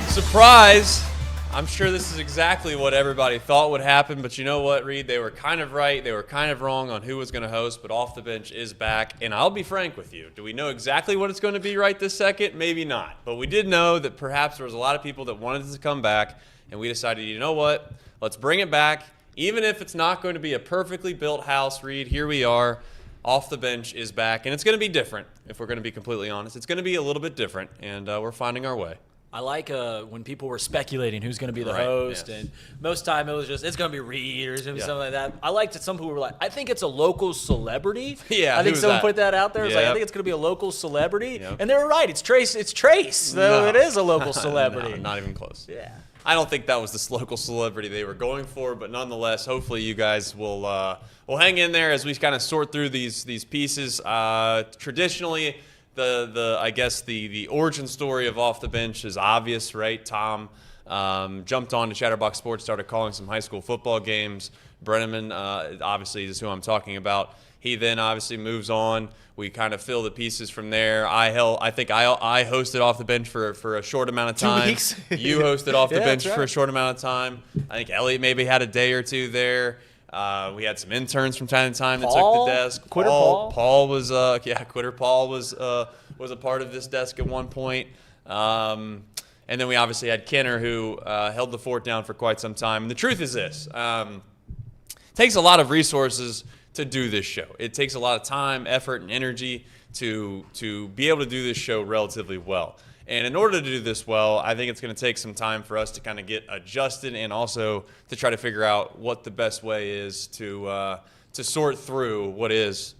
Surprise! I'm sure this is exactly what everybody thought would happen, but you know what, Reed? They were kind of right. They were kind of wrong on who was going to host, but Off the Bench is back. And I'll be frank with you. Do we know exactly what it's going to be right this second? Maybe not. But we did know that perhaps there was a lot of people that wanted it to come back, and we decided, you know what? Let's bring it back. Even if it's not going to be a perfectly built house, Reed, here we are. Off the Bench is back, and it's going to be different, if we're going to be completely honest. It's going to be a little bit different, and we're finding our way. I like when people were speculating who's going to be the host, and most time it was just, it's going to be Reed or something like that. I liked that some people were like, I think it's a local celebrity. Yeah, I think someone put that out there. It's like, I think it's going to be a local celebrity. And they were right. It's Trace. So it is a local celebrity. No, not even close. Yeah. I don't think that was the local celebrity they were going for, but nonetheless, hopefully you guys will hang in there as we kind of sort through these pieces. Traditionally, I guess the origin story of Off the Bench is obvious, right? Tom jumped on to Chatterbox Sports, started calling some high school football games. Brenneman, obviously, is who I'm talking about. He then obviously moves on. We kind of fill the pieces from there. I think I hosted Off the Bench for a short amount of time. 2 weeks. You hosted Off the Bench for a short amount of time. I think Elliot maybe had a day or two there. We had some interns from time to time that took the desk. Quitter Paul. Paul was Quitter Paul was a part of this desk at one point. And then we obviously had Kenner, who held the fort down for quite some time. And the truth is this: it takes a lot of resources to do this show. It takes a lot of time, effort, and energy to be able to do this show relatively well. And in order to do this well, I think it's going to take some time for us to kind of get adjusted, and also to try to figure out what the best way is to sort through what has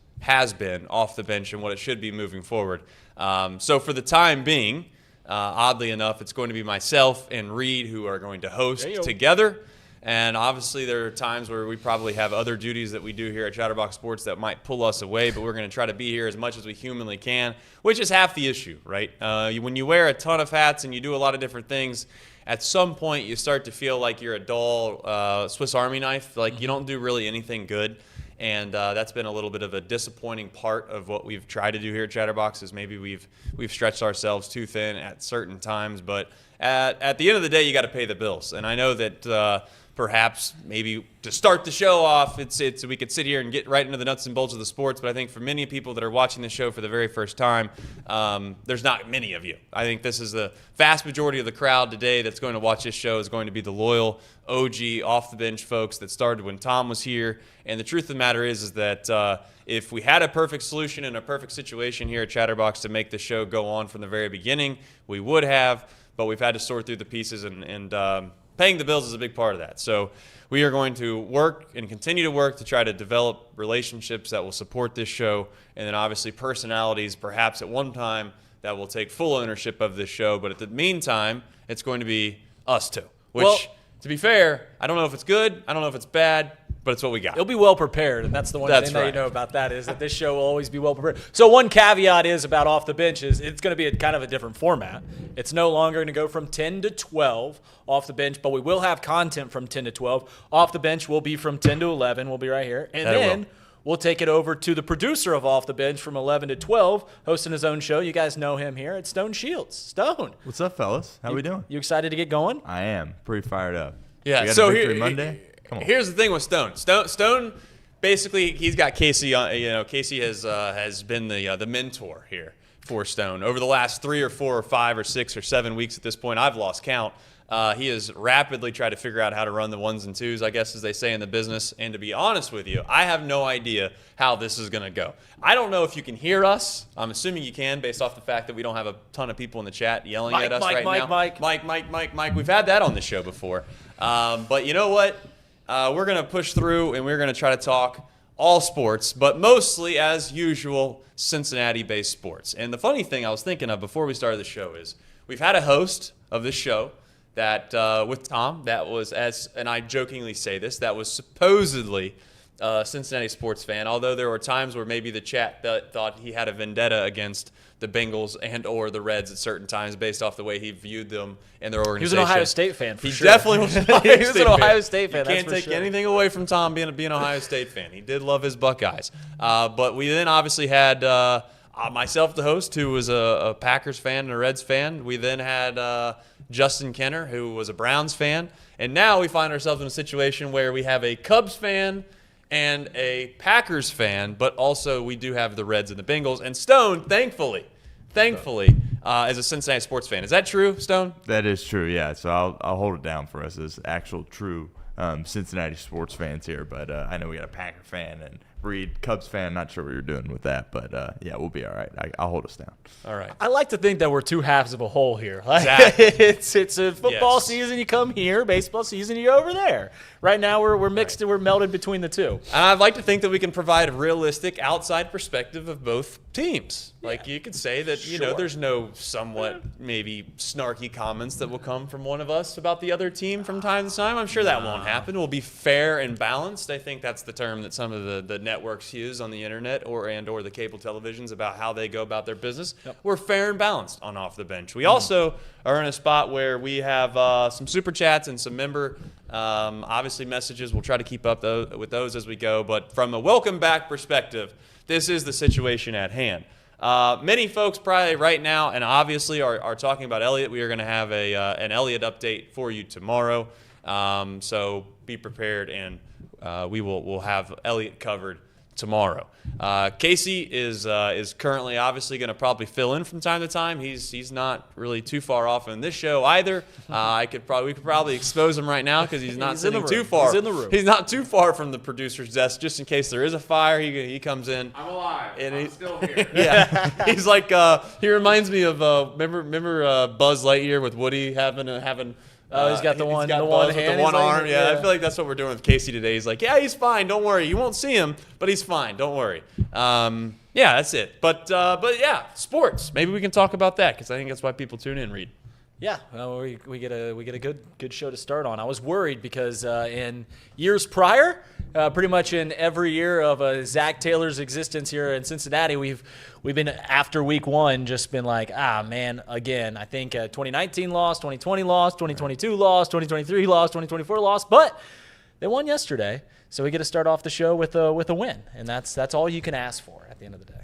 been Off the Bench and what it should be moving forward. So for the time being, oddly enough, it's going to be myself and Reed who are going to host together. And obviously there are times where we probably have other duties that we do here at Chatterbox Sports that might pull us away, but we're going to try to be here as much as we humanly can, which is half the issue, right? When you wear a ton of hats and you do a lot of different things, at some point you start to feel like you're a dull Swiss Army knife, like you don't do really anything good. And that's been a little bit of a disappointing part of what we've tried to do here at Chatterbox, is maybe we've stretched ourselves too thin at certain times. But at the end of the day, you got to pay the bills. And I know that perhaps maybe to start the show off, it's we could sit here and get right into the nuts and bolts of the sports. But I think for many people that are watching the show for the very first time, there's not many of you. I think this is the vast majority of the crowd today that's going to watch this show is going to be the loyal OG Off the Bench folks that started when Tom was here. And the truth of the matter is that if we had a perfect solution and a perfect situation here at Chatterbox to make the show go on from the very beginning, we would have. But we've had to sort through the pieces, and paying the bills is a big part of that. So we are going to work and continue to work to try to develop relationships that will support this show, and then obviously personalities perhaps at one time that will take full ownership of this show. But at the meantime, it's going to be us two, which, to be fair, I don't know if it's good, I don't know if it's bad, but it's what we got. It'll be well prepared, and that's the one thing that you know about that is that this show will always be well prepared. So one caveat is about Off the Bench is it's going to be a kind of a different format. It's no longer going to go from 10 to 12 Off the Bench, but we will have content from 10 to 12. Off the Bench will be from 10 to 11. We'll be right here. And then we'll take it over to the producer of Off the Bench from 11 to 12, hosting his own show. You guys know him here. It's Stone Shields. Stone. What's up, fellas? How we doing? You excited to get going? I am. Pretty fired up. Yeah, we got so a victory Monday. Here's the thing with Stone. Stone, basically, he's got Casey. Casey has been the mentor here for Stone over the last 3 or 4 or 5 or 6 or 7 weeks. At this point, I've lost count. He has rapidly tried to figure out how to run the ones and twos, I guess, as they say in the business. And to be honest with you, I have no idea how this is going to go. I don't know if you can hear us. I'm assuming you can, based off the fact that we don't have a ton of people in the chat yelling at us right now. Mike. We've had that on the show before. But you know what? We're going to push through, and we're going to try to talk all sports, but mostly, as usual, Cincinnati-based sports. And the funny thing I was thinking of before we started the show is we've had a host of this show that with Tom that was, and I jokingly say this, that was supposedly a Cincinnati sports fan, although there were times where maybe the chat thought he had a vendetta against the Bengals and or the Reds at certain times based off the way he viewed them and their organization. He was an Ohio State fan, for sure. He definitely was an Ohio State fan. You can't take anything away from Tom being an Ohio State fan. He did love his Buckeyes. But we then obviously had myself, the host, who was a Packers fan and a Reds fan. We then had Justin Kenner, who was a Browns fan. And now we find ourselves in a situation where we have a Cubs fan and a Packers fan, but also we do have the Reds and the Bengals. And Stone, thankfully, as a Cincinnati sports fan. Is that true, Stone? That is true, yeah. So I'll hold it down for us as actual true Cincinnati sports fans here. But I know we got a Packer fan and Reed, Cubs fan. Not sure what you're doing with that, but yeah, we'll be all right. I'll hold us down. All right. I like to think that we're two halves of a whole here. Exactly. it's a football season, you come here. Baseball season, you go over there. Right now, we're mixed and we're melded between the two. And I'd like to think that we can provide a realistic outside perspective of both teams. Like you could say that, there's no somewhat maybe snarky comments that will come from one of us about the other team from time to time. I'm sure that won't happen. We'll be fair and balanced. I think that's the term that some of the networks use on the internet or the cable televisions about how they go about their business. Yep. We're fair and balanced on Off the Bench. We also are in a spot where we have some super chats and some member obviously messages. We'll try to keep up with those as we go. But from a welcome back perspective, this is the situation at hand. Many folks probably right now and obviously are talking about Elliott. We are going to have an Elliott update for you tomorrow. So be prepared, and we'll have Elliott covered tomorrow. Casey is currently obviously going to probably fill in from time to time. He's not really too far off in this show either. We could probably expose him right now because he's not sitting too far. He's in the room. He's not too far from the producer's desk, just in case there is a fire. He comes in. I'm alive. And I'm still here. Yeah, he's like he reminds me of remember Buzz Lightyear with Woody having. Oh, he's got the one hand, with the one arm. Yeah, I feel like that's what we're doing with Casey today. He's like, yeah, he's fine. Don't worry. You won't see him, but he's fine. Don't worry. Yeah, that's it. But yeah, sports. Maybe we can talk about that because I think that's why people tune in. Reed. Yeah, we get a good show to start on. I was worried because in years prior, pretty much in every year of Zac Taylor's existence here in Cincinnati, we've been after week one just been like, man, again. I think 2019 lost, 2020 lost, 2022 lost, 2023 lost, 2024 lost, but they won yesterday, so we get to start off the show with a win, and that's all you can ask for at the end of the day.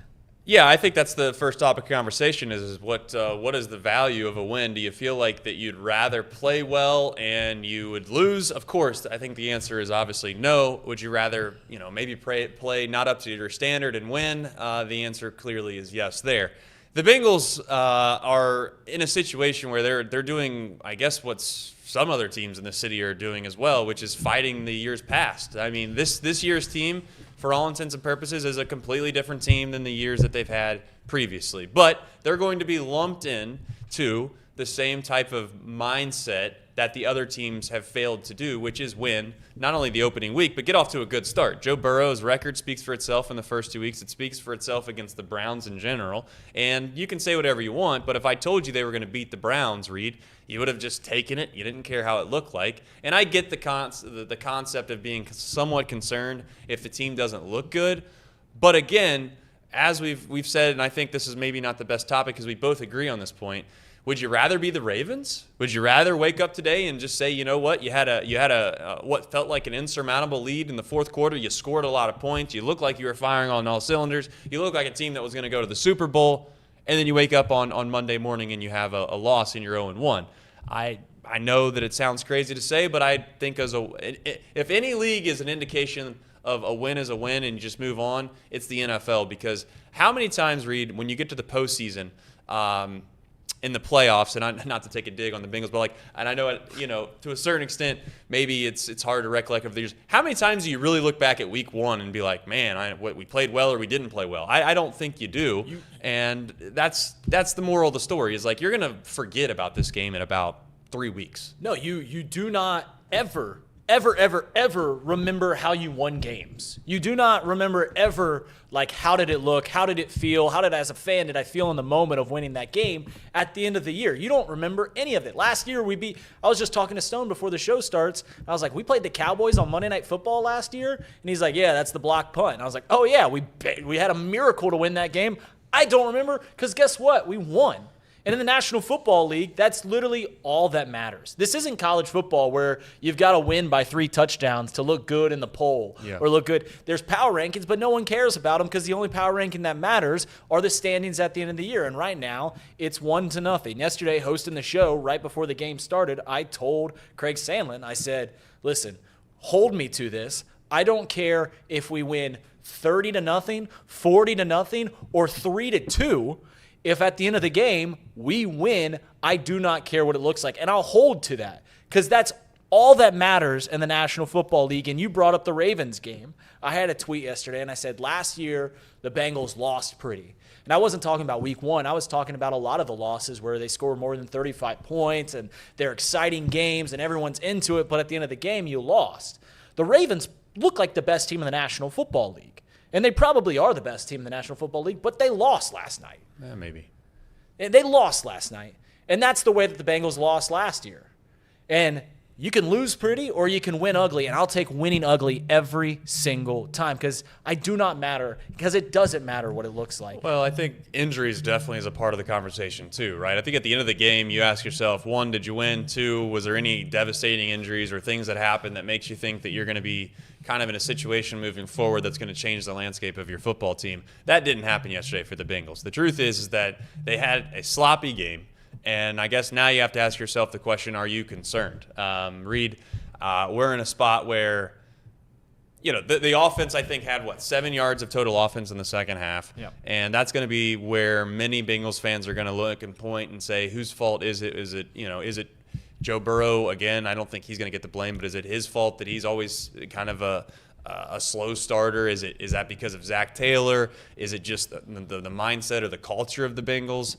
Yeah, I think that's the first topic of conversation is what is the value of a win? Do you feel like that you'd rather play well and you would lose? Of course, I think the answer is obviously no. Would you rather, maybe play not up to your standard and win? The answer clearly is yes there. The Bengals are in a situation where they're doing, I guess, what's some other teams in the city are doing as well, which is fighting the years past. I mean, this year's team, for all intents and purposes, is a completely different team than the years that they've had previously. But they're going to be lumped in to the same type of mindset that the other teams have failed to do, which is win not only the opening week, but get off to a good start. Joe Burrow's record speaks for itself in the first 2 weeks. It speaks for itself against the Browns in general. And you can say whatever you want, but if I told you they were going to beat the Browns, Reed, you would have just taken it. You didn't care how it looked like. And I get the concept of being somewhat concerned if the team doesn't look good. But again, as we've said, and I think this is maybe not the best topic because we both agree on this point, would you rather be the Ravens? Would you rather wake up today and just say, you know what, you had a what felt like an insurmountable lead in the fourth quarter. You scored a lot of points. You looked like you were firing on all cylinders. You looked like a team that was going to go to the Super Bowl. And then you wake up on Monday morning and you have a loss and you're 0-1. I know that it sounds crazy to say, but I think if any league is an indication of a win is a win and you just move on, it's the NFL. Because how many times, Reed, when you get to the postseason, in the playoffs, and not to take a dig on the Bengals, but and I know to a certain extent, maybe it's hard to recollect over the years. How many times do you really look back at week one and be like, man, we played well or we didn't play well? I don't think you do, and that's the moral of the story. Is you're gonna forget about this game in about 3 weeks. No, you do not ever remember how you won games. You do not remember ever, how did it look? How did it feel? As a fan, did I feel in the moment of winning that game at the end of the year? You don't remember any of it. Last year, I was just talking to Stone before the show starts. I was like, we played the Cowboys on Monday Night Football last year? And he's like, yeah, that's the block punt. And I was like, oh, yeah, we had a miracle to win that game. I don't remember because guess what? We won. And in the National Football League, that's literally all that matters. This isn't college football where you've got to win by 3 touchdowns to look good in the poll or look good. There's power rankings, but no one cares about them because the only power ranking that matters are the standings at the end of the year. And right now, it's 1-0. Yesterday, hosting the show, right before the game started, I told Craig Sandlin, I said, listen, hold me to this. I don't care if we win 30-0, 40-0, or 3-2. If at the end of the game we win, I do not care what it looks like. And I'll hold to that because that's all that matters in the National Football League. And you brought up the Ravens game. I had a tweet yesterday, and I said last year the Bengals lost pretty. And I wasn't talking about week 1. I was talking about a lot of the losses where they score more than 35 points and they're exciting games and everyone's into it. But at the end of the game, you lost. The Ravens look like the best team in the National Football League. And they probably are the best team in the National Football League, but they lost last night. Maybe. And they lost last night. And that's the way that the Bengals lost last year. And you can lose pretty or you can win ugly, and I'll take winning ugly every single time because it doesn't matter what it looks like. Well, I think injuries definitely is a part of the conversation too, right? I think at the end of the game, you ask yourself, 1, did you win? 2, was there any devastating injuries or things that happened that makes you think that you're going to be kind of in a situation moving forward that's going to change the landscape of your football team? That didn't happen yesterday for the Bengals. The truth is that they had a sloppy game. And I guess now you have to ask yourself the question, are you concerned? Reed, we're in a spot where, the offense, I think, had, 7 yards of total offense in the second half. Yeah. And that's going to be where many Bengals fans are going to look and point and say, whose fault is it? Is it Joe Burrow? Again, I don't think he's going to get the blame, but is it his fault that he's always kind of a slow starter? Is that because of Zac Taylor? Is it just the mindset or the culture of the Bengals?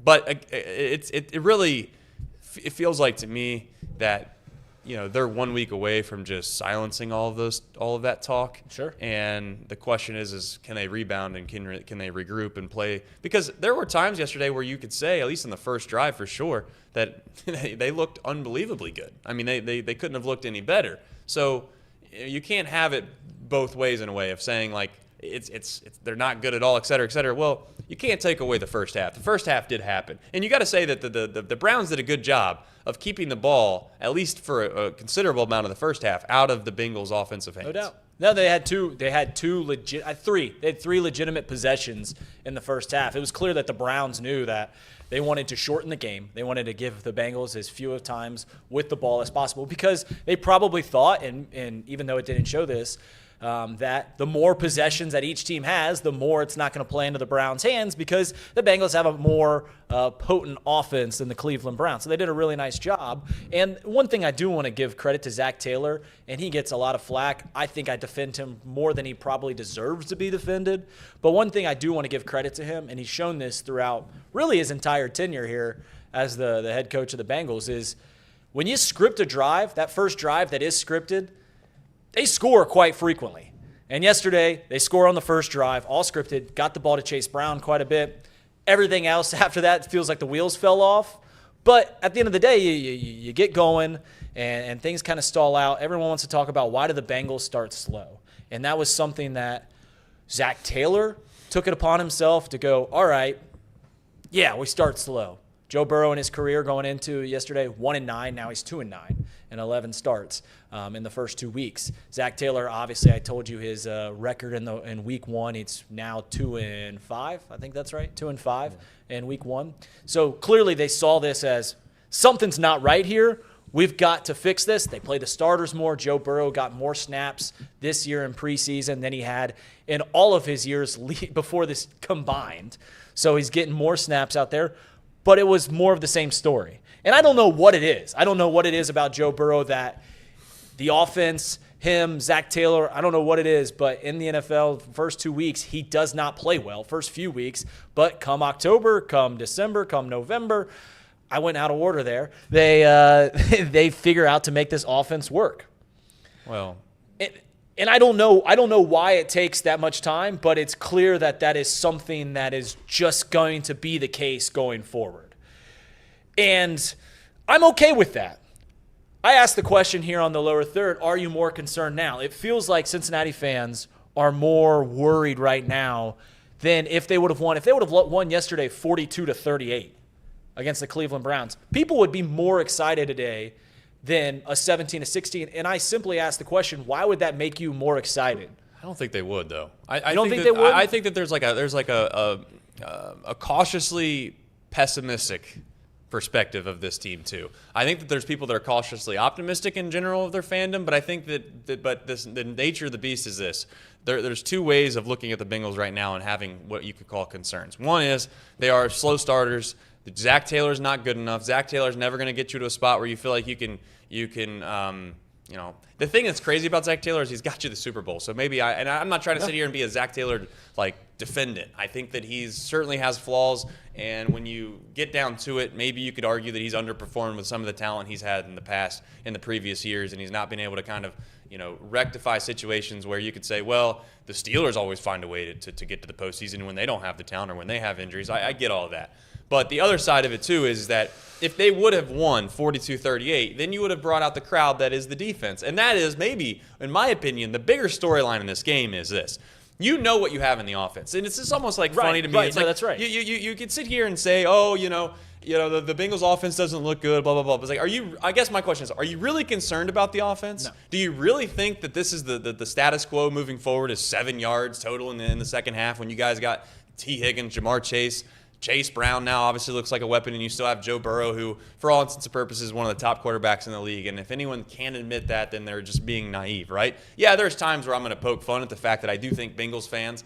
But it really feels like to me that they're 1 week away from just silencing all of that talk. Sure. And the question is can they rebound and can they regroup and play? Because there were times yesterday where you could say, at least in the first drive for sure, that they looked unbelievably good. I mean, they couldn't have looked any better. So you can't have it both ways in a way of saying like it's they're not good at all, et cetera, et cetera. Well, you can't take away the first half. The first half did happen. And you got to say that the Browns did a good job of keeping the ball, at least for a considerable amount of the first half, out of the Bengals' offensive hands. No doubt. No, they had three legitimate possessions in the first half. It was clear that the Browns knew that they wanted to shorten the game. They wanted to give the Bengals as few of times with the ball as possible because they probably thought, and even though it didn't show this, that the more possessions that each team has, the more it's not going to play into the Browns' hands because the Bengals have a more potent offense than the Cleveland Browns. So they did a really nice job. And one thing I do want to give credit to Zac Taylor, and he gets a lot of flack. I think I defend him more than he probably deserves to be defended. But one thing I do want to give credit to him, and he's shown this throughout really his entire tenure here as the head coach of the Bengals, is when you script a drive, that first drive that is scripted, they score quite frequently. And yesterday, they score on the first drive, all scripted, got the ball to Chase Brown quite a bit. Everything else after that feels like the wheels fell off. But at the end of the day, you get going, and things kind of stall out. Everyone wants to talk about why did the Bengals start slow. And that was something that Zac Taylor took it upon himself to go, all right, yeah, we start slow. Joe Burrow in his career going into yesterday, 1-9. Now he's 2-9 and 11 starts in the first 2 weeks. Zac Taylor, obviously, I told you his record in week 1. It's now 2-5. I think that's right, 2-5 in week 1. So clearly they saw this as something's not right here. We've got to fix this. They play the starters more. Joe Burrow got more snaps this year in preseason than he had in all of his years before this combined. So he's getting more snaps out there. But it was more of the same story. And I don't know what it is. I don't know what it is about Joe Burrow that the offense, him, Zac Taylor, I don't know what it is. But in the NFL, first 2 weeks, he does not play well. First few weeks. But come October, come December, come November, I went out of order there. They figure out to make this offense work. Well, and I don't know why it takes that much time, but it's clear that that is something that is just going to be the case going forward. And I'm okay with that. I asked the question here on the lower third, are you more concerned now? It feels like Cincinnati fans are more worried right now than if they would have won. If they would have won yesterday 42-38 against the Cleveland Browns, people would be more excited today than a 17-16. And I simply ask the question, why would that make you more excited? I don't think they would, though. I don't think they would? I think that there's a cautiously pessimistic perspective of this team too. I think that there's people that are cautiously optimistic in general of their fandom, but I think that the nature of the beast is this. There's two ways of looking at the Bengals right now and having what you could call concerns. One is they are slow starters. Zac Taylor's not good enough. Zac Taylor's never going to get you to a spot where you feel like you can the thing that's crazy about Zac Taylor is he's got you the Super Bowl. So maybe I'm not trying to sit here and be a Zac Taylor defendant. I think that he certainly has flaws, and when you get down to it, maybe you could argue that he's underperformed with some of the talent he's had in the previous years, and he's not been able to kind of rectify situations where you could say, well, the Steelers always find a way to get to the postseason when they don't have the talent or when they have injuries. I get all of that. But the other side of it, too, is that if they would have won 42-38, then you would have brought out the crowd that is the defense. And that is maybe, in my opinion, the bigger storyline in this game is this. You know what you have in the offense. And it's just almost funny to me. Right, that's right. You could sit here and say, oh, the Bengals offense doesn't look good, blah, blah, blah. But it's I guess my question is, are you really concerned about the offense? No. Do you really think that this is the status quo moving forward is 7 yards total in the second half when you guys got T. Higgins, Jamar Chase Brown now obviously looks like a weapon, and you still have Joe Burrow, who, for all intents and purposes, is one of the top quarterbacks in the league. And if anyone can admit that, then they're just being naive, right? Yeah, there's times where I'm going to poke fun at the fact that I do think Bengals fans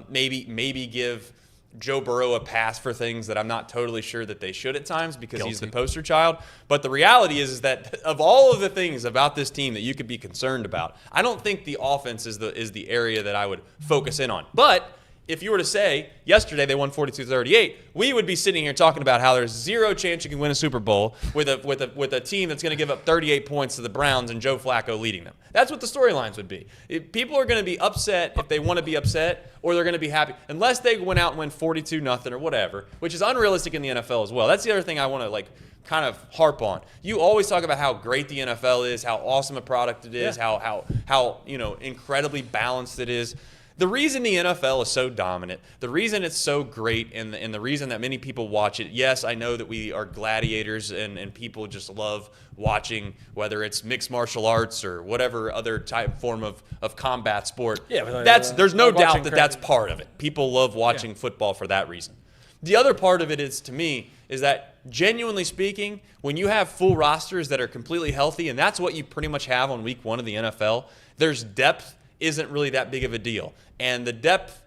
maybe give Joe Burrow a pass for things that I'm not totally sure that they should at times because he's the poster child. But the reality is that of all of the things about this team that you could be concerned about, I don't think the offense is the area that I would focus in on. But if you were to say yesterday they won 42-38, we would be sitting here talking about how there's zero chance you can win a Super Bowl with a team that's going to give up 38 points to the Browns and Joe Flacco leading them. That's what the storylines would be. People are going to be upset if they want to be upset, or they're going to be happy unless they went out and win 42-0 or whatever, which is unrealistic in the NFL as well. That's the other thing I want to kind of harp on. You always talk about how great the NFL is, how awesome a product it is, how incredibly balanced it is. The reason the NFL is so dominant, the reason it's so great, and the reason that many people watch it, yes, I know that we are gladiators and people just love watching, whether it's mixed martial arts or whatever other form of combat sport. Yeah, there's no doubt that that's part of it. People love watching football for that reason. The other part of it is, to me, is that genuinely speaking, when you have full rosters that are completely healthy, and that's what you pretty much have on week one of the NFL, there's depth isn't really that big of a deal. And the depth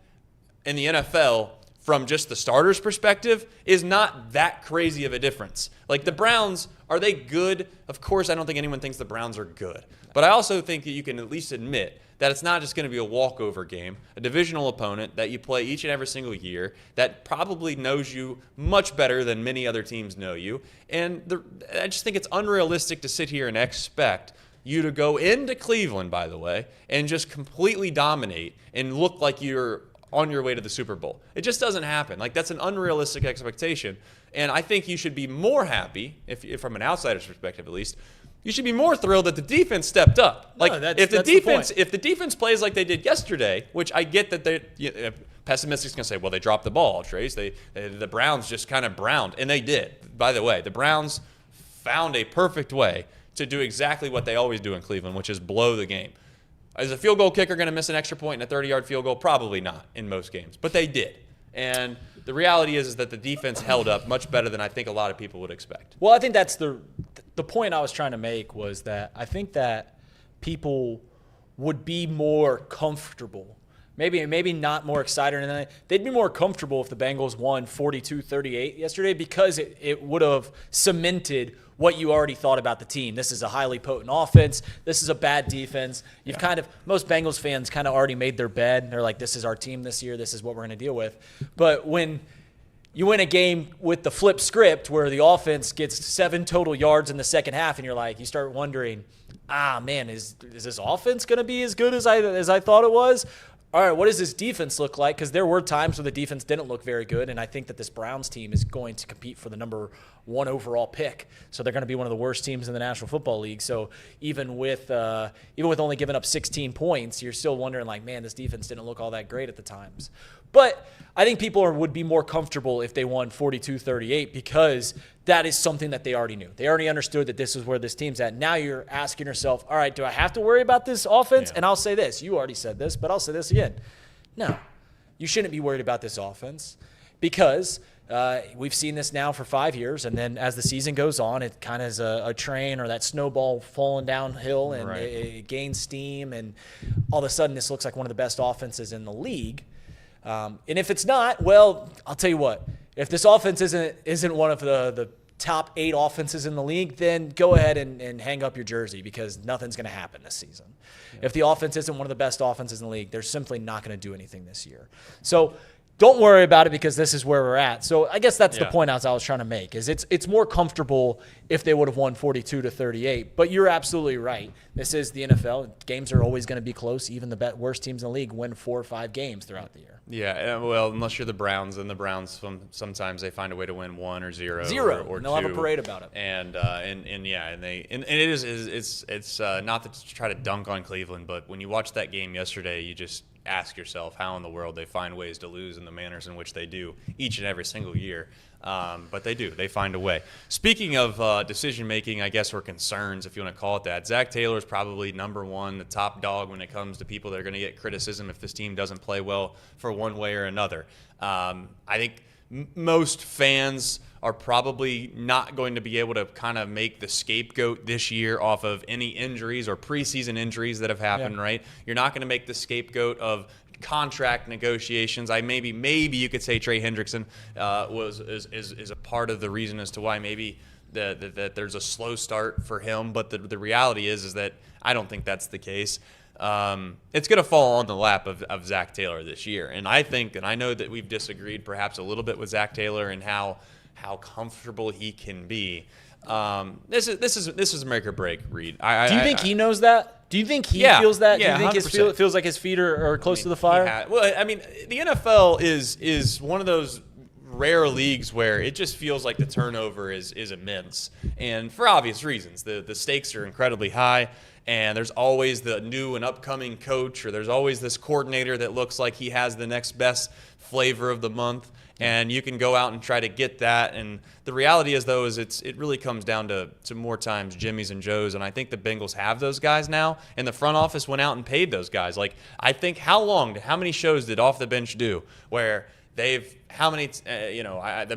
in the NFL from just the starters' perspective is not that crazy of a difference. Like the Browns, are they good? Of course, I don't think anyone thinks the Browns are good. But I also think that you can at least admit that it's not just going to be a walkover game, a divisional opponent that you play each and every single year that probably knows you much better than many other teams know you. And I just think it's unrealistic to sit here and expect you to go into Cleveland, by the way, and just completely dominate and look like you're on your way to the Super Bowl. It just doesn't happen. That's an unrealistic expectation. And I think you should be more happy, if from an outsider's perspective at least, you should be more thrilled that the defense stepped up. If the defense plays like they did yesterday, which I get that pessimistic's going to say, well, they dropped the ball, Trace. The Browns just kind of browned, and they did. By the way, the Browns found a perfect way to do exactly what they always do in Cleveland, which is blow the game. Is a field goal kicker going to miss an extra point in a 30-yard field goal? Probably not in most games, but they did. And the reality is that the defense held up much better than I think a lot of people would expect. Well, I think that's the point I was trying to make was that I think that people would be more comfortable. Maybe not more excited, and they'd be more comfortable if the Bengals won 42-38 yesterday because it would have cemented what you already thought about the team. This is a highly potent offense. This is a bad defense. Most Bengals fans kind of already made their bed. They're like, this is our team this year. This is what we're going to deal with. But when you win a game with the flip script where the offense gets 7 total yards in the second half, and you start wondering, man, is this offense going to be as good as I thought it was? All right, what does this defense look like? Because there were times where the defense didn't look very good, and I think that this Browns team is going to compete for the number 1 overall pick. So they're going to be one of the worst teams in the National Football League. So even with only giving up 16 points, you're still wondering, like, man, this defense didn't look all that great at the times. But I think people would be more comfortable if they won 42-38 because that is something that they already knew. They already understood that this is where this team's at. Now you're asking yourself, all right, do I have to worry about this offense? Yeah. And I'll say this. You already said this, but I'll say this again. No, you shouldn't be worried about this offense because we've seen this now for 5 years, and then as the season goes on, it kind of is a train or that snowball falling downhill, and Right. it gains steam, and all of a sudden this looks like one of the best offenses in the league. And if it's not, well, I'll tell you what. If this offense isn't one of the top 8 offenses in the league, then go ahead and hang up your jersey because nothing's going to happen this season. Yeah. If the offense isn't one of the best offenses in the league, they're simply not going to do anything this year. So don't worry about it because this is where we're at. So I guess that's the point I was trying to make is it's more comfortable if they would have won 42-38. But you're absolutely right. This is the NFL. Games are always going to be close. Even the worst teams in the league win 4 or 5 games throughout the year. Yeah, well, unless you're the Browns, and the Browns sometimes they find a way to win 1 or 0 or and they'll 2. have a parade about it. And it's not to try to dunk on Cleveland, but when you watch that game yesterday, you just ask yourself how in the world they find ways to lose in the manners in which they do each and every single year. But they do. They find a way. Speaking of decision-making, I guess, or concerns, if you want to call it that, Zac Taylor is probably number one, the top dog when it comes to people that are going to get criticism if this team doesn't play well for one way or another. I think most fans are probably not going to be able to kind of make the scapegoat this year off of any injuries or preseason injuries that have happened, right? You're not going to make the scapegoat of contract negotiations. Maybe you could say Trey Hendrickson is a part of the reason as to why maybe that there's a slow start for him. But the reality is that I don't think that's the case. It's going to fall on the lap of Zac Taylor this year, and I think, and I know that we've disagreed perhaps a little bit with Zac Taylor and how comfortable he can be. This is make or break, Reed. Do you think he knows that? Do you think he feels that? Yeah, do you think it feels like his feet are close to the fire? Well, I mean, the NFL is one of those rare leagues where it just feels like the turnover is immense, and for obvious reasons. The stakes are incredibly high, and there's always the new and upcoming coach, or there's always this coordinator that looks like he has the next best flavor of the month. And you can go out and try to get that. And the reality is, though, it really comes down to more times Jimmys and Joes. And I think the Bengals have those guys now. And the front office went out and paid those guys. Like, I think how many shows did Off the Bench do where the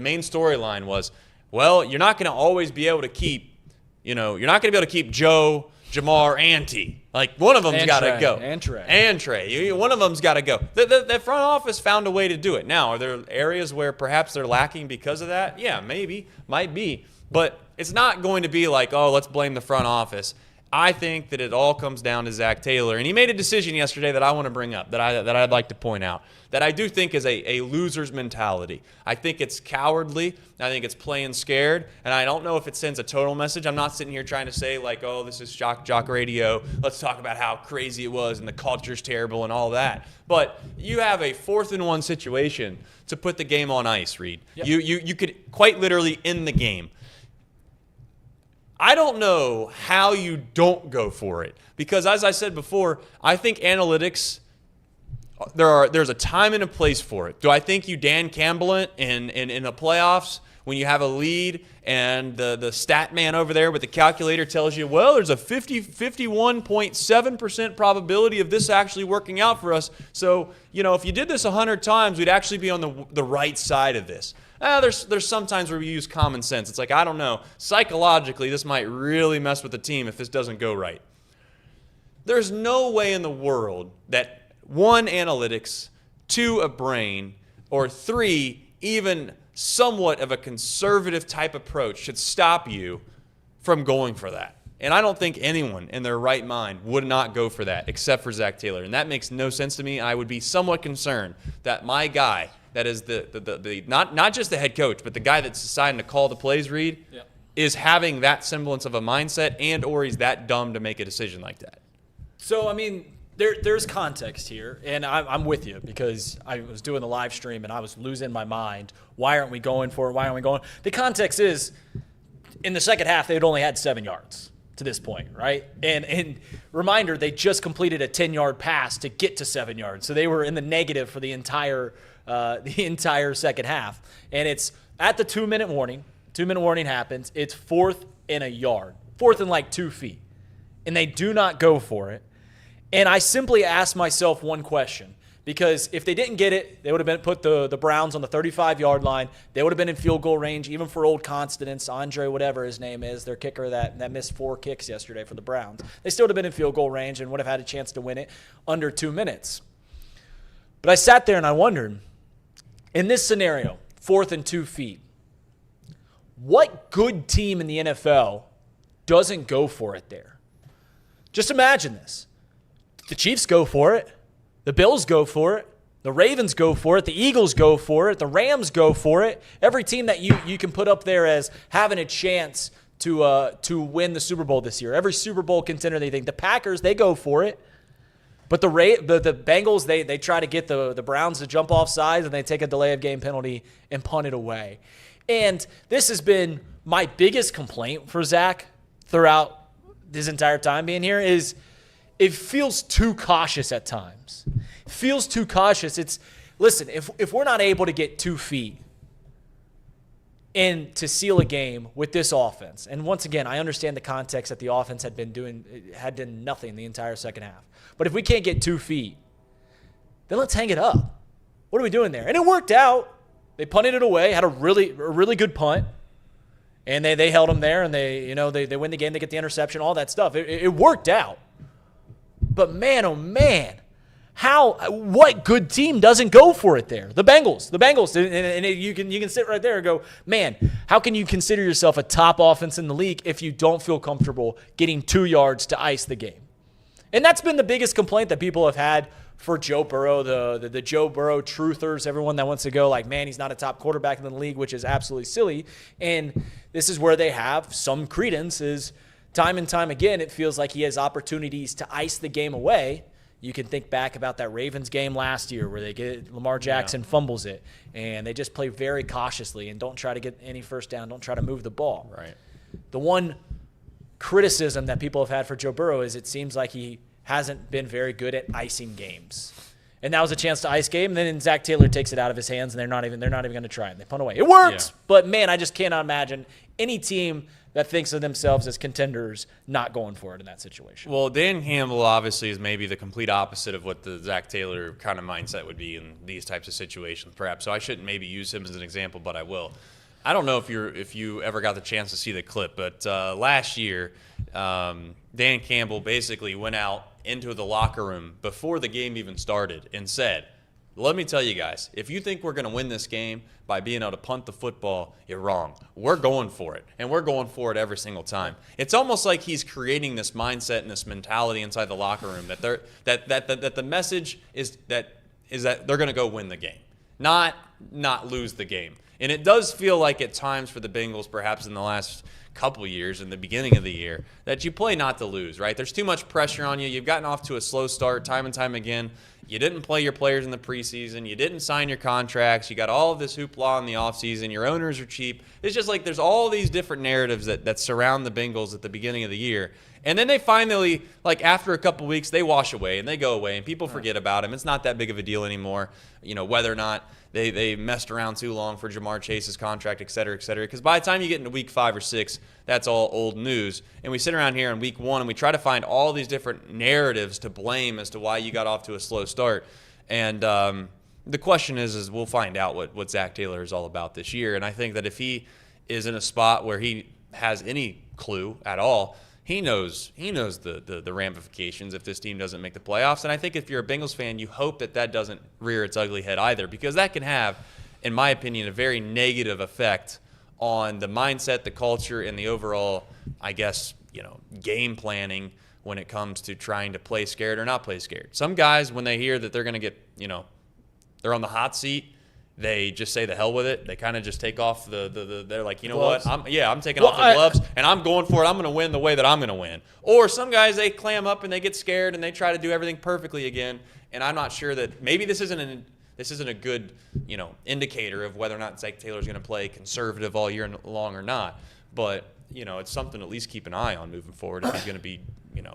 main storyline was, well, you're not going to always be able to keep, you're not going to be able to keep Joe, Jamar, and T. Like, one of them's got to go. And Trey. One of them's got to go. The front office found a way to do it. Now, are there areas where perhaps they're lacking because of that? Yeah, maybe. Might be. But it's not going to be like, oh, let's blame the front office. I think that it all comes down to Zac Taylor. And he made a decision yesterday that I want to bring up, that I'd like to point out, that I do think is a loser's mentality. I think it's cowardly. I think it's playing scared. And I don't know if it sends a total message. I'm not sitting here trying to say, like, oh, this is jock radio. Let's talk about how crazy it was and the culture's terrible and all that. But you have a 4th and 1 situation to put the game on ice, Reed. Yep. You could quite literally end the game. I don't know how you don't go for it because, as I said before, I think analytics, there's a time and a place for it. Do I think you Dan Campbell it in the playoffs when you have a lead and the stat man over there with the calculator tells you, well, there's a 51.7% probability of this actually working out for us. So, if you did this 100 times, we'd actually be on the right side of this. There's some times where we use common sense. It's like, I don't know, psychologically, this might really mess with the team if this doesn't go right. There's no way in the world that 1, analytics, 2, a brain, or 3, even somewhat of a conservative type approach should stop you from going for that. And I don't think anyone in their right mind would not go for that except for Zac Taylor. And that makes no sense to me. I would be somewhat concerned that my guy, that is the not just the head coach, but the guy that's deciding to call the plays, Reed, is having that semblance of a mindset, and or he's that dumb to make a decision like that. So, I mean, There's context here, and I'm with you because I was doing the live stream and I was losing my mind. Why aren't we going for it? Why aren't we going? The context is, in the second half, they had only had 7 yards to this point, right? And reminder, they just completed a 10-yard pass to get to 7 yards, so they were in the negative for the entire second half. And it's at the 2-minute warning. 2-minute warning happens. It's 4th and a yard, 4th and like 2 feet, and they do not go for it. And I simply asked myself one question, because if they didn't get it, they would have been put the Browns on the 35-yard line. They would have been in field goal range, even for old constants, Andre, whatever his name is, their kicker that missed 4 kicks yesterday for the Browns. They still would have been in field goal range and would have had a chance to win it under 2 minutes. But I sat there and I wondered, in this scenario, 4th and 2 feet, what good team in the NFL doesn't go for it there? Just imagine this. The Chiefs go for it. The Bills go for it. The Ravens go for it. The Eagles go for it. The Rams go for it. Every team that you can put up there as having a chance to win the Super Bowl this year. Every Super Bowl contender they think. The Packers, they go for it. But the Bengals, they try to get the Browns to jump off sides, and they take a delay of game penalty and punt it away. And this has been my biggest complaint for Zac throughout this entire time being here is it feels too cautious at times. It feels too cautious. Listen, if we're not able to get 2 feet and to seal a game with this offense, and once again, I understand the context that the offense had done nothing the entire second half. But if we can't get 2 feet, then let's hang it up. What are we doing there? And it worked out. They punted it away, had a really good punt, and they held them there, and they win the game. They get the interception, all that stuff. It worked out. But man, oh man, what good team doesn't go for it there? The Bengals, and you can sit right there and go, man, how can you consider yourself a top offense in the league if you don't feel comfortable getting 2 yards to ice the game? And that's been the biggest complaint that people have had for Joe Burrow, the Joe Burrow truthers, everyone that wants to go like, man, he's not a top quarterback in the league, which is absolutely silly. And this is where they have some credence is time and time again, it feels like he has opportunities to ice the game away. You can think back about that Ravens game last year where they get Lamar Jackson fumbles it, and they just play very cautiously and don't try to get any first down, don't try to move the ball. Right. The one criticism that people have had for Joe Burrow is it seems like he hasn't been very good at icing games. And that was a chance to ice game, and then Zac Taylor takes it out of his hands, and they're not even going to try it. They punt away. It worked, but man, I just cannot imagine any team that thinks of themselves as contenders not going for it in that situation. Well, Dan Campbell obviously is maybe the complete opposite of what the Zac Taylor kind of mindset would be in these types of situations, perhaps. So I shouldn't maybe use him as an example, but I will. I don't know if you ever got the chance to see the clip, but last year, Dan Campbell basically went out into the locker room before the game even started and said, let me tell you guys, if you think we're going to win this game by being able to punt the football, you're wrong. We're going for it, and we're going for it every single time. It's almost like he's creating this mindset and this mentality inside the locker room that the message is that they're going to go win the game, not lose the game. And it does feel like at times for the Bengals, perhaps in the last couple years, in the beginning of the year, that you play not to lose, right? There's too much pressure on you. You've gotten off to a slow start time and time again. You didn't play your players in the preseason. You didn't sign your contracts. You got all of this hoopla in the offseason. Your owners are cheap. It's just like there's all these different narratives that surround the Bengals at the beginning of the year. And then they finally, like after a couple weeks, they wash away and they go away and people forget about them. It's not that big of a deal anymore, whether or not they messed around too long for Jamar Chase's contract, et cetera, because by the time you get into week 5 or 6, that's all old news. And we sit around here in week 1 and we try to find all these different narratives to blame as to why you got off to a slow start. And the question is we'll find out what Zac Taylor is all about this year. And I think that if he is in a spot where he has any clue at all, he knows the ramifications if this team doesn't make the playoffs. And I think if you're a Bengals fan, you hope that doesn't rear its ugly head either, because that can have, in my opinion, a very negative effect on the mindset, the culture, and the overall, I guess, game planning when it comes to trying to play scared or not play scared. Some guys, when they hear that they're going to get, they're on the hot seat they just say the hell with it. They kind of just take off they're like, you know gloves. what? I'm taking off the gloves and I'm going for it. I'm going to win the way that I'm going to win. Or some guys, they clam up and they get scared and they try to do everything perfectly again. And I'm not sure that maybe this isn't a good, indicator of whether or not Zac Taylor's going to play conservative all year long or not. But, it's something to at least keep an eye on moving forward if he's going to be,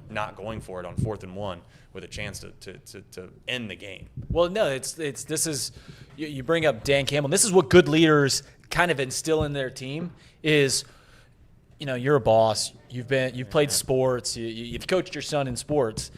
not going for it on 4th and 1 with a chance to end the game. Well, no, this is you bring up Dan Campbell. This is what good leaders kind of instill in their team is, you're a boss. You've played sports. You've coached your son in sports.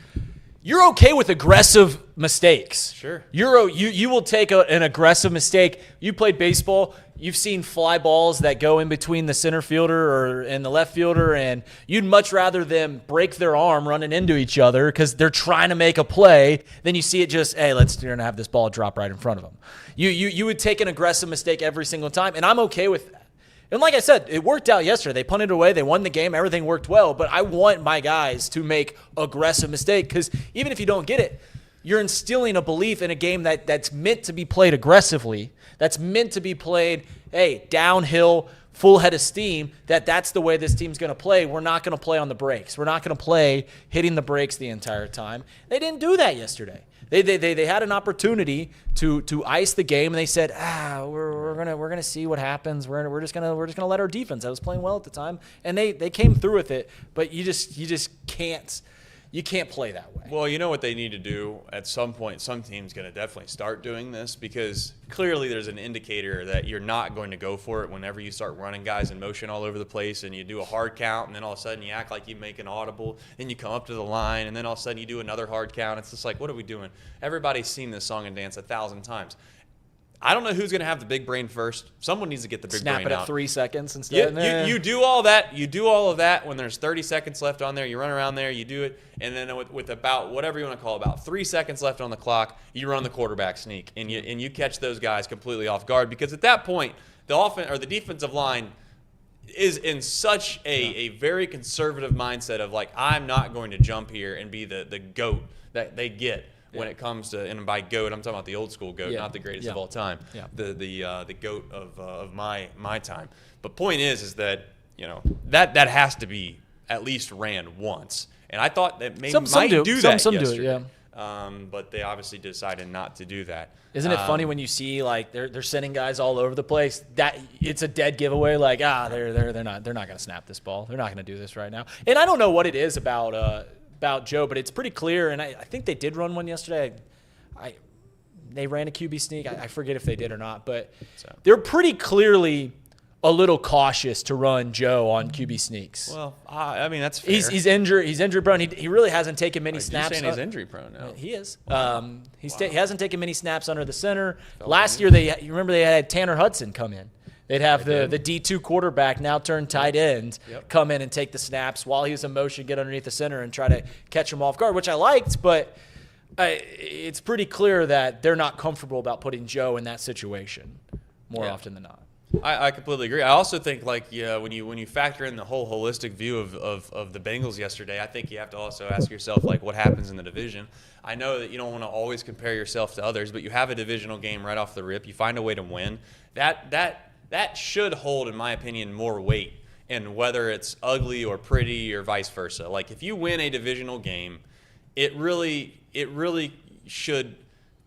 You're okay with aggressive mistakes. Sure. You will take an aggressive mistake. You played baseball. You've seen fly balls that go in between the center fielder and the left fielder, and you'd much rather them break their arm running into each other because they're trying to make a play than you see it just, hey, we're going to have this ball drop right in front of them. You would take an aggressive mistake every single time, and I'm okay with that. And like I said, it worked out yesterday. They punted away. They won the game. Everything worked well. But I want my guys to make aggressive mistakes because even if you don't get it, you're instilling a belief in a game that's meant to be played aggressively, that's meant to be played, downhill, full head of steam, that's the way this team's going to play. We're not going to play on the brakes. We're not going to play hitting the brakes the entire time. They didn't do that yesterday. They had an opportunity to ice the game, and they said, we're gonna see what happens. We're just gonna let our defense. I was playing well at the time, and they came through with it. But you just can't. You can't play that way. Well, you know what they need to do at some point. Some team's going to definitely start doing this because clearly there's an indicator that you're not going to go for it whenever you start running guys in motion all over the place and you do a hard count and then all of a sudden you act like you make an audible and you come up to the line and then all of a sudden you do another hard count. It's just like, what are we doing? Everybody's seen this song and dance 1,000 times. I don't know who's going to have the big brain first. Someone needs to get the big brain out. Snap it at 3 seconds instead. You do all that. You do all of that when there's 30 seconds left on there. You run around there. You do it. And then with about whatever you want to call about 3 seconds left on the clock, you run the quarterback sneak. And you catch those guys completely off guard because at that point, the offense or the defensive line is in such a very conservative mindset of like, I'm not going to jump here and be the GOAT that they get. When it comes to, and by GOAT, I'm talking about the old school GOAT, not the greatest of all time. Yeah. The GOAT of my time. But point is that that has to be at least ran once. And I thought that maybe some might do that some yesterday. Do it, but they obviously decided not to do that. Isn't it funny when you see like they're sending guys all over the place? That it's a dead giveaway. Like they're not going to snap this ball. They're not going to do this right now. And I don't know what it is about Joe, but it's pretty clear, and I think they did run one yesterday. They ran a QB sneak. I forget if they did or not, but they're pretty clearly a little cautious to run Joe on QB sneaks. Well, I mean, that's fair. He's injured. He's injury prone. He really hasn't taken many snaps. You're saying he's injury prone now. He is. He hasn't taken many snaps under the center. Last year, you remember they had Tanner Hudson come in. They'd have the D2 quarterback, now turned tight end, come in and take the snaps while he was in motion, get underneath the center and try to catch him off guard, which I liked, but it's pretty clear that they're not comfortable about putting Joe in that situation more often than not. I completely agree. I also think when you factor in the whole holistic view of the Bengals yesterday, I think you have to also ask yourself like what happens in the division. I know that you don't want to always compare yourself to others, but you have a divisional game right off the rip. You find a way to win. That should hold, in my opinion, more weight in whether it's ugly or pretty or vice versa. Like if you win a divisional game, it really should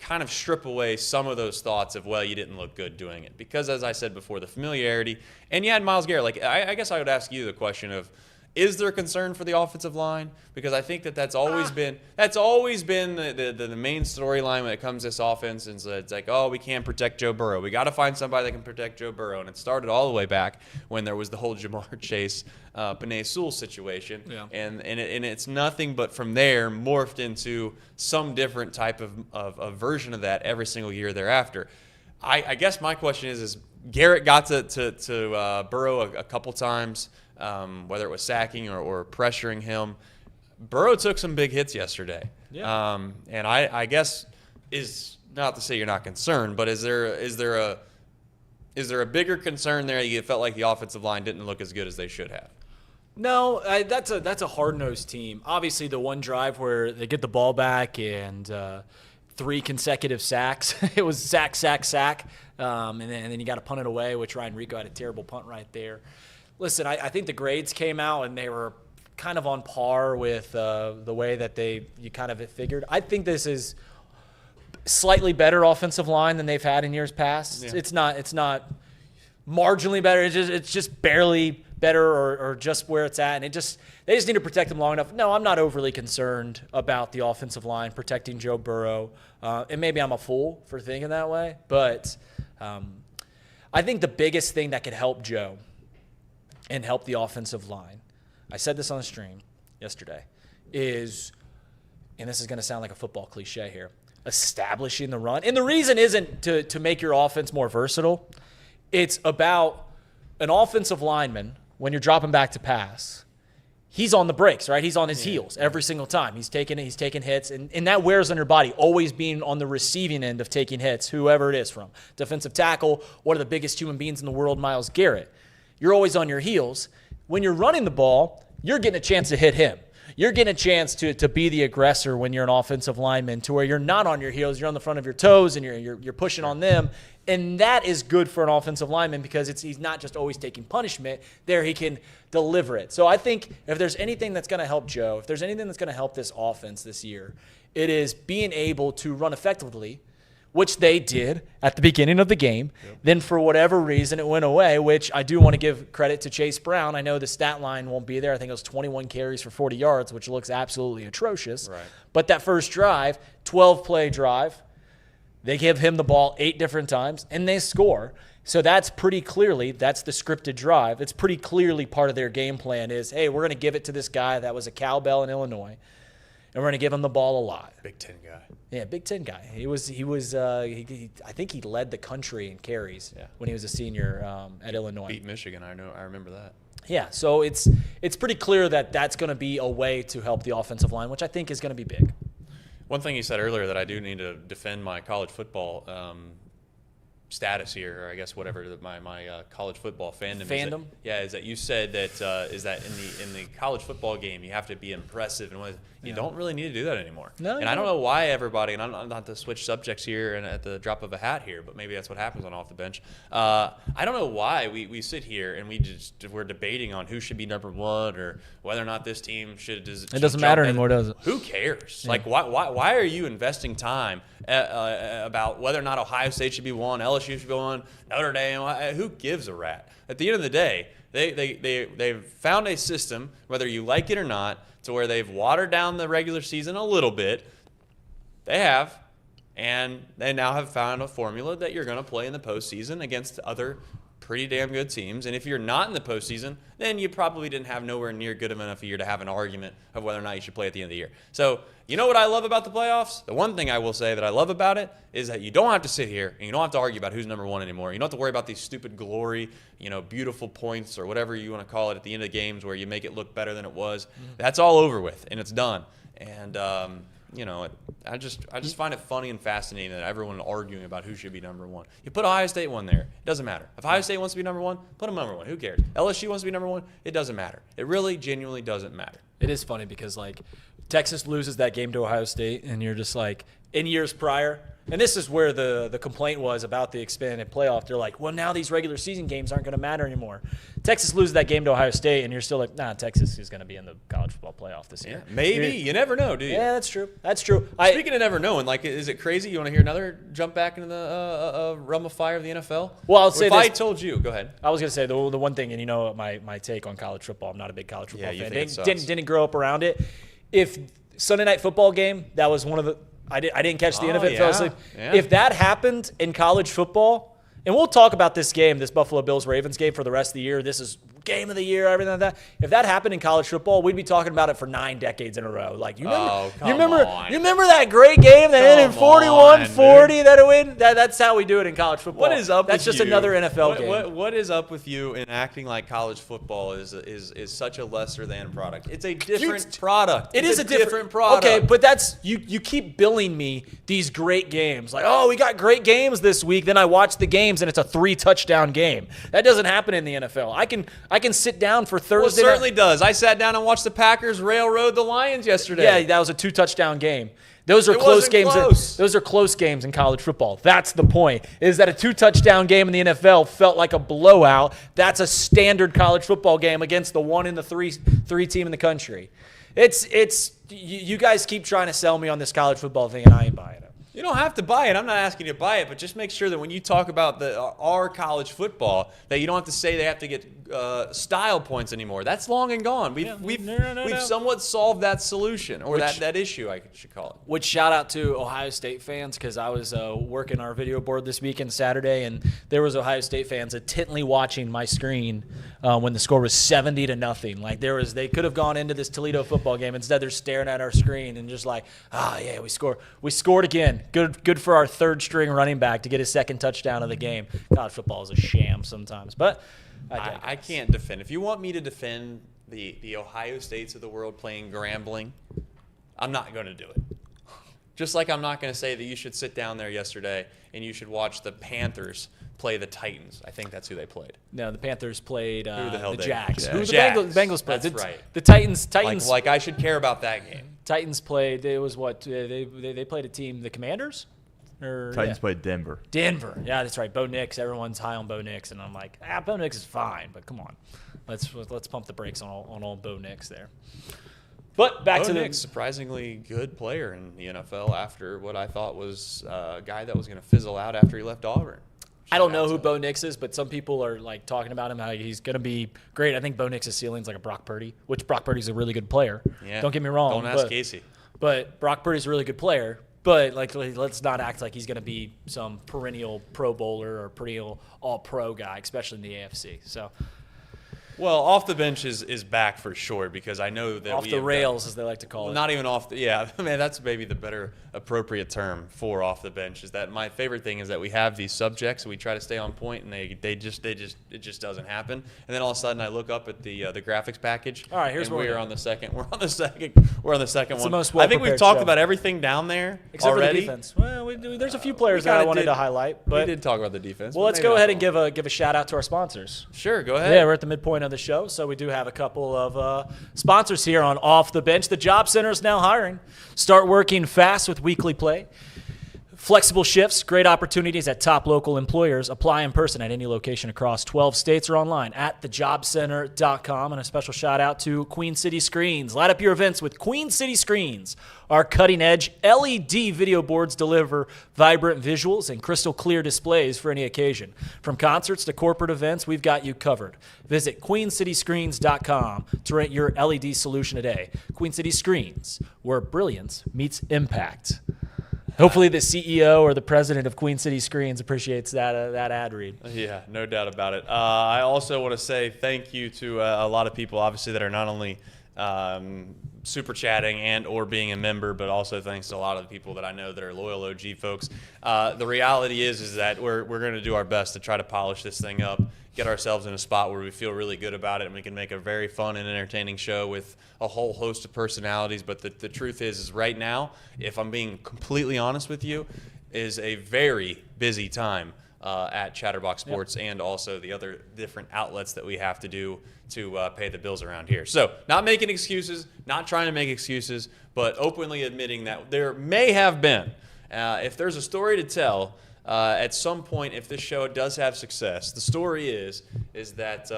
kind of strip away some of those thoughts of, well, you didn't look good doing it. Because as I said before, the familiarity, and you had Myles Garrett. Like I guess I would ask you the question of, is there concern for the offensive line? Because I think that's always been the main storyline when it comes to this offense. And so it's like, oh, we can't protect Joe Burrow. We got to find somebody that can protect Joe Burrow. And it started all the way back when there was the whole Jamar Chase, Penei Sewell situation. Yeah. And it's nothing but from there morphed into some different type of version of that every single year thereafter. I guess my question is Garrett got to Burrow a couple times. Whether it was sacking or pressuring him. Burrow took some big hits yesterday. Yeah. And I guess is not to say you're not concerned, but is there a bigger concern there? You felt like the offensive line didn't look as good as they should have. No, that's a hard-nosed team. Obviously, the one drive where they get the ball back and 3 consecutive sacks. It was sack, and then you got to punt it away, which Ryan Rico had a terrible punt right there. Listen, I think the grades came out, and they were kind of on par with the way that you kind of figured. I think this is slightly better offensive line than they've had in years past. Yeah. It's not marginally better. It's just barely better or just where it's at, and they just need to protect them long enough. No, I'm not overly concerned about the offensive line protecting Joe Burrow, and maybe I'm a fool for thinking that way, but I think the biggest thing that could help Joe and help the offensive line, I said this on the stream yesterday, is, and this is going to sound like a football cliche here, establishing the run. And the reason isn't to make your offense more versatile. It's about an offensive lineman, when you're dropping back to pass, he's on the brakes, right? He's on his heels every single time. He's taking hits, and that wears on your body, always being on the receiving end of taking hits, whoever it is from. Defensive tackle, one of the biggest human beings in the world, Myles Garrett. You're always on your heels. When you're running the ball, you're getting a chance to hit him. You're getting a chance to be the aggressor when you're an offensive lineman, to where you're not on your heels, you're on the front of your toes, and you're pushing on them. And that is good for an offensive lineman because he's not just always taking punishment. There he can deliver it. So I think if there's anything that's going to help Joe, if there's anything that's going to help this offense this year, it is being able to run effectively, which they did at the beginning of the game. Yep. Then for whatever reason, it went away, which I do want to give credit to Chase Brown. I know the stat line won't be there. I think it was 21 carries for 40 yards, which looks absolutely atrocious. Right. But that first drive, 12-play drive, they give him the ball 8 different times, and they score. So that's pretty clearly, that's the scripted drive. It's pretty clearly part of their game plan is, hey, we're going to give it to this guy that was a cowbell in Illinois, and we're going to give him the ball a lot. Big Ten guy. Yeah, Big Ten guy. He I think he led the country in carries when he was a senior at Illinois. Beat Michigan. I remember that. Yeah, so it's pretty clear that that's going to be a way to help the offensive line, which I think is going to be big. One thing you said earlier that I do need to defend my college football status here, or I guess whatever my college football fandom. Is that you said that is that in the college football game you have to be impressive, and you don't really need to do that anymore. No, and I don't know why everybody, and I'm not to switch subjects here and at the drop of a hat here, but maybe that's what happens on Off the Bench. I don't know why we sit here and we're debating on who should be number 1 or whether or not this team should. It doesn't matter anymore, does it? Who cares? Yeah. Like why are you investing time about whether or not Ohio State should be 1, LSU should be 1, Notre Dame? Who gives a rat? At the end of the day, they've found a system, whether you like it or not, to where they've watered down the regular season a little bit. They have, and they now have found a formula that you're going to play in the postseason against other pretty damn good teams. And if you're not in the postseason, then you probably didn't have nowhere near good of enough a year to have an argument of whether or not you should play at the end of the year. So you know what I love about the playoffs? The one thing I will say that I love about it is that you don't have to sit here and you don't have to argue about who's number 1 anymore. You don't have to worry about these stupid glory, beautiful points or whatever you want to call it at the end of the games where you make it look better than it was. Mm-hmm. That's all over with, and it's done. And I just find it funny and fascinating that everyone arguing about who should be number 1. You put Ohio State 1 there, it doesn't matter. If Ohio State wants to be number 1, put them number 1. Who cares? LSU wants to be number 1, it doesn't matter. It really, genuinely doesn't matter. It is funny because Texas loses that game to Ohio State, and you're just in years prior. And this is where the complaint was about the expanded playoff. They're like, well, now these regular season games aren't going to matter anymore. Texas loses that game to Ohio State, and you're still like, nah, Texas is going to be in the college football playoff this year. Yeah, maybe. You never know, do you? Yeah, that's true. That's true. Speaking of never knowing, is it crazy? You want to hear another jump back into the realm of fire of the NFL? Well, I'll say if I told you, go ahead. I was going to say the one thing, and my take on college football, I'm not a big college football fan. Didn't grow up around it. If Sunday night football game, that was one of the – I didn't catch the end of it, fell asleep. Yeah. If that happened in college football, and we'll talk about this game, this Buffalo Bills-Ravens game for the rest of the year. This is game of the year, everything like that. If that happened in college football, we'd be talking about it for 9 decades in a row. You remember that great game that ended 41-40 that it win? That's how we do it in college football. What is up That's with just you? Another NFL game. What is up with you in acting like college football is such a lesser than product? It's a different product. It is a different product. Okay, but that's you keep billing me these great games. We got great games this week. Then I watch the games and it's a 3-touchdown game. That doesn't happen in the NFL. I can sit down for Thursday. Well, it certainly does. I sat down and watched the Packers railroad the Lions yesterday. Yeah, that was a 2-touchdown game. Those are It close wasn't games. close. Those are close games in college football. That's the point. Is that a 2-touchdown game in the NFL felt like a blowout? That's a standard college football game against the 1 and the 3 team in the country. It's you guys keep trying to sell me on this college football thing, and I ain't buying it. You don't have to buy it. I'm not asking you to buy it, but just make sure that when you talk about our college football, that you don't have to say they have to get style points anymore. That's long and gone. We've somewhat solved that solution, or that issue, I should call it. Which shout out to Ohio State fans, because I was working our video board this weekend Saturday, and there was Ohio State fans intently watching my screen when the score was 70-0. Like they could have gone into this Toledo football game. Instead, they're staring at our screen and just like, yeah, we scored again. Good for our third-string running back to get his second touchdown of the game. College football is a sham sometimes, but I can't defend. If you want me to defend the Ohio States of the world playing Grambling, I'm not going to do it. Just like I'm not going to say that you should sit down there yesterday and you should watch the Panthers play the Titans. I think that's who they played. No, the Panthers played the Jags. Who the Jags. Bengals played. That's right. The Titans. Like I should care about that game. Titans played. It was what they played a team. The Commanders. Titans played Denver. Denver. Yeah, that's right. Bo Nix. Everyone's high on Bo Nix, and I'm like, Bo Nix is fine, but come on, let's pump the brakes on all Bo Nix there. But back to Nix, surprisingly good player in the NFL after what I thought was a guy that was going to fizzle out after he left Auburn. I don't know who Bo Nix is, but some people are like talking about him, how he's going to be great. I think Bo Nix's ceiling's like a Brock Purdy, which Brock Purdy's a really good player. Yeah. Don't get me wrong. Don't ask Casey. But Brock Purdy's a really good player. But let's not act like he's going to be some perennial Pro Bowler or perennial All-Pro guy, especially in the AFC. So, well, off the bench is back for sure, because I know that off the rails, as they like to call it. Not even off the man. That's maybe the better appropriate term for off the bench. Is that my favorite thing is that we have these subjects and we try to stay on point, and it just doesn't happen. And then all of a sudden I look up at the graphics package. All right, here's and where we're on the second. We're on the second it's one. The most I think we've talked show. about everything down there except already. For the defense. Well, there's a few players that I wanted to highlight, but we did talk about the defense. Well, let's go ahead and give a shout out to our sponsors. Sure, go ahead. Yeah, we're at the midpoint of the show, so we do have a couple of sponsors here on Off the Bench. The Job Center is now hiring. Start working fast with weekly pay. Flexible shifts, great opportunities at top local employers. Apply in person at any location across 12 states or online at thejobcenter.com. And a special shout out to Queen City Screens. Light up your events with Queen City Screens. Our cutting-edge LED video boards deliver vibrant visuals and crystal clear displays for any occasion. From concerts to corporate events, we've got you covered. Visit queencityscreens.com to rent your LED solution today. Queen City Screens, where brilliance meets impact. Hopefully the CEO or the president of Queen City Screens appreciates that ad read. Yeah, no doubt about it. I also want to say thank you to a lot of people, obviously, that are not only super chatting and or being a member, but also thanks to a lot of the people that I know that are loyal OG folks. The reality is that we're going to do our best to try to polish this thing up, get ourselves in a spot where we feel really good about it, and we can make a very fun and entertaining show with a whole host of personalities. But the truth is right now, if I'm being completely honest with you, is a very busy time at Chatterbox Sports and also the other different outlets that we have to do to pay the bills around here. So not making excuses, not trying to make excuses, but openly admitting that there may have been, if there's a story to tell, at some point, if this show does have success, the story is that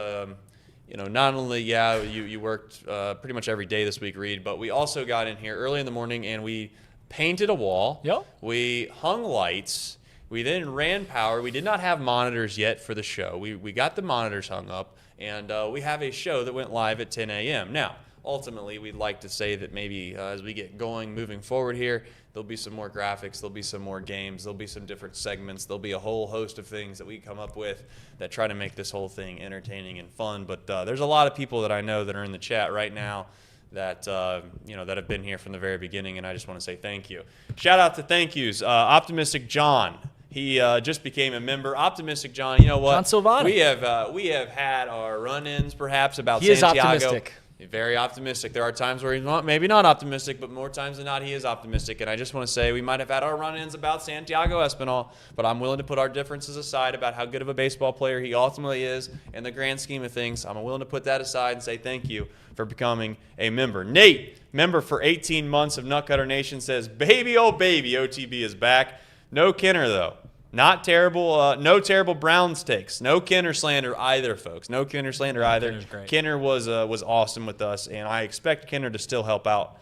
not only you worked pretty much every day this week, Reed, but we also got in here early in the morning and we painted a wall. Yep. We hung lights. We then ran power. We did not have monitors yet for the show. We got the monitors hung up, and we have a show that went live at 10 a.m. Now, ultimately, we'd like to say that maybe as we get going, moving forward here, there'll be some more graphics, there'll be some more games, there'll be some different segments, there'll be a whole host of things that we come up with that try to make this whole thing entertaining and fun. But there's a lot of people that I know that are in the chat right now that that have been here from the very beginning, and I just want to say thank you. Shout out to thank yous. Optimistic John. He just became a member. Optimistic John, you know what? John Silvani. We have had our run-ins perhaps about He is Santiago. optimistic. Very optimistic. There are times where he's maybe not optimistic, but more times than not, he is optimistic. And I just want to say we might have had our run-ins about Santiago Espinal, but I'm willing to put our differences aside about how good of a baseball player he ultimately is in the grand scheme of things. I'm willing to put that aside and say thank you for becoming a member. Nate, member for 18 months of Nutcutter Nation, says, baby, oh baby, OTB is back. No Kenner, though. Not terrible. No terrible Browns takes. No Kenner slander either, folks. No Kenner slander either. Kenner's great. Kenner was awesome with us, and I expect Kenner to still help out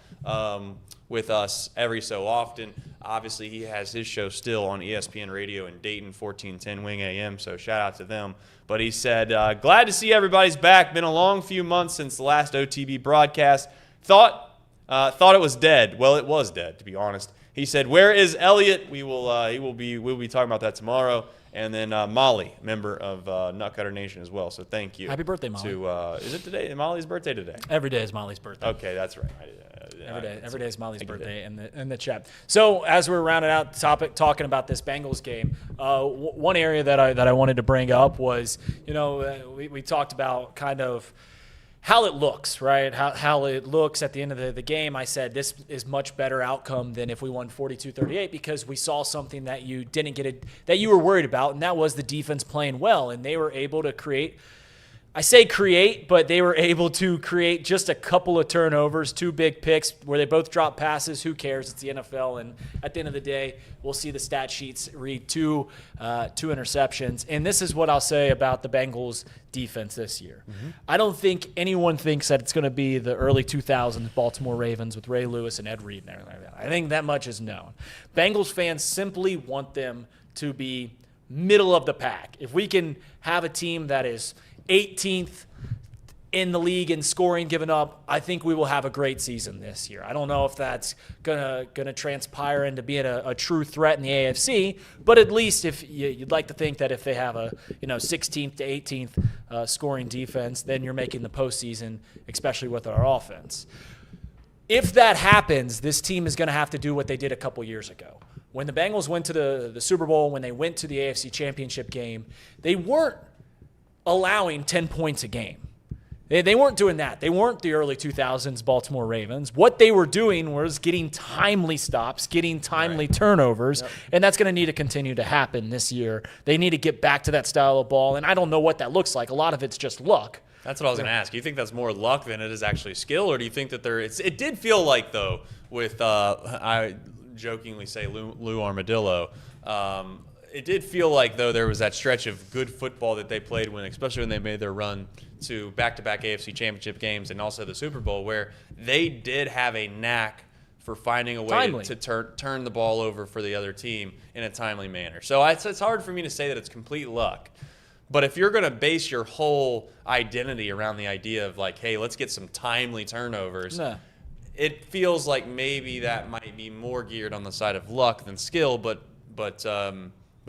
with us every so often. Obviously, he has his show still on ESPN Radio in Dayton, 1410 Wing AM, so shout out to them. But he said, glad to see everybody's back. Been a long few months since the last OTB broadcast. Thought it was dead. Well, it was dead, to be honest. He said, where is Elliot? We'll be talking about that tomorrow. And then Molly, member of Nutcutter Nation as well. So thank you. Happy birthday, Molly. Is it today? Molly's birthday today? Every day is Molly's birthday. Okay, that's right. Every day is Molly's birthday in the chat. So as we're rounding out the topic, talking about this Bengals game, one area that I wanted to bring up was, we talked about kind of how it looks, right? How it looks at the end of the game. I said this is much better outcome than if we won 42-38 because we saw something that you didn't get that you were worried about, and that was the defense playing well, and they were able to create. I say create, but they were able to create just a couple of turnovers, 2 big picks where they both dropped passes. Who cares? It's the NFL, and at the end of the day, we'll see the stat sheets read two interceptions. And this is what I'll say about the Bengals defense this year. Mm-hmm. I don't think anyone thinks that it's going to be the early 2000s Baltimore Ravens with Ray Lewis and Ed Reed and everything like that. I think that much is known. Bengals fans simply want them to be middle of the pack. If we can have a team that is 18th in the league in scoring given up, I think we will have a great season this year. I don't know if that's gonna transpire into being a true threat in the AFC, but at least if you'd like to think that if they have a 16th to 18th scoring defense, then you're making the postseason, especially with our offense. If that happens, this team is going to have to do what they did a couple years ago. When the Bengals went to the Super Bowl, when they went to the AFC Championship game, they weren't allowing 10 points a game. They weren't doing that. They weren't the early 2000s Baltimore Ravens. What they were doing was getting timely stops, getting timely turnovers, and that's going to need to continue to happen this year. They need to get back to that style of ball, and I don't know what that looks like. A lot of it's just luck. That's what I was going to ask. Do you think that's more luck than it is actually skill, or do you think that it did feel like, though, with I jokingly say Lou Armadillo, it did feel like, though, there was that stretch of good football that they played especially when they made their run to back-to-back AFC Championship games and also the Super Bowl, where they did have a knack for finding a way to turn the ball over for the other team in a timely manner. So it's hard for me to say that it's complete luck. But if you're going to base your whole identity around the idea of like, hey, let's get some timely turnovers, it feels like maybe that might be more geared on the side of luck than skill, but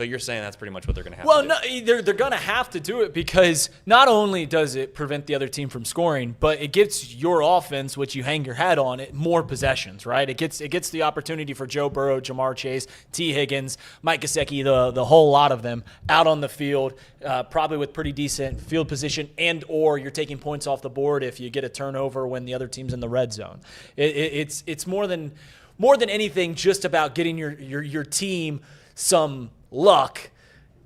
you're saying that's pretty much what they're going to have to do. Well, they're going to have to do it because not only does it prevent the other team from scoring, but it gets your offense, which you hang your hat on, more possessions, right? It gets the opportunity for Joe Burrow, Jamar Chase, T. Higgins, Mike Gesicki, the whole lot of them out on the field, probably with pretty decent field position, and or you're taking points off the board if you get a turnover when the other team's in the red zone. It's more than anything just about getting your team some luck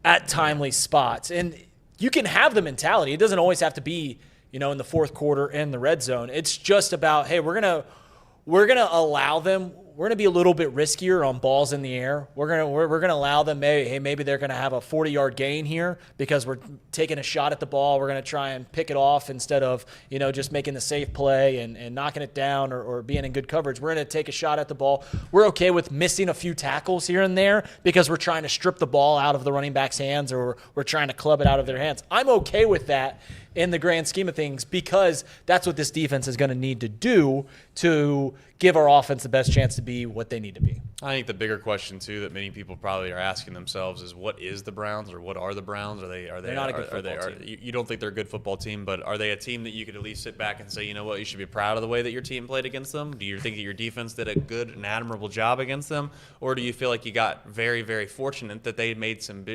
at timely spots. And you can have the mentality. It doesn't always have to be, in the fourth quarter in the red zone. It's just about, hey, we're gonna allow them. We're gonna be a little bit riskier on balls in the air. We're gonna allow them. Maybe they're gonna have a 40-yard gain here because we're taking a shot at the ball. We're gonna try and pick it off instead of just making the safe play and knocking it down or being in good coverage. We're gonna take a shot at the ball. We're okay with missing a few tackles here and there because we're trying to strip the ball out of the running back's hands or we're trying to club it out of their hands. I'm okay with that in the grand scheme of things because that's what this defense is going to need to do to give our offense the best chance to be what they need to be. I think the bigger question, too, that many people probably are asking themselves is what is the Browns or what are the Browns? They're not a good football team. You don't think they're a good football team, but are they a team that you could at least sit back and say, you know what, you should be proud of the way that your team played against them? Do you think that your defense did a good and admirable job against them? Or do you feel like you got very, very fortunate that they made some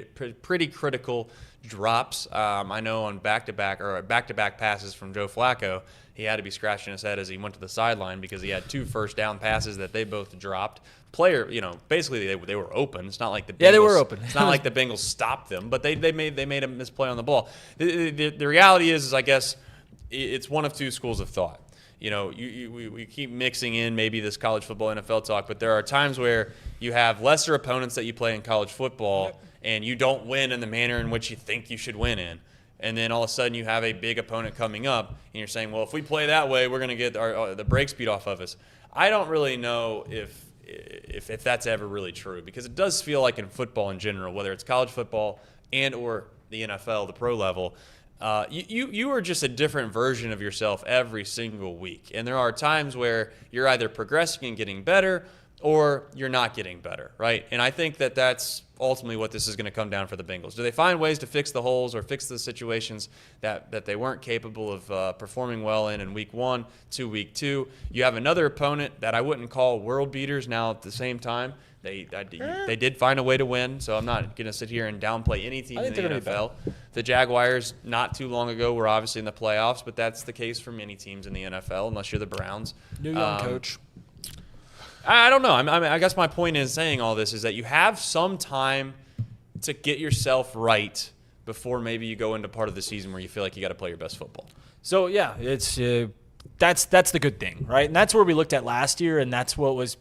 pretty critical drops? I know on back-to-back passes from Joe Flacco, he had to be scratching his head as he went to the sideline because he had 2 first down passes that they both dropped. Basically they were open. It's not like the Bengals, they were open. It's not like the Bengals stopped them, but they made a misplay on the ball. The reality is I guess it's one of 2 schools of thought. We keep mixing in maybe this college football NFL talk, but there are times where you have lesser opponents that you play in college football, and you don't win in the manner in which you think you should win in. And then all of a sudden you have a big opponent coming up, and you're saying, well, if we play that way, we're going to get the brakes beat off of us. I don't really know if that's ever really true, because it does feel like in football in general, whether it's college football and or the NFL, the pro level, you are just a different version of yourself every single week. And there are times where you're either progressing and getting better or you're not getting better, right? And I think that that's ultimately what this is going to come down for the Bengals. Do they find ways to fix the holes or fix the situations that they weren't capable of performing well in week 1 to week 2? You have another opponent that I wouldn't call world beaters now at the same time. They did find a way to win, so I'm not going to sit here and downplay any team in the NFL. The Jaguars not too long ago were obviously in the playoffs, but that's the case for many teams in the NFL, unless you're the Browns. New young coach. I don't know. I guess my point in saying all this is that you have some time to get yourself right before maybe you go into part of the season where you feel like you got to play your best football. So yeah, it's that's the good thing, right? And that's where we looked at last year, and that's what was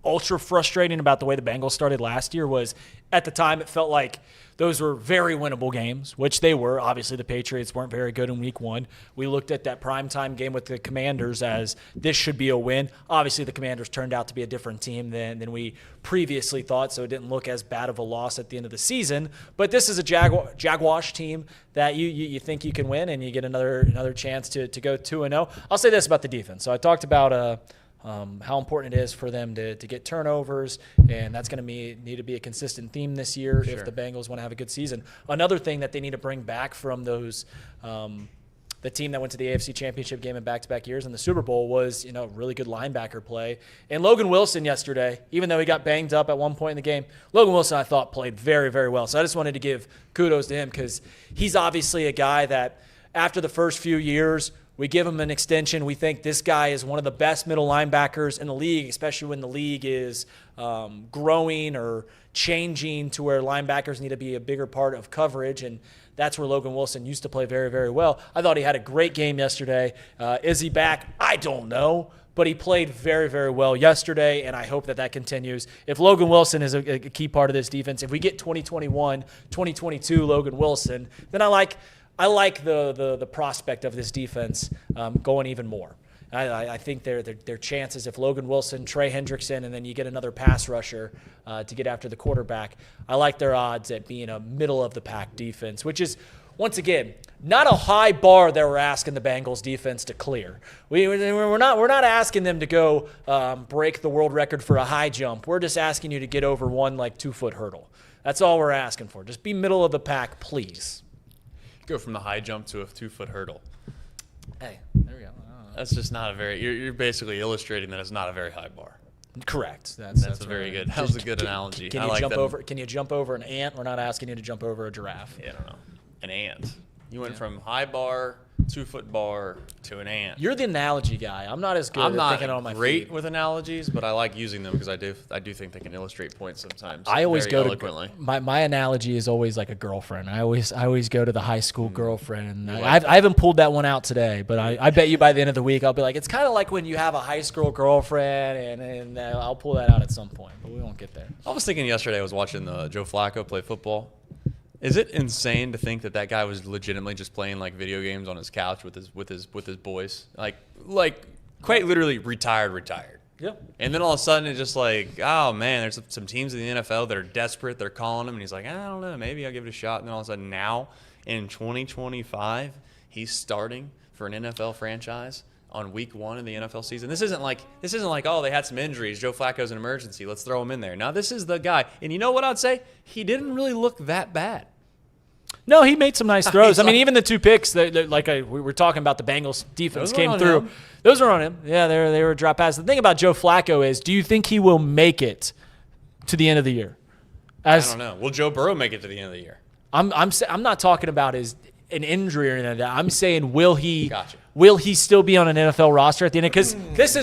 ultra frustrating about the way the Bengals started last year. Was at the time it felt like those were very winnable games, which they were. Obviously, the Patriots weren't very good in week 1. We looked at that primetime game with the Commanders as this should be a win. Obviously, the Commanders turned out to be a different team than we previously thought, so it didn't look as bad of a loss at the end of the season. But this is a Jaguars team that you think you can win, and you get another chance to go 2-0. I'll say this about the defense. So I talked about how important it is for them to get turnovers, and that's going to need to be a consistent theme this year if the Bengals want to have a good season. Another thing that they need to bring back from those the team that went to the AFC Championship game in back-to-back years in the Super Bowl was really good linebacker play. And Logan Wilson yesterday, even though he got banged up at one point in the game, Logan Wilson I thought played very, very well. So I just wanted to give kudos to him because he's obviously a guy that after the first few years – we give him an extension. We think this guy is one of the best middle linebackers in the league, especially when the league is growing or changing to where linebackers need to be a bigger part of coverage, and that's where Logan Wilson used to play very, very well. I thought he had a great game yesterday. Is he back? I don't know, but he played very, very well yesterday, and I hope that continues. If Logan Wilson is a key part of this defense, if we get 2021, 2022 Logan Wilson, then I like the prospect of this defense going even more. I think their chances, if Logan Wilson, Trey Hendrickson, and then you get another pass rusher to get after the quarterback, I like their odds at being a middle-of-the-pack defense, which is, once again, not a high bar that we're asking the Bengals defense to clear. We're not asking them to go break the world record for a high jump. We're just asking you to get over one 2-foot hurdle. That's all we're asking for. Just be middle of the pack, please. Go from the high jump to a 2-foot hurdle. Hey, there we go. That's just not a very. You're basically illustrating that it's not a very high bar. Correct. That's a very good. That was a good analogy. Can you jump over? Can you jump over an ant? We're not asking you to jump over a giraffe. Yeah, I don't know. An ant. You went from high bar, 2-foot bar to an ant. You're the analogy guy. I'm not as good at thinking on my feet. I'm not great with analogies, but I like using them because I do think they can illustrate points sometimes. I always go eloquently. To my analogy is always like a girlfriend. I always go to the high school girlfriend. And I haven't pulled that one out today, but I bet you by the end of the week I'll be like, it's kind of like when you have a high school girlfriend, and I'll pull that out at some point, but we won't get there. I was thinking yesterday. I was watching Joe Flacco play football. Is it insane to think that guy was legitimately just playing video games on his couch with his boys, like quite literally retired? Yeah. And then all of a sudden it's just oh man, there's some teams in the NFL that are desperate. They're calling him, and he's like, I don't know, maybe I'll give it a shot. And then all of a sudden now in 2025, he's starting for an NFL franchise on week 1 in the NFL season. This isn't like oh, they had some injuries, Joe Flacco's an emergency, let's throw him in there. Now this is the guy, and you know what I'd say? He didn't really look that bad. No, he made some nice throws. I mean, even the 2 picks, we were talking about, the Bengals defense came through. Him. Those were on him. Yeah, they were drop passes. The thing about Joe Flacco is, do you think he will make it to the end of the year? I don't know. Will Joe Burrow make it to the end of the year? I'm not talking about an injury or anything like that. I'm saying, will he? Gotcha. Will he still be on an NFL roster at the end? Because this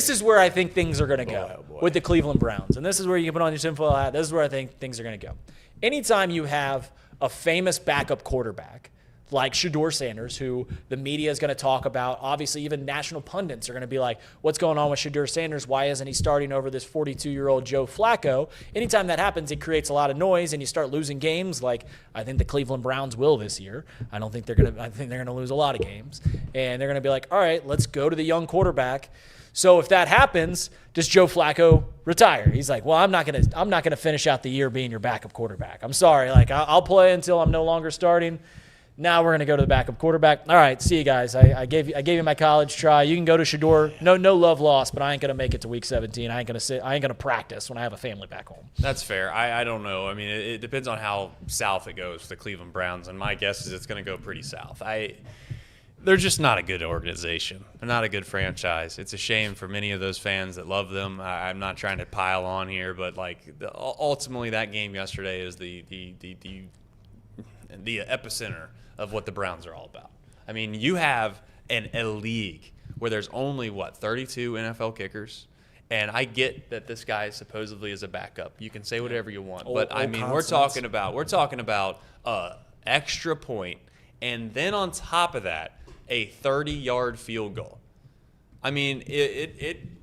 is where I think things are going to go with the Cleveland Browns. And this is where you can put on your tinfoil hat. This is where I think things are going to go. Anytime you have a famous backup quarterback like Shedeur Sanders, who the media is going to talk about. Obviously, even national pundits are going to be like, what's going on with Shedeur Sanders? Why isn't he starting over this 42-year-old Joe Flacco? Anytime that happens, it creates a lot of noise, and you start losing games like I think the Cleveland Browns will this year. I think they're going to lose a lot of games. And they're going to be like, all right, let's go to the young quarterback. So if that happens, does Joe Flacco retire? He's like, well, I'm not gonna finish out the year being your backup quarterback. I'm sorry. Like, I'll play until I'm no longer starting. Now we're going to go to the backup quarterback. All right, see you guys. I gave you my college try. You can go to Shedeur. No love lost, but I ain't going to make it to week 17. I ain't going to practice when I have a family back home. That's fair. I don't know. I mean, it depends on how south it goes for the Cleveland Browns, and my guess is it's going to go pretty south. They're just not a good organization. They're not a good franchise. It's a shame for many of those fans that love them. I'm not trying to pile on here, but ultimately that game yesterday is the epicenter of what the Browns are all about. I mean, you have a league where there's only, 32 NFL kickers? And I get that this guy supposedly is a backup. You can say whatever you want. But, I mean, we're talking about a extra point, and then on top of that, a 30-yard field goal. I mean,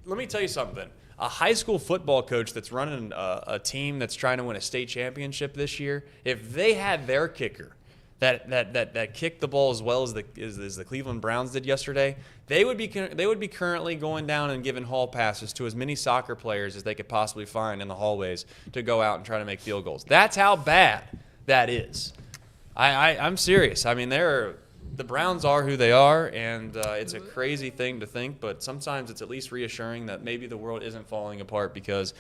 let me tell you something. A high school football coach that's running a team that's trying to win a state championship this year, if they had their kicker that kicked the ball as well as the Cleveland Browns did yesterday, they would be currently going down and giving hall passes to as many soccer players as they could possibly find in the hallways to go out and try to make field goals. That's how bad that is. I'm serious. I mean, the Browns are who they are, and it's a crazy thing to think, but sometimes it's at least reassuring that maybe the world isn't falling apart because,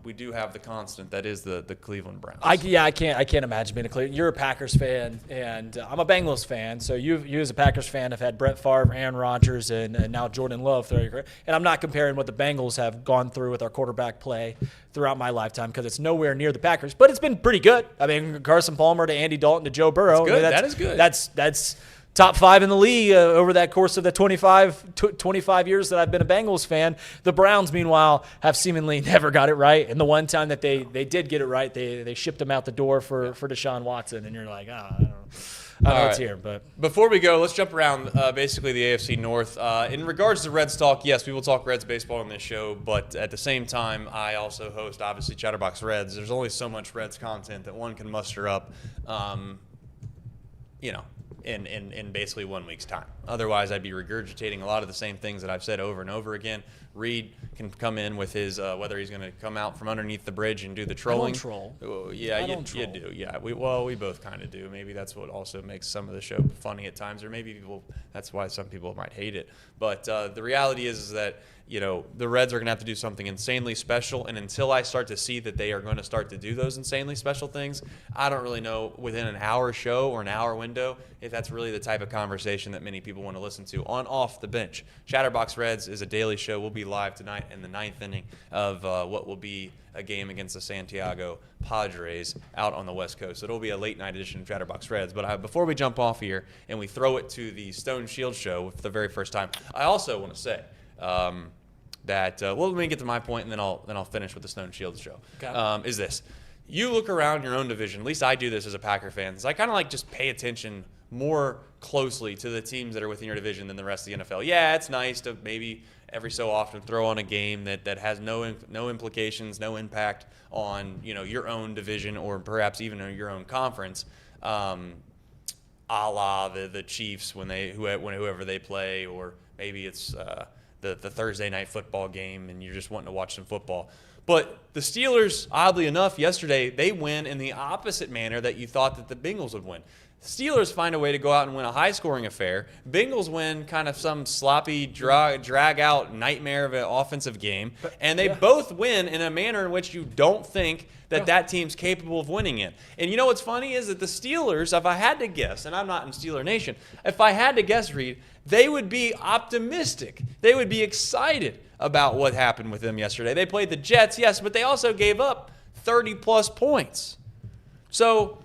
we do have the constant that is the Cleveland Browns. I can't imagine being a Cleveland. You're a Packers fan, and I'm a Bengals fan, so you as a Packers fan have had Brett Favre, Aaron Rodgers, and now Jordan Love. And I'm not comparing what the Bengals have gone through with our quarterback play throughout my lifetime because it's nowhere near the Packers, but it's been pretty good. I mean, Carson Palmer to Andy Dalton to Joe Burrow. That's good. That is good. That's top 5 in the league over that course of the 25 years that I've been a Bengals fan. The Browns, meanwhile, have seemingly never got it right. And the one time that they did get it right, they shipped him out the door for Deshaun Watson. And you're like, I don't know what's here. But before we go, let's jump around basically the AFC North. In regards to Reds talk, yes, we will talk Reds baseball on this show. But at the same time, I also host, obviously, Chatterbox Reds. There's only so much Reds content that one can muster up, in basically 1 week's time. Otherwise, I'd be regurgitating a lot of the same things that I've said over and over again. Reed can come in with his whether he's going to come out from underneath the bridge and do the trolling. I don't troll. You do. Yeah, we both kind of do. Maybe that's what also makes some of the show funny at times, or maybe that's why some people might hate it. But the reality is that the Reds are going to have to do something insanely special, and until I start to see that they are going to start to do those insanely special things, I don't really know within an hour show or an hour window if that's really the type of conversation that many people want to listen to on Off the Bench. Chatterbox Reds is a daily show. We'll be live tonight in the 9th inning of what will be a game against the Santiago Padres out on the West Coast. So it'll be a late night edition of Chatterbox Reds. But before we jump off here and we throw it to the Stone Shield show for the very first time, I also want to say let me get to my point, and then I'll finish with the Stone Shield show. Okay. Is this: you look around your own division. At least I do this as a Packer fan. So I kind of just pay attention more closely to the teams that are within your division than the rest of the NFL. Yeah, it's nice to maybe every so often throw on a game that has no implications, no impact on your own division or perhaps even your own conference. A la the Chiefs whenever they play, or maybe it's the Thursday night football game and you're just wanting to watch some football. But the Steelers, oddly enough, yesterday, they win in the opposite manner that you thought that the Bengals would win. Steelers find a way to go out and win a high-scoring affair. Bengals win kind of some sloppy, drag-out nightmare of an offensive game. And they both win in a manner in which you don't think that team's capable of winning it. And you know what's funny is that the Steelers, if I had to guess, and I'm not in Steeler Nation, if I had to guess, Reed, they would be optimistic. They would be excited about what happened with them yesterday. They played the Jets, yes, but they also gave up 30-plus points. So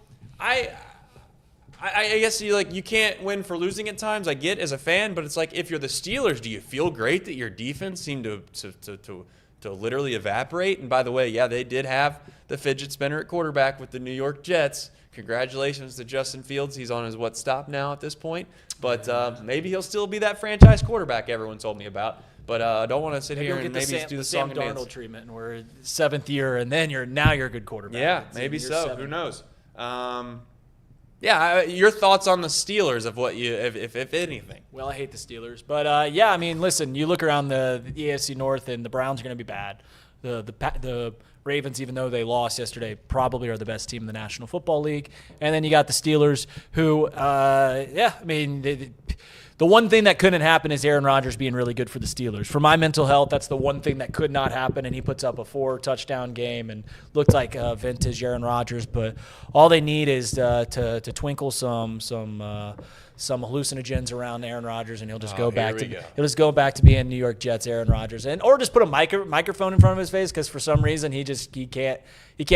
I guess you can't win for losing at times. I get as a fan, but it's like if you're the Steelers, do you feel great that your defense seemed to literally evaporate? And by the way, yeah, they did have the fidget spinner at quarterback with the New York Jets. Congratulations to Justin Fields. He's on his stop now at this point. But maybe he'll still be that franchise quarterback everyone told me about. But I don't want to sit here and maybe do the song and dance. Sam Darnold treatment, and we're 7th year, and then you're a good quarterback. Yeah, maybe so. 7. Who knows? Your thoughts on the Steelers of what you, if anything. Well, I hate the Steelers, but yeah, I mean, listen, you look around the AFC North, and the Browns are going to be bad. The Ravens, even though they lost yesterday, probably are the best team in the National Football League. And then you got the Steelers, who, I mean, the one thing that couldn't happen is Aaron Rodgers being really good for the Steelers. For my mental health, that's the one thing that could not happen, and he puts up a 4-touchdown game and looked like vintage Aaron Rodgers. But all they need is to twinkle some hallucinogens around Aaron Rodgers, and he'll just go back to being New York Jets Aaron Rodgers, or just put a microphone in front of his face, because for some reason he can't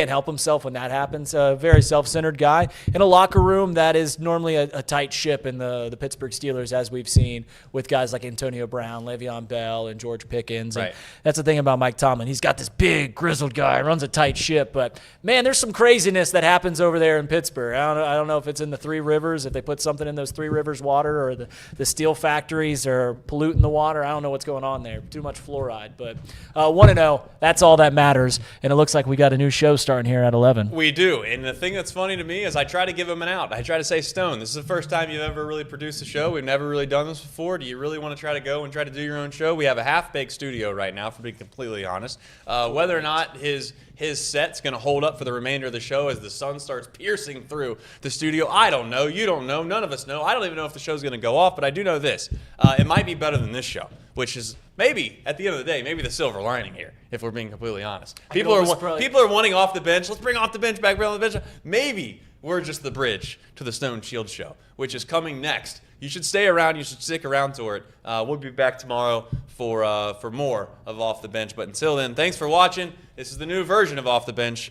help himself when that happens. A very self-centered guy in a locker room that is normally a tight ship in the Pittsburgh Steelers, as we've seen with guys like Antonio Brown, Le'Veon Bell, and George Pickens. Right. And that's the thing about Mike Tomlin. He's got this big grizzled guy, runs a tight ship, but man, there's some craziness that happens over there in Pittsburgh. I don't know if it's in the Three Rivers, if they put something in those Three Rivers water, or the steel factories are polluting the water. I don't know what's going on there. Too much fluoride. But 1-0, that's all that matters. And it looks like we got a new show starting here at 11. We do. And the thing that's funny to me is I try to give him an out. I try to say, Stone, this is the first time you've ever really produced a show. We've never really done this before. Do you really want to try to do your own show? We have a half-baked studio right now, for being completely honest. Whether or not his set's going to hold up for the remainder of the show as the sun starts piercing through the studio, I don't know. You don't know. None of us know. I don't even know if the show's going to go off, but I do know this. It might be better than this show, which is maybe, at the end of the day, maybe the silver lining here, if we're being completely honest. People are wanting off the bench. Let's bring off the bench back on the bench. Maybe we're just the bridge to the Stone Shield show, which is coming next. You should stay around. You should stick around for it. We'll be back tomorrow for more of Off the Bench. But until then, thanks for watching. This is the new version of Off the Bench,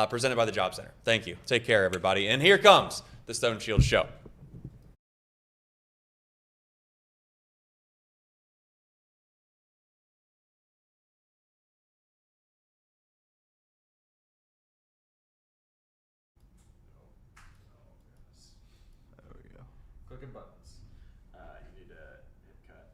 presented by the Job Center. Thank you. Take care, everybody. And here comes the Stone Shield show. Clicking buttons. You need to hit cut.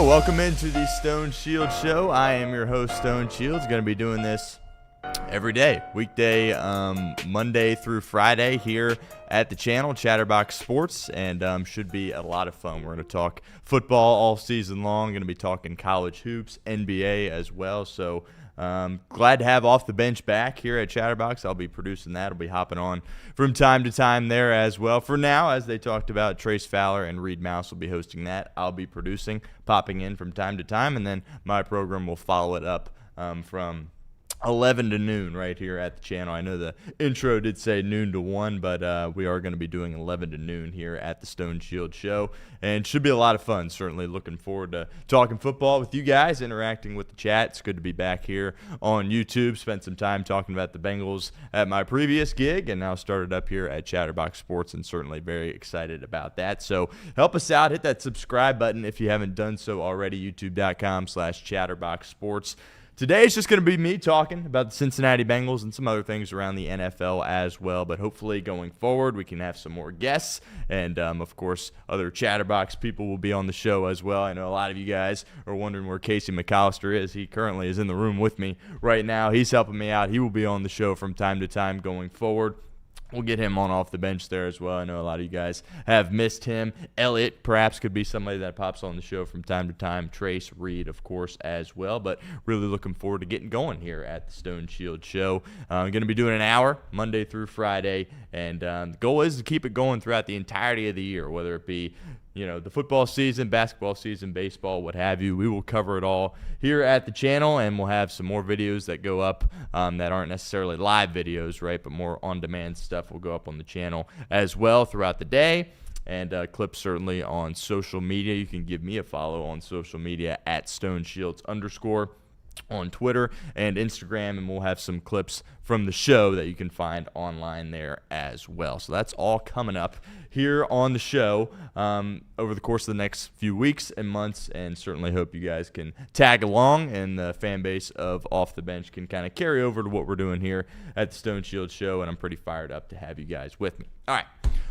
Welcome into the Stone Shield Show. I am your host, Stone Shields. Going to be doing this Every day, weekday, Monday through Friday here at the channel, Chatterbox Sports, and should be a lot of fun. We're going to talk football all season long, going to be talking college hoops, NBA as well, so glad to have Off the Bench back here at Chatterbox. I'll be producing that. I'll be hopping on from time to time there as well. For now, as they talked about, Trace Fowler and Reed Mouse will be hosting that. I'll be producing, popping in from time to time, and then my program will follow it up from 11 to noon right here at the channel. I know the intro did say noon to 1, but we are going to be doing 11 to noon here at the Stone Shield Show, and should be a lot of fun. Certainly looking forward to talking football with you guys, interacting with the chat. It's good to be back here on YouTube. Spent some time talking about the Bengals at my previous gig, and now started up here at Chatterbox Sports, and certainly very excited about that. So help us out. Hit that subscribe button if you haven't done so already, youtube.com/chatterboxsports. Today is just going to be me talking about the Cincinnati Bengals and some other things around the NFL as well, but hopefully going forward we can have some more guests, and of course other Chatterbox people will be on the show as well. I know a lot of you guys are wondering where Casey McAllister is. He currently is in the room with me right now. He's helping me out. He will be on the show from time to time going forward. We'll get him on Off the Bench there as well. I know a lot of you guys have missed him. Elliot perhaps could be somebody that pops on the show from time to time. Trace, Reed, of course, as well. But really looking forward to getting going here at the Stone Shield Show. I'm going to be doing an hour Monday through Friday. And the goal is to keep it going throughout the entirety of the year, whether it be the football season, basketball season, baseball, what have you. We will cover it all here at the channel, and we'll have some more videos that go up that aren't necessarily live videos, right, but more on-demand stuff will go up on the channel as well throughout the day. And clips certainly on social media. You can give me a follow on social media at StoneShields_ on Twitter and Instagram, and we'll have some clips from the show that you can find online there as well. So that's all coming up here on the show over the course of the next few weeks and months, and certainly hope you guys can tag along, and the fan base of Off the Bench can kind of carry over to what we're doing here at the Stone Shield Show, and I'm pretty fired up to have you guys with me. All right,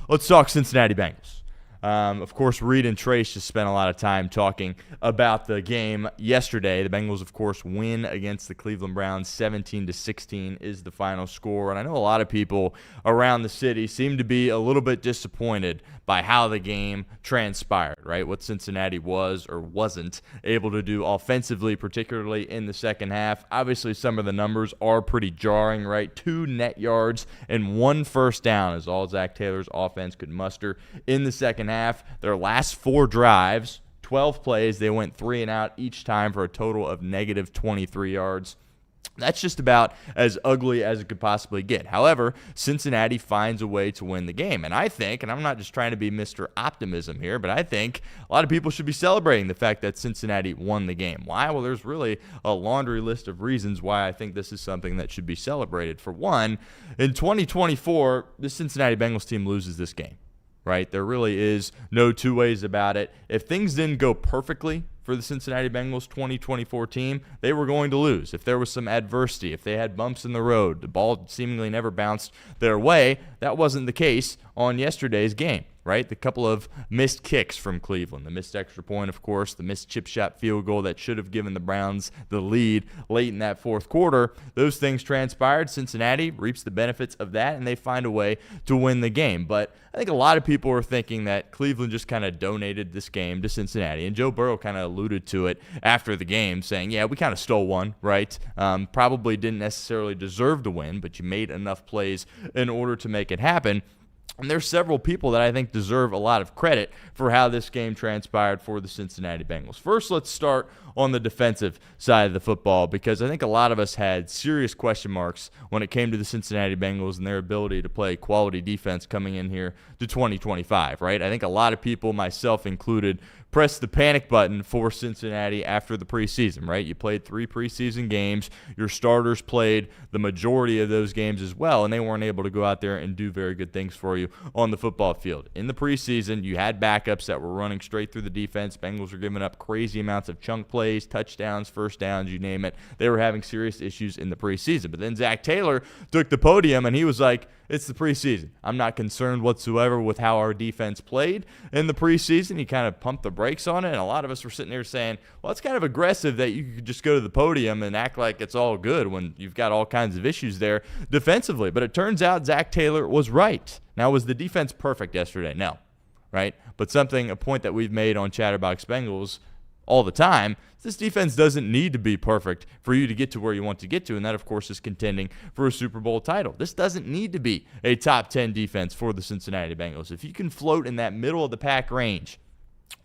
let's talk Cincinnati Bengals. Of course, Reed and Trace just spent a lot of time talking about the game yesterday. The Bengals, of course, win against the Cleveland Browns. 17-16 is the final score. And I know a lot of people around the city seem to be a little bit disappointed by how the game transpired, right? What Cincinnati was or wasn't able to do offensively, particularly in the second half. Obviously, some of the numbers are pretty jarring, right? 2 net yards and 1 first down is all Zac Taylor's offense could muster in the second half. Their last 4 drives, 12 plays, they went 3 and out each time for a total of negative 23 yards. That's just about as ugly as it could possibly get. However, Cincinnati finds a way to win the game. And I think, and I'm not just trying to be Mr. Optimism here, but I think a lot of people should be celebrating the fact that Cincinnati won the game. Why? Well, there's really a laundry list of reasons why I think this is something that should be celebrated. For one, in 2024, the Cincinnati Bengals team loses this game, right? There really is no two ways about it. If things didn't go perfectly for the Cincinnati Bengals 2024 team, they were going to lose. If there was some adversity, if they had bumps in the road, the ball seemingly never bounced their way, that wasn't the case on yesterday's game, right? The couple of missed kicks from Cleveland, the missed extra point, of course, the missed chip shot field goal that should have given the Browns the lead late in that fourth quarter, those things transpired. Cincinnati reaps the benefits of that, and they find a way to win the game. But I think a lot of people are thinking that Cleveland just kind of donated this game to Cincinnati, and Joe Burrow kind of alluded to it after the game, saying, yeah, we kind of stole one, right? Probably didn't necessarily deserve to win, but you made enough plays in order to make it happen. And there's several people that I think deserve a lot of credit for how this game transpired for the Cincinnati Bengals. First, let's start on the defensive side of the football, because I think a lot of us had serious question marks when it came to the Cincinnati Bengals and their ability to play quality defense coming in here to 2025, right? I think a lot of people, myself included, pressed the panic button for Cincinnati after the preseason, right? You played 3 preseason games. Your starters played the majority of those games as well, and they weren't able to go out there and do very good things for you on the football field. In the preseason, you had backups that were running straight through the defense. Bengals were giving up crazy amounts of chunk plays, touchdowns, first downs, you name it. They were having serious issues in the preseason. But then Zac Taylor took the podium, and he was like, it's the preseason. I'm not concerned whatsoever with how our defense played in the preseason. He kind of pumped the brakes on it, and a lot of us were sitting there saying, well, it's kind of aggressive that you could just go to the podium and act like it's all good when you've got all kinds of issues there defensively. But it turns out Zac Taylor was right. Now, was the defense perfect yesterday? No, right? But a point that we've made on Chatterbox Bengals all the time, this defense doesn't need to be perfect for you to get to where you want to get to, and that, of course, is contending for a Super Bowl title. This doesn't need to be a top 10 defense for the Cincinnati Bengals. If you can float in that middle of the pack range,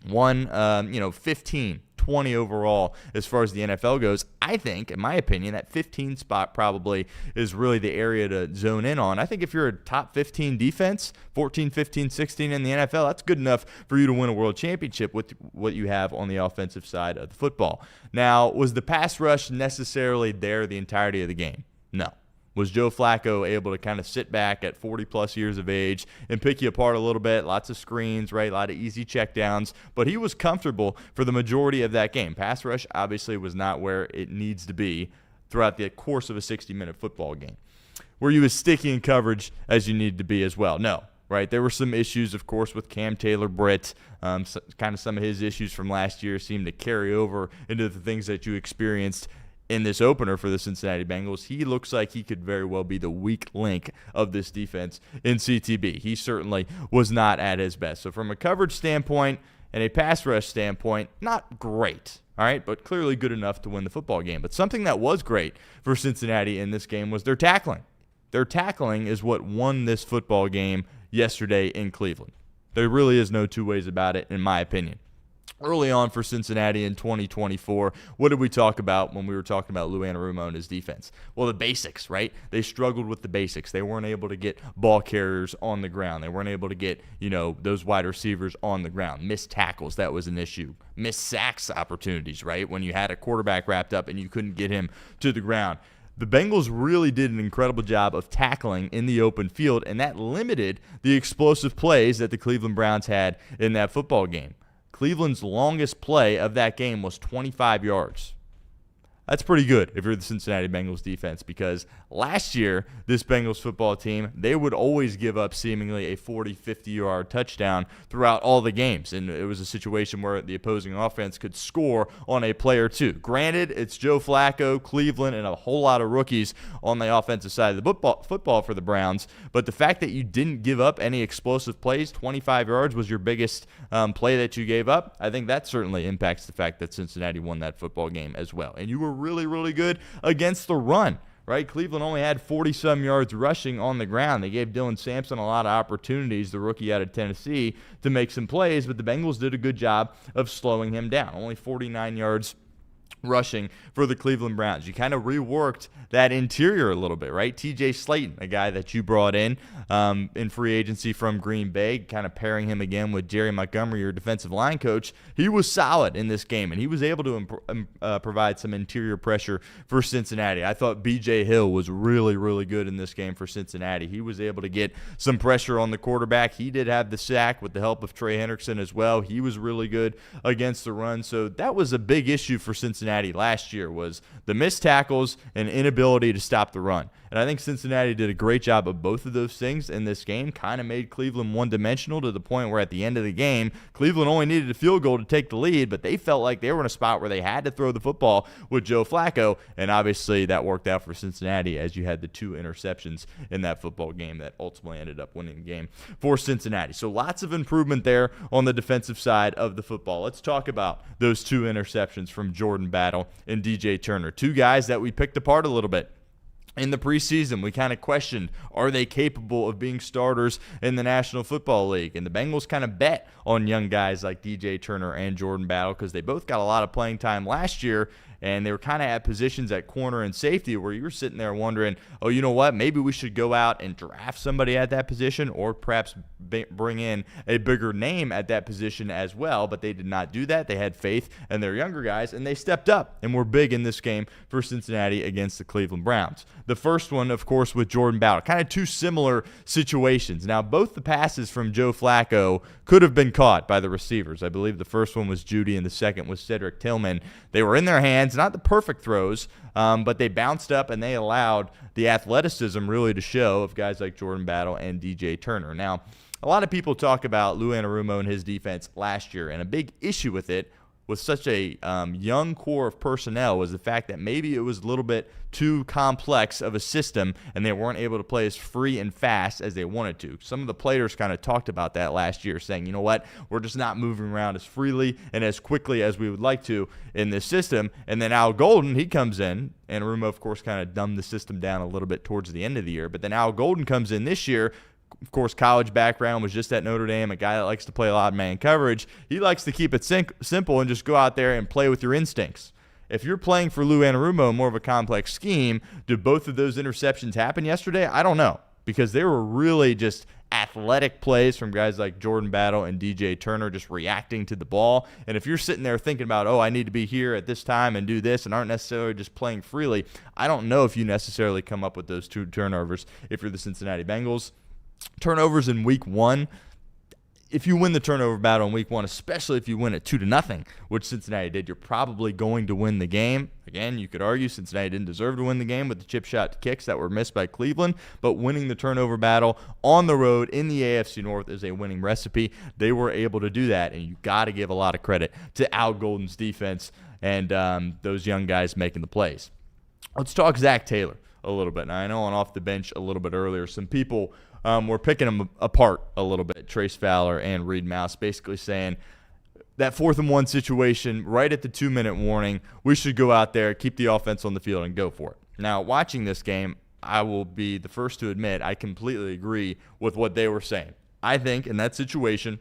15, 20 overall as far as the NFL goes, I think, in my opinion, that 15 spot probably is really the area to zone in on. I think if you're a top 15 defense, 14, 15, 16 in the NFL, that's good enough for you to win a world championship with what you have on the offensive side of the football. Now, was the pass rush necessarily there the entirety of the game? No. Was Joe Flacco able to kind of sit back at 40-plus years of age and pick you apart a little bit? Lots of screens, right? A lot of easy checkdowns. But he was comfortable for the majority of that game. Pass rush obviously was not where it needs to be throughout the course of a 60-minute football game. Were you as sticky in coverage as you needed to be as well? No. Right, there were some issues, of course, with Cam Taylor-Britt. Kind of some of his issues from last year seemed to carry over into the things that you experienced in this opener for the Cincinnati Bengals. He looks like he could very well be the weak link of this defense in CTB. He certainly was not at his best. So from a coverage standpoint and a pass rush standpoint, not great, all right, but clearly good enough to win the football game. But something that was great for Cincinnati in this game was their tackling. Their tackling is what won this football game yesterday in Cleveland. There really is no two ways about it, in my opinion. Early on for Cincinnati in 2024, what did we talk about when we were talking about Lou Anarumo and his defense? Well, the basics, right? They struggled with the basics. They weren't able to get ball carriers on the ground. They weren't able to get, those wide receivers on the ground. Missed tackles, that was an issue. Missed sacks opportunities, right? When you had a quarterback wrapped up and you couldn't get him to the ground. The Bengals really did an incredible job of tackling in the open field, and that limited the explosive plays that the Cleveland Browns had in that football game. Cleveland's longest play of that game was 25 yards. That's pretty good if you're the Cincinnati Bengals defense, because last year, this Bengals football team, they would always give up seemingly a 40, 50-yard touchdown throughout all the games. And it was a situation where the opposing offense could score on a play or two. Granted, it's Joe Flacco, Cleveland, and a whole lot of rookies on the offensive side of the football for the Browns. But the fact that you didn't give up any explosive plays, 25 yards was your biggest play that you gave up, I think that certainly impacts the fact that Cincinnati won that football game as well. And you were really, really good against the run, right? Cleveland only had 40-some yards rushing on the ground. They gave Dylan Sampson a lot of opportunities, the rookie out of Tennessee, to make some plays, but the Bengals did a good job of slowing him down. Only 49 yards rushing for the Cleveland Browns. You kind of reworked that interior a little bit, right? TJ Slayton, a guy that you brought in free agency from Green Bay, kind of pairing him again with Jerry Montgomery, your defensive line coach. He was solid in this game, and he was able to provide some interior pressure for Cincinnati. I thought B.J. Hill was really, really good in this game for Cincinnati. He was able to get some pressure on the quarterback. He did have the sack with the help of Trey Hendrickson as well. He was really good against the run. So that was a big issue for Cincinnati last year, was the missed tackles and inability to stop the run. And I think Cincinnati did a great job of both of those things in this game, kind of made Cleveland one-dimensional to the point where at the end of the game, Cleveland only needed a field goal to take the lead, but they felt like they were in a spot where they had to throw the football with Joe Flacco, and obviously that worked out for Cincinnati as you had the 2 interceptions in that football game that ultimately ended up winning the game for Cincinnati. So lots of improvement there on the defensive side of the football. Let's talk about those 2 interceptions from Jordan Battle and DJ Turner, 2 guys that we picked apart a little bit. In the preseason, we kind of questioned, are they capable of being starters in the National Football League? And the Bengals kind of bet on young guys like DJ Turner and Jordan Battle because they both got a lot of playing time last year, and they were kind of at positions at corner and safety where you were sitting there wondering, oh, you know what, maybe we should go out and draft somebody at that position or perhaps bring in a bigger name at that position as well. But they did not do that. They had faith in their younger guys, and they stepped up and were big in this game for Cincinnati against the Cleveland Browns. The first one, of course, with Jordan Battle. Kind of 2 similar situations. Now, both the passes from Joe Flacco could have been caught by the receivers. I believe the first one was Jeudy and the second was Cedric Tillman. They were in their hands, not the perfect throws, but they bounced up and they allowed the athleticism really to show of guys like Jordan Battle and DJ Turner. Now, A lot of people talk about Lou Anarumo and his defense last year, and a big issue with it with such a young core of personnel was the fact that maybe it was a little bit too complex of a system and they weren't able to play as free and fast as they wanted to. Some of the players kind of talked about that last year, saying, you know what, we're just not moving around as freely and as quickly as we would like to in this system. And then Al Golden, he comes in, and Arumo, of course, kind of dumbed the system down a little bit towards the end of the year. But then Al Golden comes in this year. Of course, college background, was just at Notre Dame, a guy that likes to play a lot of man coverage. He likes to keep it simple and just go out there and play with your instincts. If you're playing for Lou Anarumo, more of a complex scheme, did both of those interceptions happen yesterday? I don't know, because they were really just athletic plays from guys like Jordan Battle and DJ Turner just reacting to the ball. And if you're sitting there thinking about, oh, I need to be here at this time and do this, and aren't necessarily just playing freely, I don't know if you necessarily come up with those 2 turnovers if you're the Cincinnati Bengals. Turnovers in week 1, if you win the turnover battle in week 1, especially if you win it 2-0, which Cincinnati did, you're probably going to win the game. Again, you could argue Cincinnati didn't deserve to win the game with the chip shot kicks that were missed by Cleveland, but winning the turnover battle on the road in the AFC North is a winning recipe. They were able to do that, and you got to give a lot of credit to Al Golden's defense and those young guys making the plays. Let's talk Zac Taylor a little bit. Now, I know on Off the Bench a little bit earlier, some people we're picking them apart a little bit, Trace Fowler and Reed Mouse, basically saying that 4th and 1 situation right at the 2-minute warning, we should go out there, keep the offense on the field, and go for it. Now, watching this game, I will be the first to admit I completely agree with what they were saying. I think in that situation,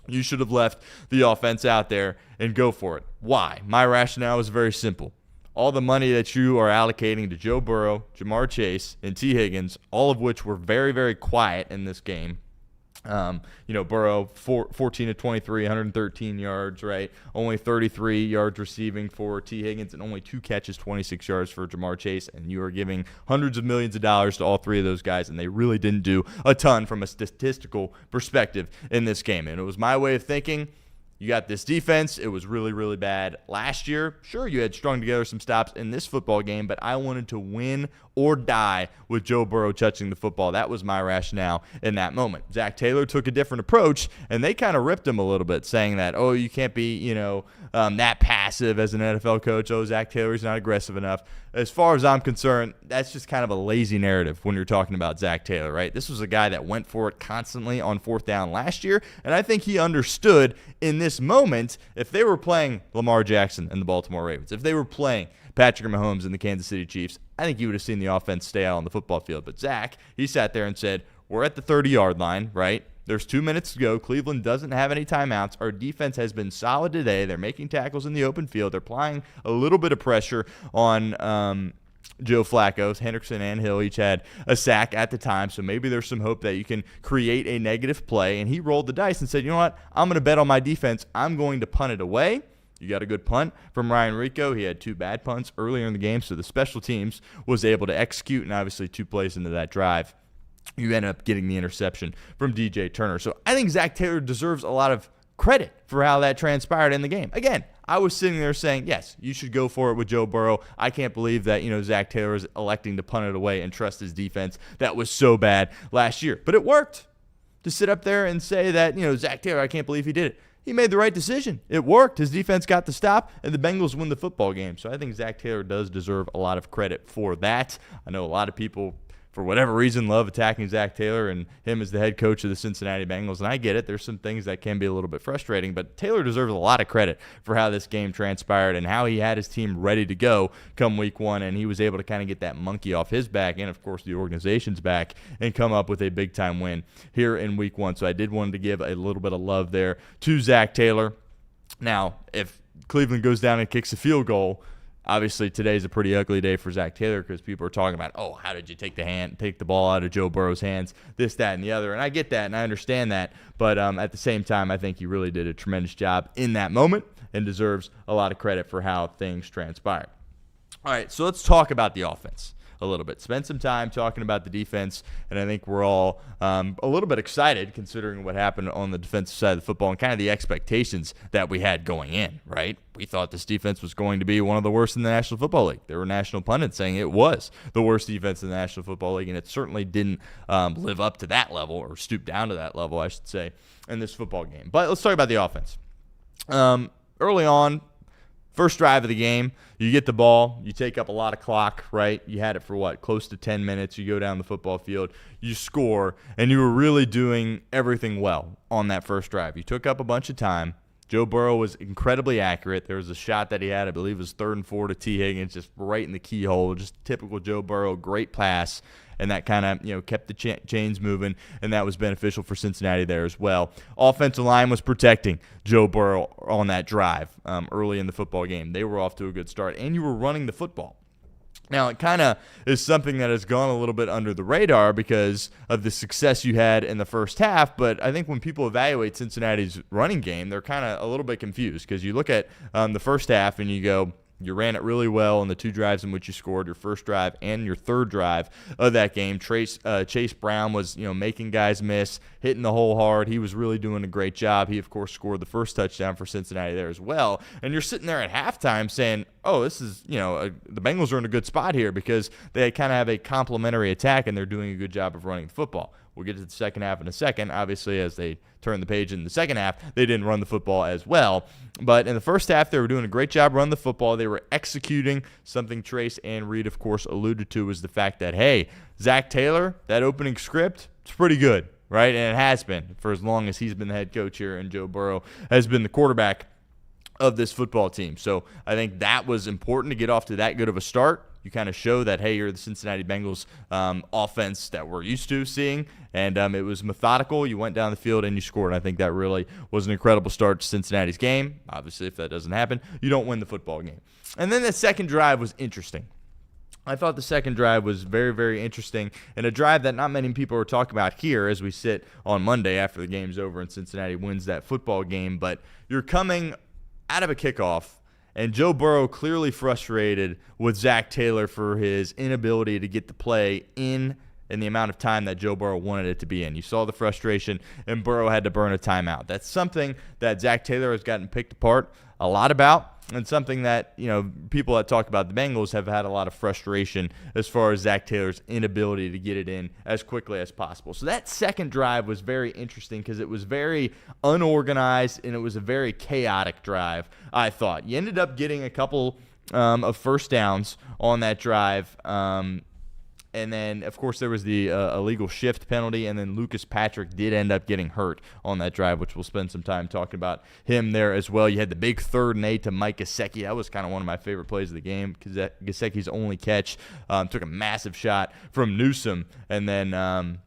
you should have left the offense out there and go for it. Why? My rationale is very simple. All the money that you are allocating to Joe Burrow, Jamar Chase, and T. Higgins, all of which were very, very quiet in this game. Burrow, 14 of 23, 113 yards, right? Only 33 yards receiving for T. Higgins and only 2 catches, 26 yards for Jamar Chase. And you are giving hundreds of millions of dollars to all 3 of those guys, and they really didn't do a ton from a statistical perspective in this game. And it was my way of thinking. You got this defense. It was really, really bad last year. Sure, you had strung together some stops in this football game, but I wanted to win or die with Joe Burrow touching the football. That was my rationale in that moment. Zac Taylor took a different approach, and they kind of ripped him a little bit, saying that, oh, you can't be, that passive as an NFL coach. Oh, Zac Taylor's not aggressive enough. As far as I'm concerned, that's just kind of a lazy narrative when you're talking about Zac Taylor, right? This was a guy that went for it constantly on 4th down last year, and I think he understood in this moment, if they were playing Lamar Jackson and the Baltimore Ravens, if they were playing Patrick Mahomes and the Kansas City Chiefs, I think you would have seen the offense stay out on the football field. But Zac, he sat there and said, we're at the 30-yard line, right? There's 2 minutes to go. Cleveland doesn't have any timeouts. Our defense has been solid today. They're making tackles in the open field. They're applying a little bit of pressure on Joe Flacco. Hendrickson and Hill each had a sack at the time, so maybe there's some hope that you can create a negative play. And he rolled the dice and said, you know what? I'm going to bet on my defense. I'm going to punt it away. You got a good punt from Ryan Rico. He had 2 bad punts earlier in the game, so the special teams was able to execute, and obviously 2 plays into that drive, you end up getting the interception from DJ Turner. So I think Zac Taylor deserves a lot of credit for how that transpired in the game. Again, I was sitting there saying, yes, you should go for it with Joe Burrow. I can't believe that, Zac Taylor is electing to punt it away and trust his defense. That was so bad last year. But it worked. To sit up there and say that, Zac Taylor, I can't believe he did it. He made the right decision. It worked. His defense got the stop, and the Bengals win the football game. So I think Zac Taylor does deserve a lot of credit for that. I know a lot of people, for whatever reason, love attacking Zac Taylor and him as the head coach of the Cincinnati Bengals, and I get it. There's some things that can be a little bit frustrating, but Taylor deserves a lot of credit for how this game transpired and how he had his team ready to go come week 1, and he was able to kind of get that monkey off his back and, of course, the organization's back and come up with a big-time win here in week 1. So I did want to give a little bit of love there to Zac Taylor. Now, if Cleveland goes down and kicks a field goal, obviously, today's a pretty ugly day for Zac Taylor because people are talking about, oh, how did you take the ball out of Joe Burrow's hands, this, that, and the other. And I get that, and I understand that. But at the same time, I think he really did a tremendous job in that moment and deserves a lot of credit for how things transpired. All right, so let's talk about the offense. a little bit. Spend some time talking about the defense, and I think we're all a little bit excited considering what happened on the defensive side of the football and kind of the expectations that we had going in, right? We thought this defense was going to be one of the worst in the National Football League. There were national pundits saying it was the worst defense in the National Football League, and it certainly didn't live up to that level, or stoop down to that level, I should say, in this football game. But let's talk about the offense. Early on, first drive of the game, you get the ball, you take up a lot of clock, right? You had it for close to 10 minutes. You go down the football field, you score, and you were really doing everything well on that first drive. You took up a bunch of time. Joe Burrow was incredibly accurate. There was a shot that he had, I believe it was 3rd and 4 to T. Higgins, just right in the keyhole. Just typical Joe Burrow, great pass. And that kind of kept the chains moving, and that was beneficial for Cincinnati there as well. Offensive line was protecting Joe Burrow on that drive early in the football game. They were off to a good start, and you were running the football. Now, it kind of is something that has gone a little bit under the radar because of the success you had in the first half, but I think when people evaluate Cincinnati's running game, they're kind of a little bit confused because you look at the first half and you go, you ran it really well in the 2 drives in which you scored, your first drive and your third drive of that game. Chase Brown was, making guys miss, hitting the hole hard. He was really doing a great job. He, of course, scored the first touchdown for Cincinnati there as well. And you're sitting there at halftime saying, oh, this is, the Bengals are in a good spot here because they kind of have a complementary attack and they're doing a good job of running the football. We'll get to the second half in a second. Obviously, as they turn the page in the second half, they didn't run the football as well. But in the first half, they were doing a great job running the football. They were executing. Something Trace and Reed, of course, alluded to was the fact that, hey, Zac Taylor, that opening script, it's pretty good, right? And it has been for as long as he's been the head coach here, and Joe Burrow has been the quarterback of this football team. So I think that was important to get off to that good of a start. You kind of show that, hey, you're the Cincinnati Bengals offense that we're used to seeing. And it was methodical. You went down the field and you scored. And I think that really was an incredible start to Cincinnati's game. Obviously, if that doesn't happen, you don't win the football game. And then the second drive was interesting. I thought the second drive was very, very interesting, and a drive that not many people are talking about here as we sit on Monday after the game's over and Cincinnati wins that football game. But you're coming out of a kickoff, and Joe Burrow clearly frustrated with Zac Taylor for his inability to get the play in the amount of time that Joe Burrow wanted it to be in. You saw the frustration, and Burrow had to burn a timeout. That's something that Zac Taylor has gotten picked apart a lot about, and something that, people that talk about the Bengals have had a lot of frustration as far as Zac Taylor's inability to get it in as quickly as possible. So that second drive was very interesting because it was very unorganized and it was a very chaotic drive, I thought. You ended up getting a couple of first downs on that drive. And then, of course, there was the illegal shift penalty, and then Lucas Patrick did end up getting hurt on that drive, which we'll spend some time talking about him there as well. You had the big 3rd and 8 to Mike Gesicki. That was kind of one of my favorite plays of the game because Gesicki's only catch took a massive shot from Newsome, and then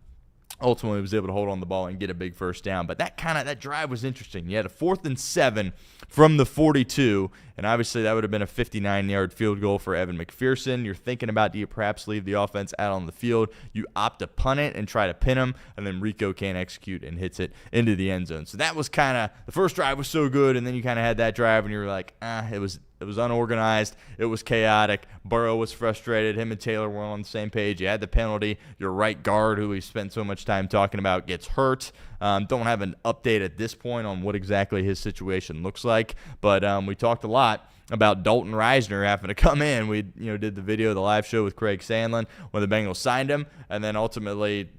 ultimately was able to hold on the ball and get a big first down. But that drive was interesting. You had a 4th and 7 from the 42, and obviously that would have been a 59-yard field goal for Evan McPherson. You're thinking about, do you perhaps leave the offense out on the field? You opt to punt it and try to pin him, and then Rico can't execute and hits it into the end zone. So that was kind of, the first drive was so good, and then you kind of had that drive, and you were like, it was unorganized. It was chaotic. Burrow was frustrated. Him and Taylor were on the same page. You had the penalty. Your right guard, who we spent so much time talking about, gets hurt. Don't have an update at this point on what exactly his situation looks like, but we talked a lot about Dalton Reisner having to come in. We did the video, the live show with Craig Sandlin when the Bengals signed him, and then ultimately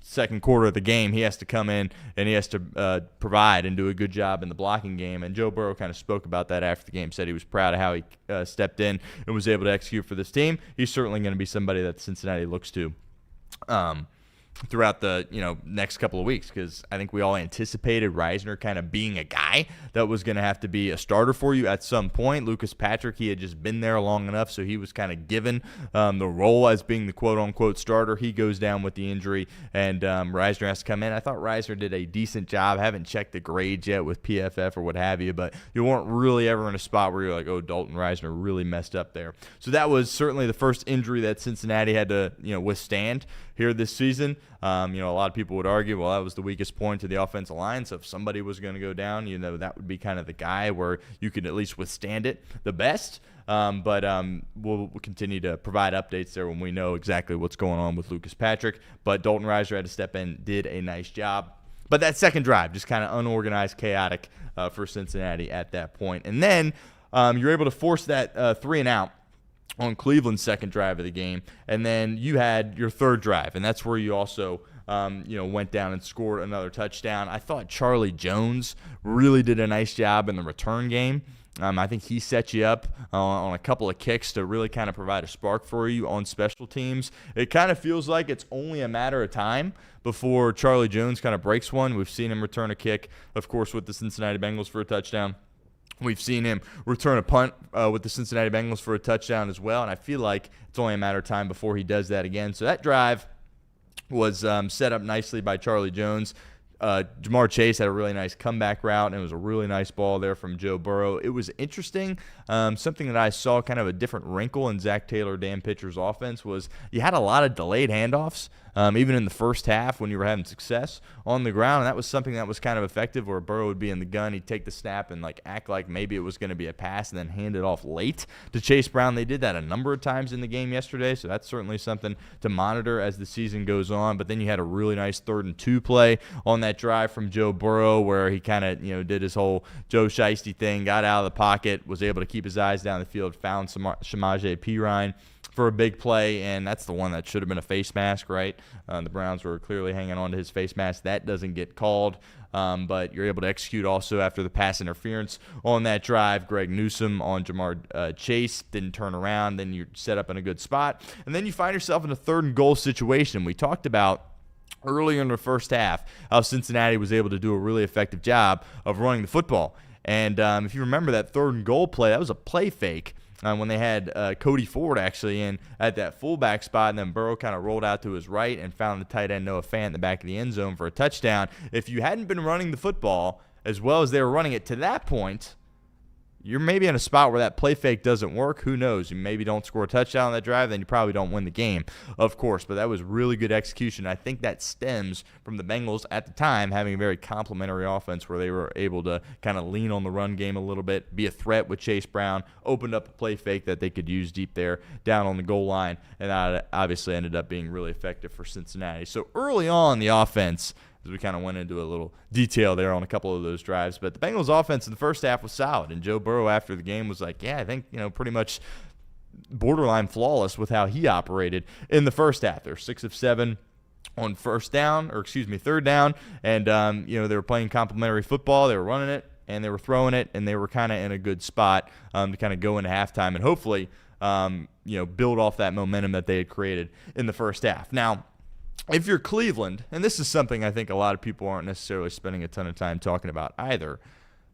second quarter of the game, he has to come in and he has to provide and do a good job in the blocking game. And Joe Burrow kind of spoke about that after the game, said he was proud of how he stepped in and was able to execute for this team. He's certainly going to be somebody that Cincinnati looks to throughout the next couple of weeks, because I think we all anticipated Reisner kind of being a guy that was going to have to be a starter for you at some point. Lucas Patrick, he had just been there long enough, so he was kind of given the role as being the quote-unquote starter. He goes down with the injury, and Reisner has to come in. I thought Reisner did a decent job. I haven't checked the grades yet with PFF or what have you, but you weren't really ever in a spot where you're like, oh, Dalton Reisner really messed up there. So that was certainly the first injury that Cincinnati had to withstand here this season. A lot of people would argue, well, that was the weakest point to the offensive line, so if somebody was going to go down, that would be kind of the guy where you could at least withstand it the best. But we'll continue to provide updates there when we know exactly what's going on with Lucas Patrick. But Dalton Risner had to step in, did a nice job. But that second drive, just kind of unorganized, chaotic for Cincinnati at that point. And then you're able to force that 3-and-out on Cleveland's second drive of the game. And then you had your third drive, and that's where you also went down and scored another touchdown. I thought Charlie Jones really did a nice job in the return game. I think he set you up on a couple of kicks to really kind of provide a spark for you on special teams. It kind of feels like it's only a matter of time before Charlie Jones kind of breaks one. We've seen him return a kick, of course, with the Cincinnati Bengals for a touchdown. We've seen him return a punt with the Cincinnati Bengals for a touchdown as well, and I feel like it's only a matter of time before he does that again. So that drive was set up nicely by Charlie Jones. Jamar Chase had a really nice comeback route, and it was a really nice ball there from Joe Burrow. It was interesting. Something that I saw kind of a different wrinkle in Zac Taylor, Dan Pitcher's offense was you had a lot of delayed handoffs, even in the first half when you were having success on the ground, and that was something that was kind of effective where Burrow would be in the gun, he'd take the snap and act like maybe it was going to be a pass and then hand it off late to Chase Brown. They did that a number of times in the game yesterday, so that's certainly something to monitor as the season goes on. But then you had a really nice 3rd-and-2 play on that drive from Joe Burrow where he kind of did his whole Joe Shiesty thing, got out of the pocket, was able to keep his eyes down the field, found Samaje Perine for a big play, and that's the one that should have been a face mask, right? The Browns were clearly hanging on to his face mask. That doesn't get called, but you're able to execute also after the pass interference on that drive. Greg Newsome on Jamar Chase didn't turn around. Then you're set up in a good spot, and then you find yourself in a 3rd-and-goal situation. We talked about earlier in the first half how Cincinnati was able to do a really effective job of running the football. And if you remember that 3rd-and-goal play, that was a play fake when they had Cody Ford actually in at that fullback spot, and then Burrow kind of rolled out to his right and found the tight end Noah Fant in the back of the end zone for a touchdown. If you hadn't been running the football as well as they were running it to that point, you're maybe in a spot where that play fake doesn't work. Who knows? You maybe don't score a touchdown on that drive, then you probably don't win the game, of course. But that was really good execution. I think that stems from the Bengals at the time having a very complimentary offense where they were able to kind of lean on the run game a little bit, be a threat with Chase Brown, opened up a play fake that they could use deep there down on the goal line, and that obviously ended up being really effective for Cincinnati. So early on, the offense, as we kind of went into a little detail there on a couple of those drives. But the Bengals offense in the first half was solid, and Joe Burrow after the game was like, yeah, I think, pretty much borderline flawless with how he operated in the first half. They're 6 of 7 on third down, and, they were playing complimentary football. They were running it, and they were throwing it, and they were kind of in a good spot to kind of go into halftime and hopefully, build off that momentum that they had created in the first half. Now, if you're Cleveland, and this is something I think a lot of people aren't necessarily spending a ton of time talking about either,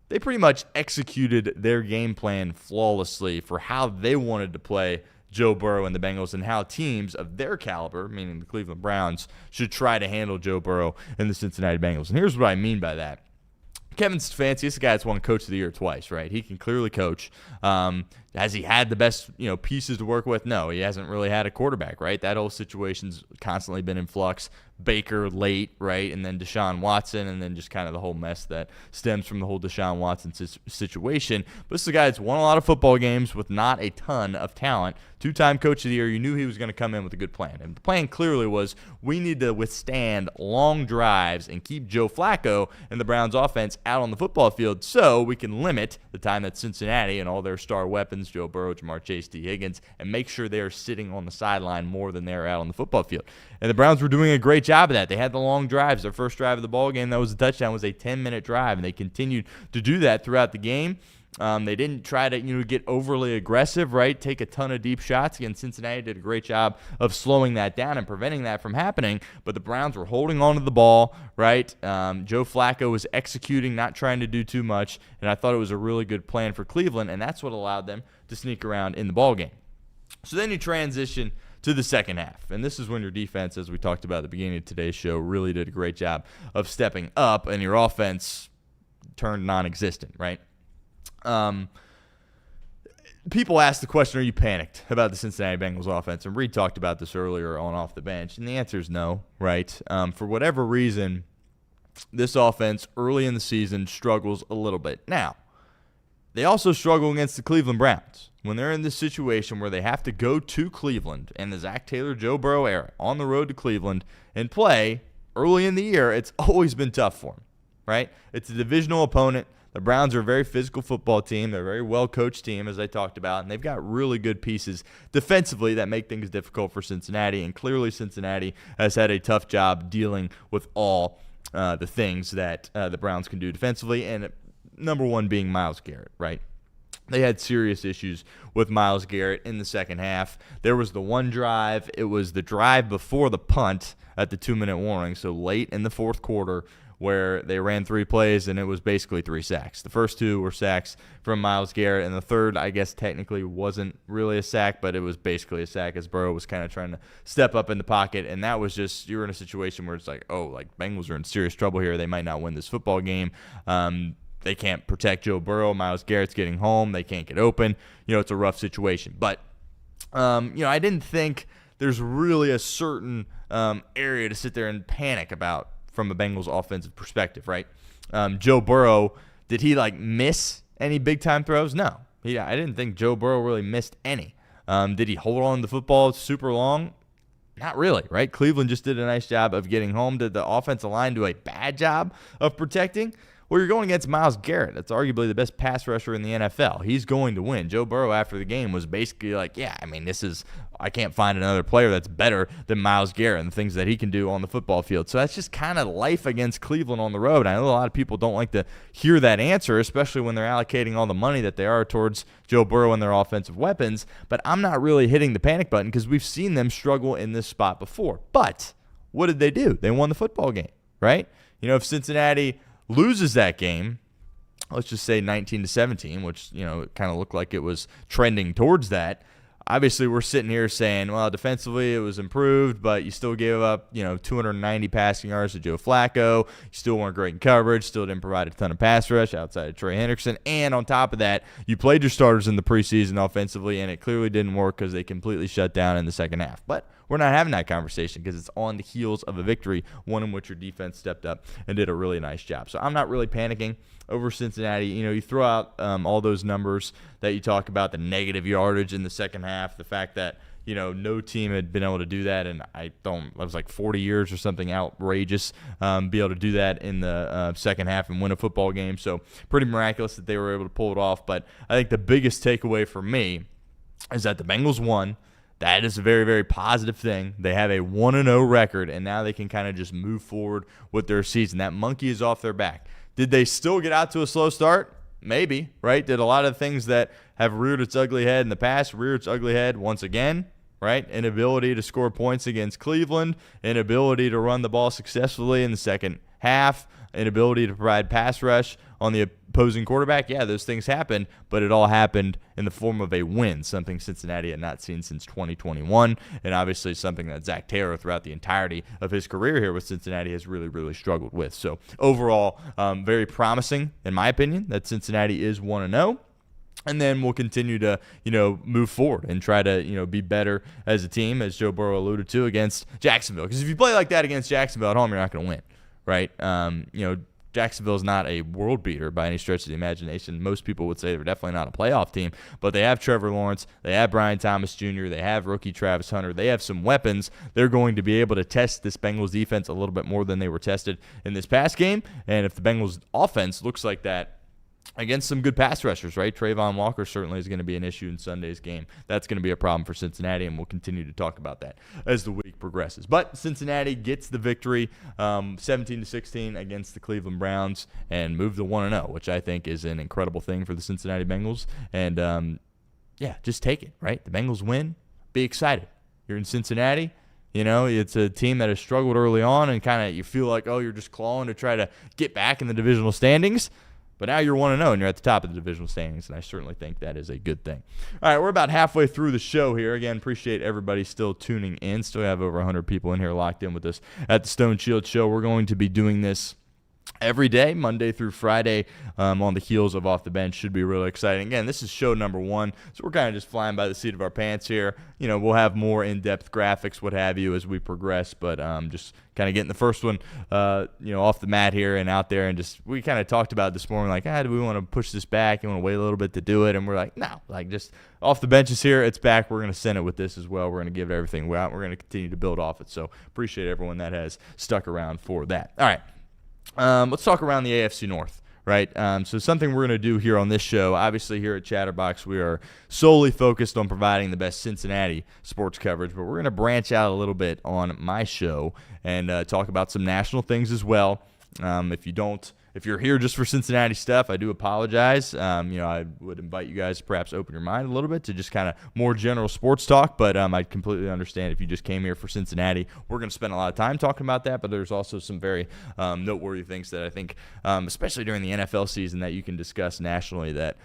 they pretty much executed their game plan flawlessly for how they wanted to play Joe Burrow and the Bengals and how teams of their caliber, meaning the Cleveland Browns, should try to handle Joe Burrow and the Cincinnati Bengals. And here's what I mean by that. Kevin Stefanski, this guy that's won Coach of the Year twice, right? He can clearly coach. Has he had the best, pieces to work with? No, he hasn't really had a quarterback, right? That whole situation's constantly been in flux. Baker late, right? And then Deshaun Watson, and then just kind of the whole mess that stems from the whole Deshaun Watson situation. But this is a guy that's won a lot of football games with not a ton of talent. 2-time Coach of the Year. You knew he was going to come in with a good plan. And the plan clearly was we need to withstand long drives and keep Joe Flacco and the Browns offense out on the football field so we can limit the time that Cincinnati and all their star weapons, Joe Burrow, Jamar Chase, T. Higgins, and make sure they're sitting on the sideline more than they're out on the football field. And the Browns were doing a great job of that. They had the long drives. Their first drive of the ball game, that was a touchdown, was a 10-minute drive, and they continued to do that throughout the game. They didn't try to get overly aggressive, right? Take a ton of deep shots. Again, Cincinnati did a great job of slowing that down and preventing that from happening. But the Browns were holding on to the ball, right? Joe Flacco was executing, not trying to do too much, and I thought it was a really good plan for Cleveland, and that's what allowed them to sneak around in the ball game. So then you transition to the second half, and this is when your defense, as we talked about at the beginning of today's show, really did a great job of stepping up, and your offense turned non-existent, right? people ask the question, are you panicked about the Cincinnati Bengals offense? And Reed talked about this earlier on Off the Bench, and the answer is no, right? For whatever reason, this offense early in the season struggles a little bit. Now, they also struggle against the Cleveland Browns. When they're in this situation where they have to go to Cleveland and the Zac Taylor, Joe Burrow era on the road to Cleveland and play early in the year, it's always been tough for them, right? It's a divisional opponent. The Browns are a very physical football team. They're a very well-coached team, as I talked about, and they've got really good pieces defensively that make things difficult for Cincinnati, and clearly Cincinnati has had a tough job dealing with all the things that the Browns can do defensively, and number one being Myles Garrett, right? They had serious issues with Myles Garrett in the second half. There was the one drive. It was the drive before the punt at the 2-minute warning, so late in the fourth quarter, where they ran 3 plays, and it was basically 3 sacks. The first 2 were sacks from Myles Garrett, and the third, I guess, technically wasn't really a sack, but it was basically a sack as Burrow was kind of trying to step up in the pocket, and that was just, you're in a situation where it's like, oh, like Bengals are in serious trouble here. They might not win this football game. They can't protect Joe Burrow. Myles Garrett's getting home. They can't get open. It's a rough situation. But, I didn't think there's really a certain area to sit there and panic about from a Bengals offensive perspective, right? Joe Burrow, did he miss any big time throws? No. I didn't think Joe Burrow really missed any. Did he hold on to the football super long? Not really, right? Cleveland just did a nice job of getting home. Did the offensive line do a bad job of protecting? Well, you're going against Myles Garrett. That's arguably the best pass rusher in the NFL. He's going to win. Joe Burrow, after the game, was basically like, I can't find another player that's better than Myles Garrett and the things that he can do on the football field. So that's just kind of life against Cleveland on the road. I know a lot of people don't like to hear that answer, especially when they're allocating all the money that they are towards Joe Burrow and their offensive weapons. But I'm not really hitting the panic button because we've seen them struggle in this spot before. But what did they do? They won the football game, right? If Cincinnati loses that game, let's just say 19-17, which, it kind of looked like it was trending towards that. Obviously, we're sitting here saying, well, defensively it was improved, but you still gave up, 290 passing yards to Joe Flacco. You still weren't great in coverage, still didn't provide a ton of pass rush outside of Trey Hendrickson. And on top of that, you played your starters in the preseason offensively, and it clearly didn't work because they completely shut down in the second half. But we're not having that conversation because it's on the heels of a victory, one in which your defense stepped up and did a really nice job. So I'm not really panicking over Cincinnati. You throw out all those numbers that you talk about, the negative yardage in the second half, the fact that, no team had been able to do that, and it was like 40 years or something outrageous, be able to do that in the second half and win a football game. So pretty miraculous that they were able to pull it off. But I think the biggest takeaway for me is that the Bengals won. That is a very, very positive thing. They have a 1-0 record, and now they can kind of just move forward with their season. That monkey is off their back. Did they still get out to a slow start? Maybe, right? Did a lot of things that have reared its ugly head in the past rear its ugly head once again, right? Inability to score points against Cleveland, inability to run the ball successfully in the second half, inability to provide pass rush on the opposing quarterback. Yeah, those things happened, but it all happened in the form of a win, something Cincinnati had not seen since 2021, and obviously something that Zac Taylor throughout the entirety of his career here with Cincinnati has really, really struggled with. So overall, very promising, in my opinion, that Cincinnati is 1-0. And then we'll continue to, move forward and try to, be better as a team, as Joe Burrow alluded to, against Jacksonville. Because if you play like that against Jacksonville at home, you're not going to win, right? Jacksonville's not a world beater by any stretch of the imagination. Most people would say they're definitely not a playoff team, but they have Trevor Lawrence, they have Brian Thomas Jr., they have rookie Travis Hunter, they have some weapons. They're going to be able to test this Bengals defense a little bit more than they were tested in this past game. And if the Bengals offense looks like that against some good pass rushers, right? Trayvon Walker certainly is going to be an issue in Sunday's game. That's going to be a problem for Cincinnati, and we'll continue to talk about that as the week progresses. But Cincinnati gets the victory 17-16 against the Cleveland Browns and move to 1-0, which I think is an incredible thing for the Cincinnati Bengals. And, just take it, right? The Bengals win. Be excited. You're in Cincinnati. It's a team that has struggled early on and kind of you feel like, you're just clawing to try to get back in the divisional standings. But now you're 1-0 and you're at the top of the divisional standings, and I certainly think that is a good thing. All right, we're about halfway through the show here. Again, appreciate everybody still tuning in. Still have over 100 people in here locked in with us at the Stone Shield Show. We're going to be doing this every day, Monday through Friday, on the heels of Off the Bench. Should be really exciting. Again, this is show number 1, so we're kind of just flying by the seat of our pants here. We'll have more in-depth graphics, what have you, as we progress, but just kind of getting the first one, off the mat here and out there, and we kind of talked about it this morning, like, do we want to push this back? You want to wait a little bit to do it? And we're like, no, just Off the Bench is here. It's back. We're going to send it with this as well. We're going to give it everything we're going to continue to build off it. So appreciate everyone that has stuck around for that. All right. Let's talk around the AFC North, right? So something we're going to do here on this show, obviously here at Chatterbox, we are solely focused on providing the best Cincinnati sports coverage, but we're going to branch out a little bit on my show and talk about some national things as well. If you're here just for Cincinnati stuff, I do apologize. I would invite you guys to perhaps open your mind a little bit to just kind of more general sports talk, but I completely understand if you just came here for Cincinnati. We're going to spend a lot of time talking about that, but there's also some very noteworthy things that I think, especially during the NFL season, that you can discuss nationally that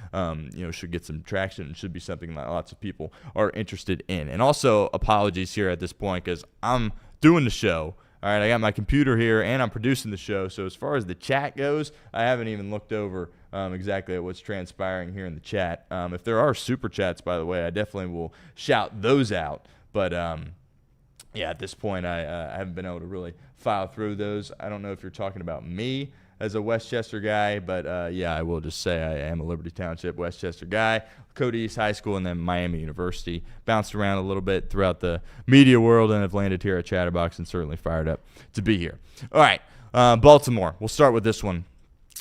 should get some traction and should be something that lots of people are interested in. And also apologies here at this point because I'm doing the show. All right, I got my computer here, and I'm producing the show. So as far as the chat goes, I haven't even looked over exactly at what's transpiring here in the chat. If there are super chats, by the way, I definitely will shout those out. But, at this point, I haven't been able to really file through those. I don't know if you're talking about me as a Westchester guy, but, I will just say I am a Liberty Township, Westchester guy. Cody East High School and then Miami University. Bounced around a little bit throughout the media world and have landed here at Chatterbox and certainly fired up to be here. All right, Baltimore. We'll start with this one.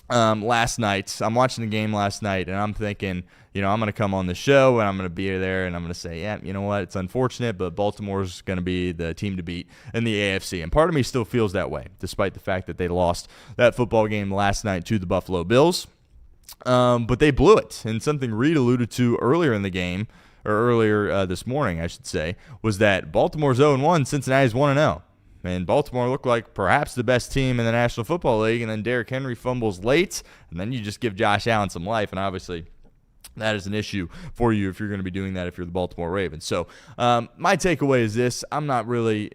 Last night, I'm watching the game last night, and I'm thinking, I'm going to come on the show, and I'm going to be there, and I'm going to say, yeah, you know what, it's unfortunate, but Baltimore's going to be the team to beat in the AFC. And part of me still feels that way, despite the fact that they lost that football game last night to the Buffalo Bills. But they blew it. And something Reed alluded to earlier in the game, or earlier this morning, I should say, was that Baltimore's 0-1, Cincinnati's 1-0. And Baltimore looked like perhaps the best team in the National Football League, and then Derrick Henry fumbles late, and then you just give Josh Allen some life, and obviously that is an issue for you if you're going to be doing that if you're the Baltimore Ravens. So my takeaway is this. I'm not really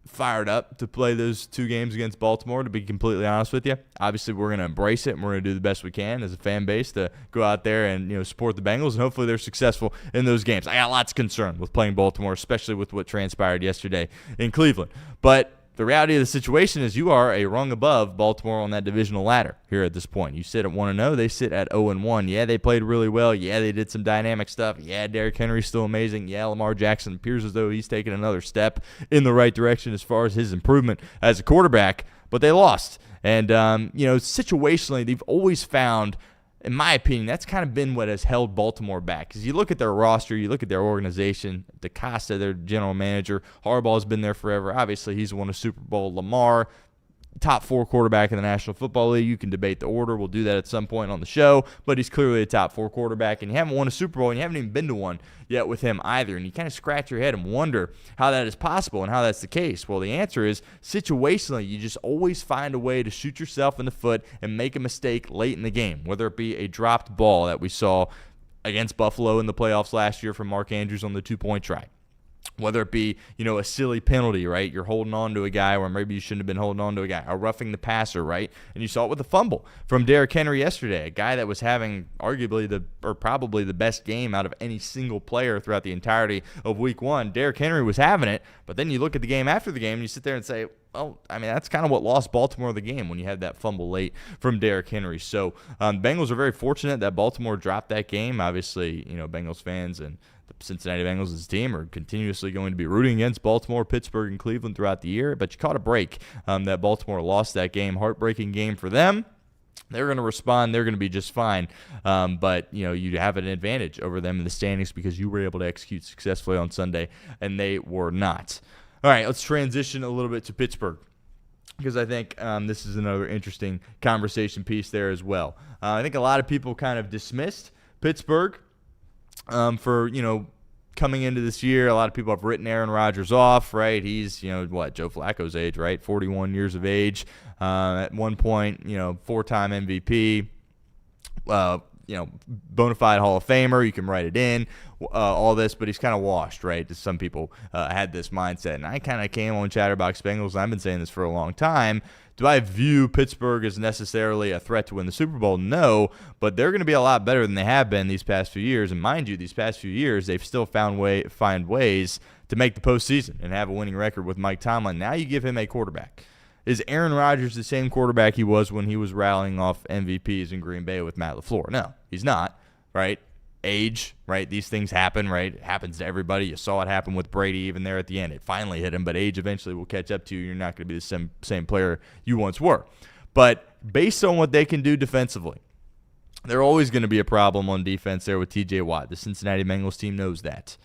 fired up to play those 2 games against Baltimore, to be completely honest with you. Obviously, we're going to embrace it, and we're going to do the best we can as a fan base to go out there and support the Bengals, and hopefully they're successful in those games. I got lots of concern with playing Baltimore, especially with what transpired yesterday in Cleveland. But the reality of the situation is you are a rung above Baltimore on that divisional ladder here at this point. You sit at 1-0. They sit at 0-1. Yeah, they played really well. Yeah, they did some dynamic stuff. Yeah, Derrick Henry's still amazing. Yeah, Lamar Jackson appears as though he's taken another step in the right direction as far as his improvement as a quarterback, but they lost. And, situationally, they've always found, in my opinion, that's kind of been what has held Baltimore back. Because you look at their roster, you look at their organization, DeCosta, their general manager, Harbaugh's been there forever. Obviously, he's won a Super Bowl. Lamar, top 4 quarterback in the National Football League. You can debate the order. We'll do that at some point on the show. But he's clearly a top 4 quarterback, and you haven't won a Super Bowl, and you haven't even been to one yet with him either. And you kind of scratch your head and wonder how that is possible and how that's the case. Well, the answer is situationally, you just always find a way to shoot yourself in the foot and make a mistake late in the game, whether it be a dropped ball that we saw against Buffalo in the playoffs last year from Mark Andrews on the 2-point try. Whether it be, a silly penalty, right? You're holding on to a guy where maybe you shouldn't have been holding on to a guy. Or roughing the passer, right? And you saw it with a fumble from Derrick Henry yesterday, a guy that was having arguably probably the best game out of any single player throughout the entirety of Week 1. Derrick Henry was having it, but then you look at the game after the game and you sit there and say, well, that's kind of what lost Baltimore the game when you had that fumble late from Derrick Henry. So Bengals are very fortunate that Baltimore dropped that game. Obviously, Bengals fans and the Cincinnati Bengals as a team are continuously going to be rooting against Baltimore, Pittsburgh, and Cleveland throughout the year. But you caught a break that Baltimore lost that game. Heartbreaking game for them. They're going to respond. They're going to be just fine. But, you have an advantage over them in the standings because you were able to execute successfully on Sunday, and they were not. All right, let's transition a little bit to Pittsburgh because I think this is another interesting conversation piece there as well. I think a lot of people kind of dismissed Pittsburgh for, coming into this year. A lot of people have written Aaron Rodgers off, right? He's, Joe Flacco's age, right? 41 years of age. At one point, 4-time MVP. bona fide Hall of Famer. You can write it in, all this, but he's kind of washed, right? Some people had this mindset, and I kind of came on Chatterbox Bengals, and I've been saying this for a long time. Do I view Pittsburgh as necessarily a threat to win the Super Bowl? No, but they're going to be a lot better than they have been these past few years. And mind you, these past few years, they've still find ways to make the postseason and have a winning record with Mike Tomlin. Now you give him a quarterback. Is Aaron Rodgers the same quarterback he was when he was rattling off MVPs in Green Bay with Matt LaFleur? No, he's not, right? Age, right? These things happen, right? It happens to everybody. You saw it happen with Brady even there at the end. It finally hit him, but age eventually will catch up to you. You're not going to be the same player you once were. But based on what they can do defensively, they're always going to be a problem on defense there with T.J. Watt. The Cincinnati Bengals team knows that.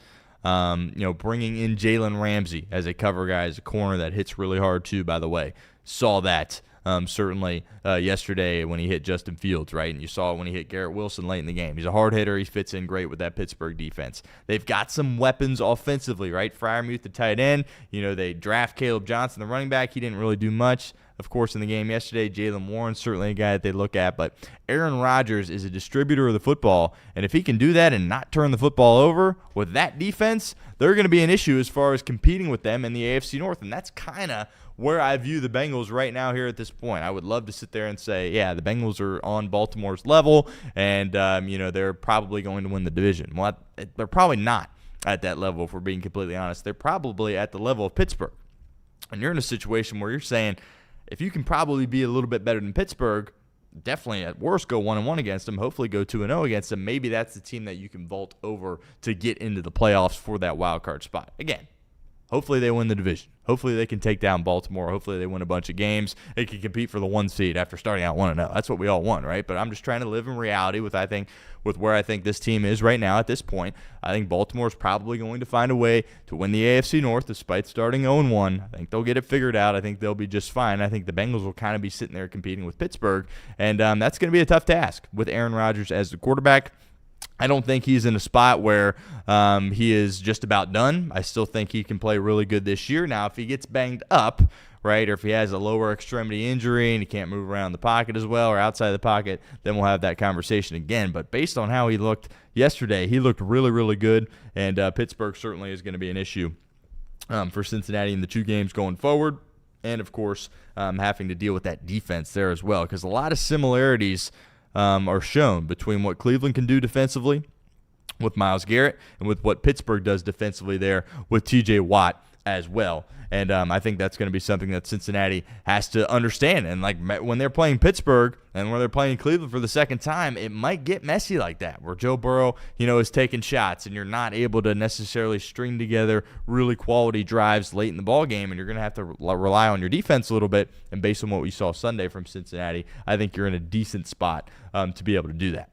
Bringing in Jalen Ramsey as a cover guy, as a corner that hits really hard too, by the way. Saw that certainly yesterday when he hit Justin Fields, right? And you saw it when he hit Garrett Wilson late in the game. He's a hard hitter. He fits in great with that Pittsburgh defense. They've got some weapons offensively, right? Freiermuth, the tight end. They draft Caleb Johnson, the running back. He didn't really do much, of course, in the game yesterday. Jalen Warren, certainly a guy that they look at. But Aaron Rodgers is a distributor of the football, and if he can do that and not turn the football over with that defense, they're going to be an issue as far as competing with them in the AFC North, and that's kind of where I view the Bengals right now here at this point. I would love to sit there and say, yeah, the Bengals are on Baltimore's level, and they're probably going to win the division. Well, they're probably not at that level, if we're being completely honest. They're probably at the level of Pittsburgh. And you're in a situation where you're saying, if you can probably be a little bit better than Pittsburgh, definitely at worst go 1-1 against them, hopefully go 2-0 against them. Maybe that's the team that you can vault over to get into the playoffs for that wild card spot. Again, hopefully they win the division. Hopefully they can take down Baltimore. Hopefully they win a bunch of games. They can compete for the 1 seed after starting out 1-0. That's what we all want, right? But I'm just trying to live in reality with where I think this team is right now at this point. I think Baltimore is probably going to find a way to win the AFC North despite starting 0-1. I think they'll get it figured out. I think they'll be just fine. I think the Bengals will kind of be sitting there competing with Pittsburgh, and that's going to be a tough task with Aaron Rodgers as the quarterback. I don't think he's in a spot where he is just about done. I still think he can play really good this year. Now, if he gets banged up, right, or if he has a lower extremity injury and he can't move around the pocket as well or outside the pocket, then we'll have that conversation again. But based on how he looked yesterday, he looked really, really good, and Pittsburgh certainly is going to be an issue for Cincinnati in the 2 games going forward. And, of course, having to deal with that defense there as well, because a lot of similarities are shown between what Cleveland can do defensively with Myles Garrett and with what Pittsburgh does defensively there with T.J. Watt as well. And I think that's going to be something that Cincinnati has to understand. And like when they're playing Pittsburgh and when they're playing Cleveland for the second time, it might get messy like that, where Joe Burrow, is taking shots and you're not able to necessarily string together really quality drives late in the ball game, and you're going to have to rely on your defense a little bit. And based on what we saw Sunday from Cincinnati, I think you're in a decent spot to be able to do that.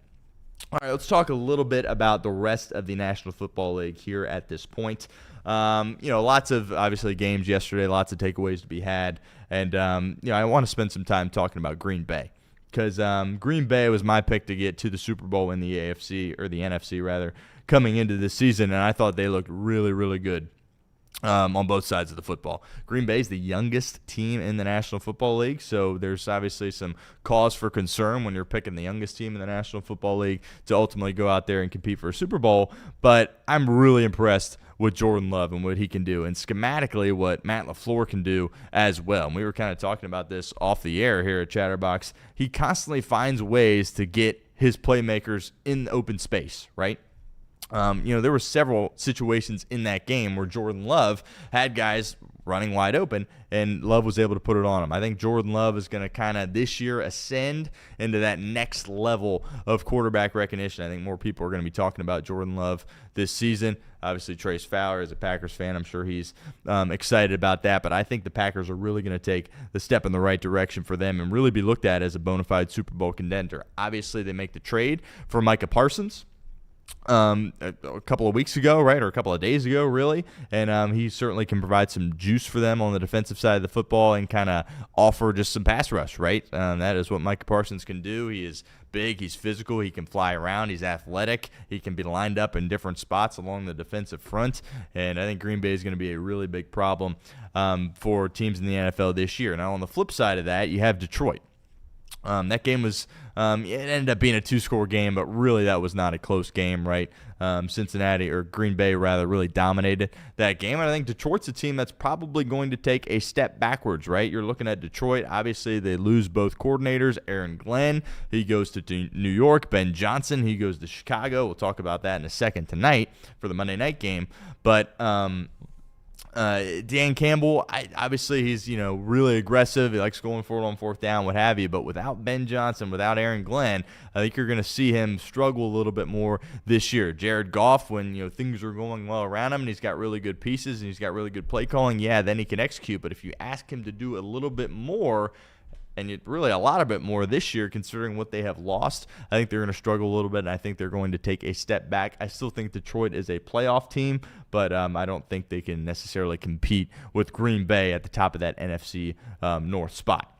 All right, let's talk a little bit about the rest of the National Football League here at this point. Lots of, obviously, games yesterday, lots of takeaways to be had. And, I want to spend some time talking about Green Bay, because Green Bay was my pick to get to the Super Bowl in the AFC, or the NFC, rather, coming into this season. And I thought they looked really, really good on both sides of the football. Green Bay is the youngest team in the National Football League, so there's obviously some cause for concern when you're picking the youngest team in the National Football League to ultimately go out there and compete for a Super Bowl. But I'm really impressed with Jordan Love and what he can do, and schematically what Matt LaFleur can do as well. And we were kind of talking about this off the air here at Chatterbox. He constantly finds ways to get his playmakers in the open space, right? There were several situations in that game where Jordan Love had guys running wide open, and Love was able to put it on him. I think Jordan Love is going to kind of this year ascend into that next level of quarterback recognition. I think more people are going to be talking about Jordan Love this season. Obviously, Trace Fowler is a Packers fan. I'm sure he's excited about that, but I think the Packers are really going to take the step in the right direction for them and really be looked at as a bona fide Super Bowl contender. Obviously, they make the trade for Micah Parsons a couple of weeks ago, right, or a couple of days ago, really, and he certainly can provide some juice for them on the defensive side of the football and kind of offer just some pass rush, right? That is what Micah Parsons can do. He is big, he's physical, he can fly around, he's athletic, he can be lined up in different spots along the defensive front, and I think Green Bay is going to be a really big problem for teams in the NFL this year. Now, on the flip side of that, you have Detroit. That game was it ended up being a 2-score game, but really that was not a close game, right? Cincinnati, or Green Bay rather, really dominated that game. And I think Detroit's a team that's probably going to take a step backwards, right? You're looking at Detroit. Obviously, they lose both coordinators. Aaron Glenn, he goes to New York. Ben Johnson, he goes to Chicago. We'll talk about that in a second tonight for the Monday night game. But Dan Campbell, obviously he's really aggressive. He likes going for it on fourth down, what have you. But without Ben Johnson, without Aaron Glenn, I think you're going to see him struggle a little bit more this year. Jared Goff, when things are going well around him and he's got really good pieces and he's got really good play calling, then he can execute. But if you ask him to do a little bit more, and really a lot of it more this year, considering what they have lost, I think they're going to struggle a little bit, and I think they're going to take a step back. I still think Detroit is a playoff team, but I don't think they can necessarily compete with Green Bay at the top of that NFC North spot.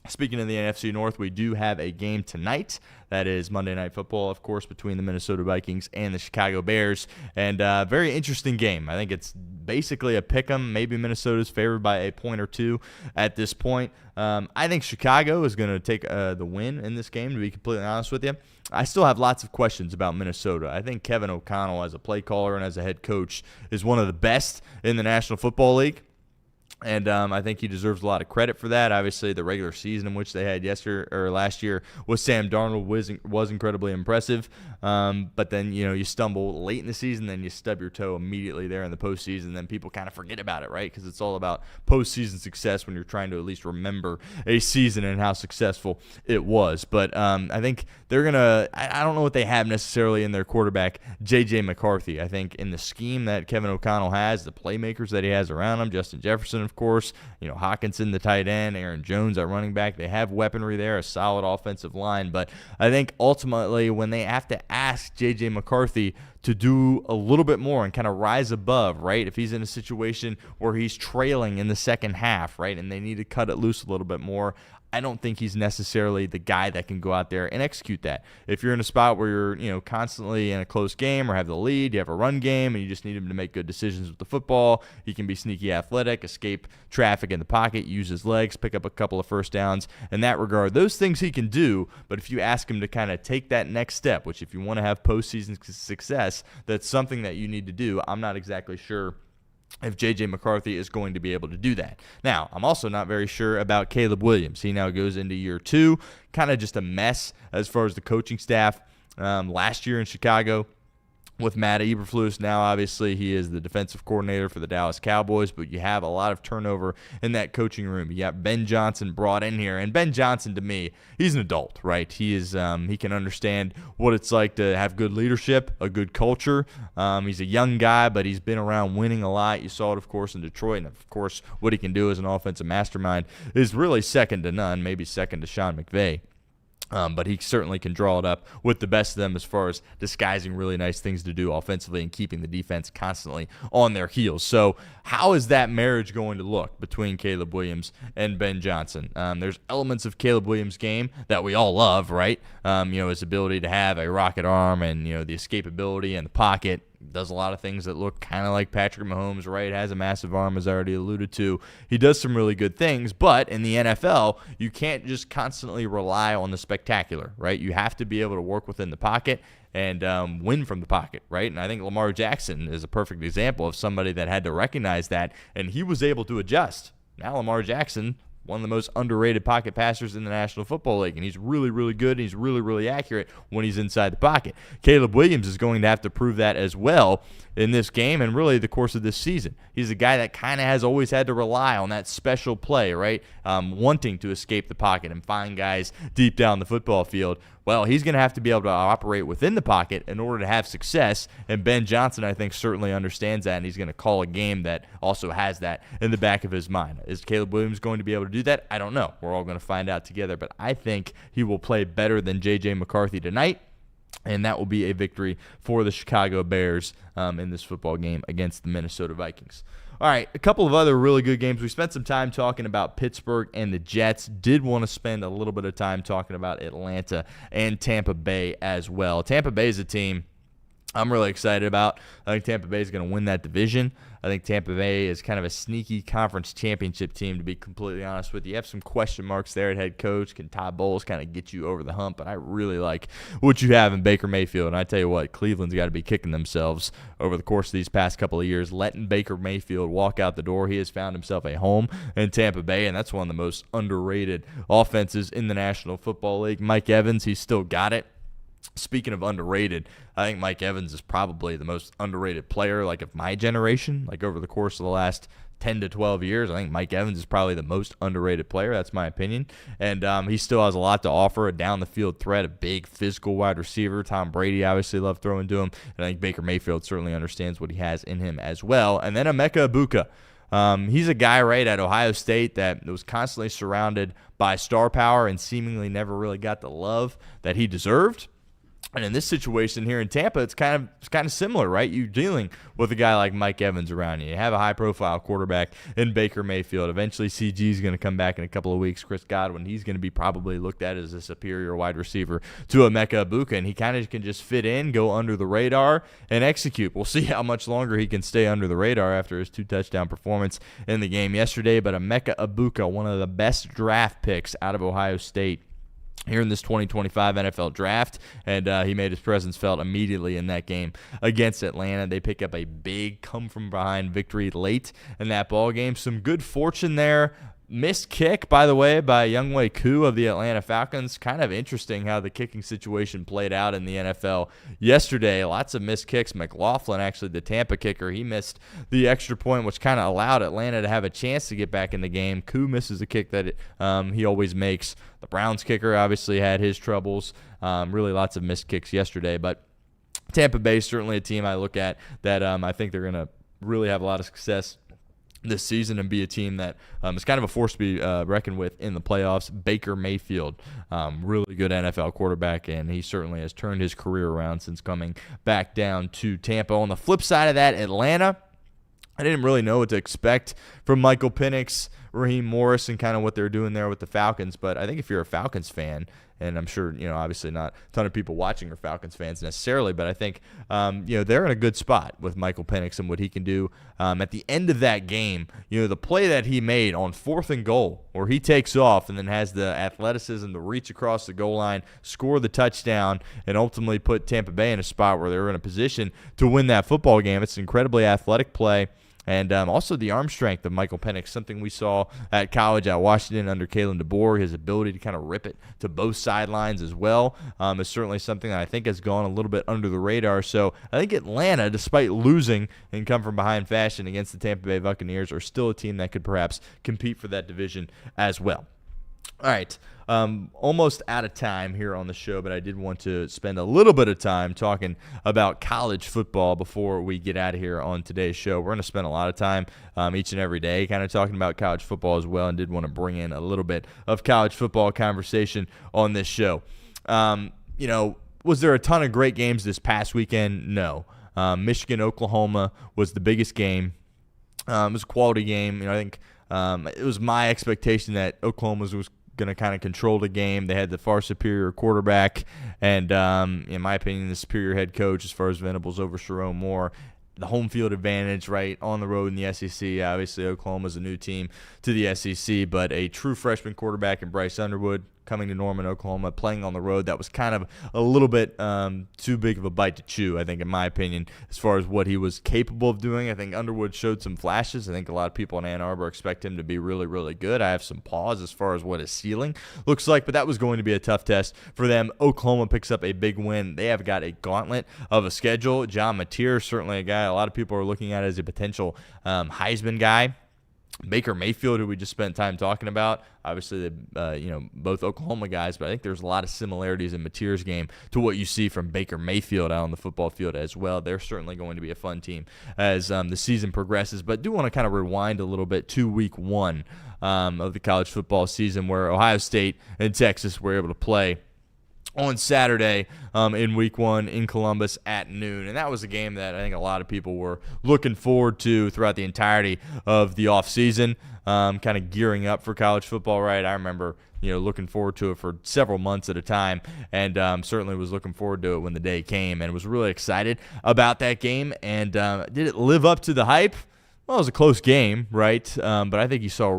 Speaking of the NFC North, we do have a game tonight. That is Monday Night Football, of course, between the Minnesota Vikings and the Chicago Bears. And very interesting game. I think it's basically a pick-em. Maybe Minnesota's favored by a point or two at this point. I think Chicago is going to take the win in this game, to be completely honest with you. I still have lots of questions about Minnesota. I think Kevin O'Connell, as a play caller and as a head coach, is one of the best in the National Football League. And I think he deserves a lot of credit for that. Obviously, the regular season in which they had last year with Sam Darnold was incredibly impressive. But then, you stumble late in the season, then you stub your toe immediately there in the postseason. Then people kind of forget about it, right? Because it's all about postseason success when you're trying to at least remember a season and how successful it was. But I think they're going to – I don't know what they have necessarily in their quarterback, J.J. McCarthy. I think in the scheme that Kevin O'Connell has, the playmakers that he has around him, Justin Jefferson, of course, Hawkinson, the tight end, Aaron Jones at running back. They have weaponry there, a solid offensive line. But I think ultimately when they have to ask J.J. McCarthy to do a little bit more and kind of rise above, right? If he's in a situation where he's trailing in the second half, right, and they need to cut it loose a little bit more, I don't think he's necessarily the guy that can go out there and execute that. If you're in a spot where you're, constantly in a close game or have the lead, you have a run game, and you just need him to make good decisions with the football, he can be sneaky athletic, escape traffic in the pocket, use his legs, pick up a couple of first downs. In that regard, those things he can do, but if you ask him to kind of take that next step, which if you want to have postseason success, that's something that you need to do, I'm not exactly sure if J.J. McCarthy is going to be able to do that. Now, I'm also not very sure about Caleb Williams. He now goes into year 2, kind of just a mess as far as the coaching staff. Last year in Chicago with Matt Eberflus, now obviously he is the defensive coordinator for the Dallas Cowboys, but you have a lot of turnover in that coaching room. You got Ben Johnson brought in here, and Ben Johnson, to me, he's an adult, right? He is he can understand what it's like to have good leadership, a good culture. He's a young guy, but he's been around winning a lot. You saw it, of course, in Detroit, and of course, what he can do as an offensive mastermind is really second to none, maybe second to Sean McVay. But he certainly can draw it up with the best of them as far as disguising really nice things to do offensively and keeping the defense constantly on their heels. So how is that marriage going to look between Caleb Williams and Ben Johnson? There's elements of Caleb Williams' game that we all love, right? His ability to have a rocket arm and, the escapability in the pocket. Does a lot of things that look kind of like Patrick Mahomes, right? Has a massive arm, as I already alluded to. He does some really good things, but in the NFL, you can't just constantly rely on the spectacular, right? You have to be able to work within the pocket and win from the pocket, right? And I think Lamar Jackson is a perfect example of somebody that had to recognize that, and he was able to adjust. Now Lamar Jackson, one of the most underrated pocket passers in the National Football League, and he's really, really good, and he's really, really accurate when he's inside the pocket. Caleb Williams is going to have to prove that as well in this game and really the course of this season. He's a guy that kind of has always had to rely on that special play, right? Wanting to escape the pocket and find guys deep down the football field. Well, he's going to have to be able to operate within the pocket in order to have success, and Ben Johnson, I think, certainly understands that, and he's going to call a game that also has that in the back of his mind. Is Caleb Williams going to be able to do that? I don't know. We're all going to find out together, but I think he will play better than J.J. McCarthy tonight, and that will be a victory for the Chicago Bears in this football game against the Minnesota Vikings. All right, a couple of other really good games. We spent some time talking about Pittsburgh and the Jets. Did want to spend a little bit of time talking about Atlanta and Tampa Bay as well. Tampa Bay is a team I'm really excited about. I think Tampa Bay is going to win that division. I think Tampa Bay is kind of a sneaky conference championship team, to be completely honest with you. You have some question marks there at head coach. Can Todd Bowles kind of get you over the hump? But I really like what you have in Baker Mayfield. And I tell you what, Cleveland's got to be kicking themselves over the course of these past couple of years, letting Baker Mayfield walk out the door. He has found himself a home in Tampa Bay, and that's one of the most underrated offenses in the National Football League. Mike Evans, he's still got it. Speaking of underrated, I think Mike Evans is probably the most underrated player, like, of my generation. Like, over the course of the last 10 to 12 years, I think Mike Evans is probably the most underrated player. That's my opinion. And he still has a lot to offer, a down-the-field threat, a big physical wide receiver. Tom Brady obviously loved throwing to him. And I think Baker Mayfield certainly understands what he has in him as well. And then Emeka Egbuka. He's a guy right at Ohio State that was constantly surrounded by star power and seemingly never really got the love that he deserved. And in this situation here in Tampa, it's kind of similar, right? You're dealing with a guy like Mike Evans around you. You have a high-profile quarterback in Baker Mayfield. Eventually, CG is going to come back in a couple of weeks. Chris Godwin, he's going to be probably looked at as a superior wide receiver to Emeka Egbuka, and he kind of can just fit in, go under the radar, and execute. We'll see how much longer he can stay under the radar after his 2-touchdown performance in the game yesterday. But Emeka Egbuka, one of the best draft picks out of Ohio State here in this 2025 NFL draft, and he made his presence felt immediately in that game against Atlanta. They pick up a big come-from-behind victory late in that ball game. Some good fortune there. Missed kick, by the way, by Younghoe Koo of the Atlanta Falcons. Kind of interesting how the kicking situation played out in the NFL yesterday. Lots of missed kicks. McLaughlin, actually the Tampa kicker, he missed the extra point, which kind of allowed Atlanta to have a chance to get back in the game. Koo misses a kick that he always makes. The Browns kicker obviously had his troubles. Really lots of missed kicks yesterday. But Tampa Bay is certainly a team I look at that I think they're going to really have a lot of success this season and be a team that is kind of a force to be reckoned with in the playoffs. Baker Mayfield, really good NFL quarterback, and he certainly has turned his career around since coming back down to Tampa. On the flip side of that, Atlanta, I didn't really know what to expect from Michael Penix, Raheem Morris, and kind of what they're doing there with the Falcons. But I think if you're a Falcons fan, and I'm sure, obviously not a ton of people watching are Falcons fans necessarily, but I think, they're in a good spot with Michael Penix and what he can do. At the end of that game, the play that he made on 4th and goal, where he takes off and then has the athleticism to reach across the goal line, score the touchdown, and ultimately put Tampa Bay in a spot where they were in a position to win that football game. It's an incredibly athletic play. And also the arm strength of Michael Penix, something we saw at college at Washington under Kalen DeBoer. His ability to kind of rip it to both sidelines as well is certainly something that I think has gone a little bit under the radar. So I think Atlanta, despite losing in come-from-behind fashion against the Tampa Bay Buccaneers, are still a team that could perhaps compete for that division as well. All right, almost out of time here on the show, but I did want to spend a little bit of time talking about college football before we get out of here on today's show. We're going to spend a lot of time each and every day kind of talking about college football as well, and did want to bring in a little bit of college football conversation on this show. Was there a ton of great games this past weekend? No. Michigan-Oklahoma was the biggest game. It was a quality game. I think it was my expectation that Oklahoma was going to kind of control the game. They had the far superior quarterback and, in my opinion, the superior head coach as far as Venables over Sharon Moore. The home field advantage, right, on the road in the SEC. Obviously, Oklahoma's a new team to the SEC, but a true freshman quarterback in Bryce Underwood coming to Norman, Oklahoma, playing on the road. That was kind of a little bit too big of a bite to chew, I think, in my opinion, as far as what he was capable of doing. I think Underwood showed some flashes. I think a lot of people in Ann Arbor expect him to be really, really good. I have some pause as far as what his ceiling looks like, but that was going to be a tough test for them. Oklahoma picks up a big win. They have got a gauntlet of a schedule. John Mateer, certainly a guy a lot of people are looking at as a potential Heisman guy. Baker Mayfield, who we just spent time talking about, obviously, both Oklahoma guys, but I think there's a lot of similarities in Mateer's game to what you see from Baker Mayfield out on the football field as well. They're certainly going to be a fun team as the season progresses, but do want to kind of rewind a little bit to week 1 of the college football season, where Ohio State and Texas were able to play on Saturday in week 1 in Columbus at noon. And that was a game that I think a lot of people were looking forward to throughout the entirety of the offseason, kind of gearing up for college football, right? I remember, looking forward to it for several months at a time, and certainly was looking forward to it when the day came and was really excited about that game. And did it live up to the hype? Well, it was a close game, right? But I think you saw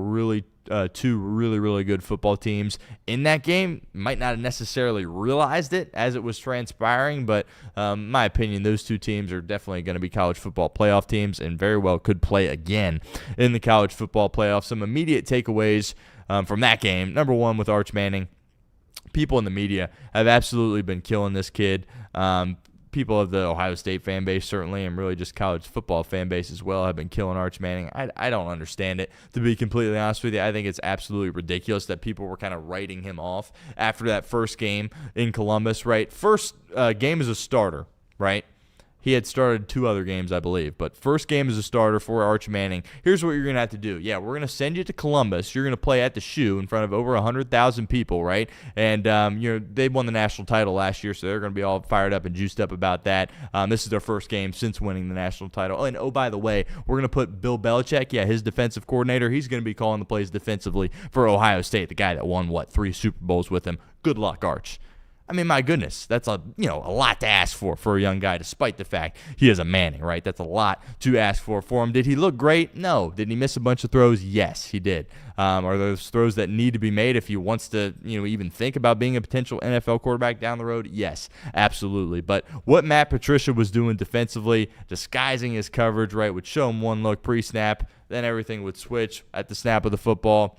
two really, really good football teams in that game. Might not have necessarily realized it as it was transpiring, but in my opinion, those two teams are definitely going to be college football playoff teams and very well could play again in the college football playoff. Some immediate takeaways from that game. Number one, with Arch Manning, people in the media have absolutely been killing this kid. People of the Ohio State fan base, certainly, and really just college football fan base as well, have been killing Arch Manning. I don't understand it, to be completely honest with you. I think it's absolutely ridiculous that people were kind of writing him off after that first game in Columbus, right? First game as a starter, right? He had started 2 other games, I believe. But first game as a starter for Arch Manning. Here's what you're going to have to do. Yeah, we're going to send you to Columbus. You're going to play at the Shoe in front of over 100,000 people, right? And they won the national title last year, so they're going to be all fired up and juiced up about that. This is their first game since winning the national title. Oh, and by the way, we're going to put Bill Belichick, his defensive coordinator. He's going to be calling the plays defensively for Ohio State, the guy that won, 3 Super Bowls with him. Good luck, Arch. I mean, my goodness, that's a lot to ask for a young guy, despite the fact he is a Manning, right? That's a lot to ask for him. Did he look great? No. Did he miss a bunch of throws? Yes, he did. Are those throws that need to be made if he wants to, even think about being a potential NFL quarterback down the road? Yes, absolutely. But what Matt Patricia was doing defensively, disguising his coverage, right, would show him one look pre-snap, then everything would switch at the snap of the football.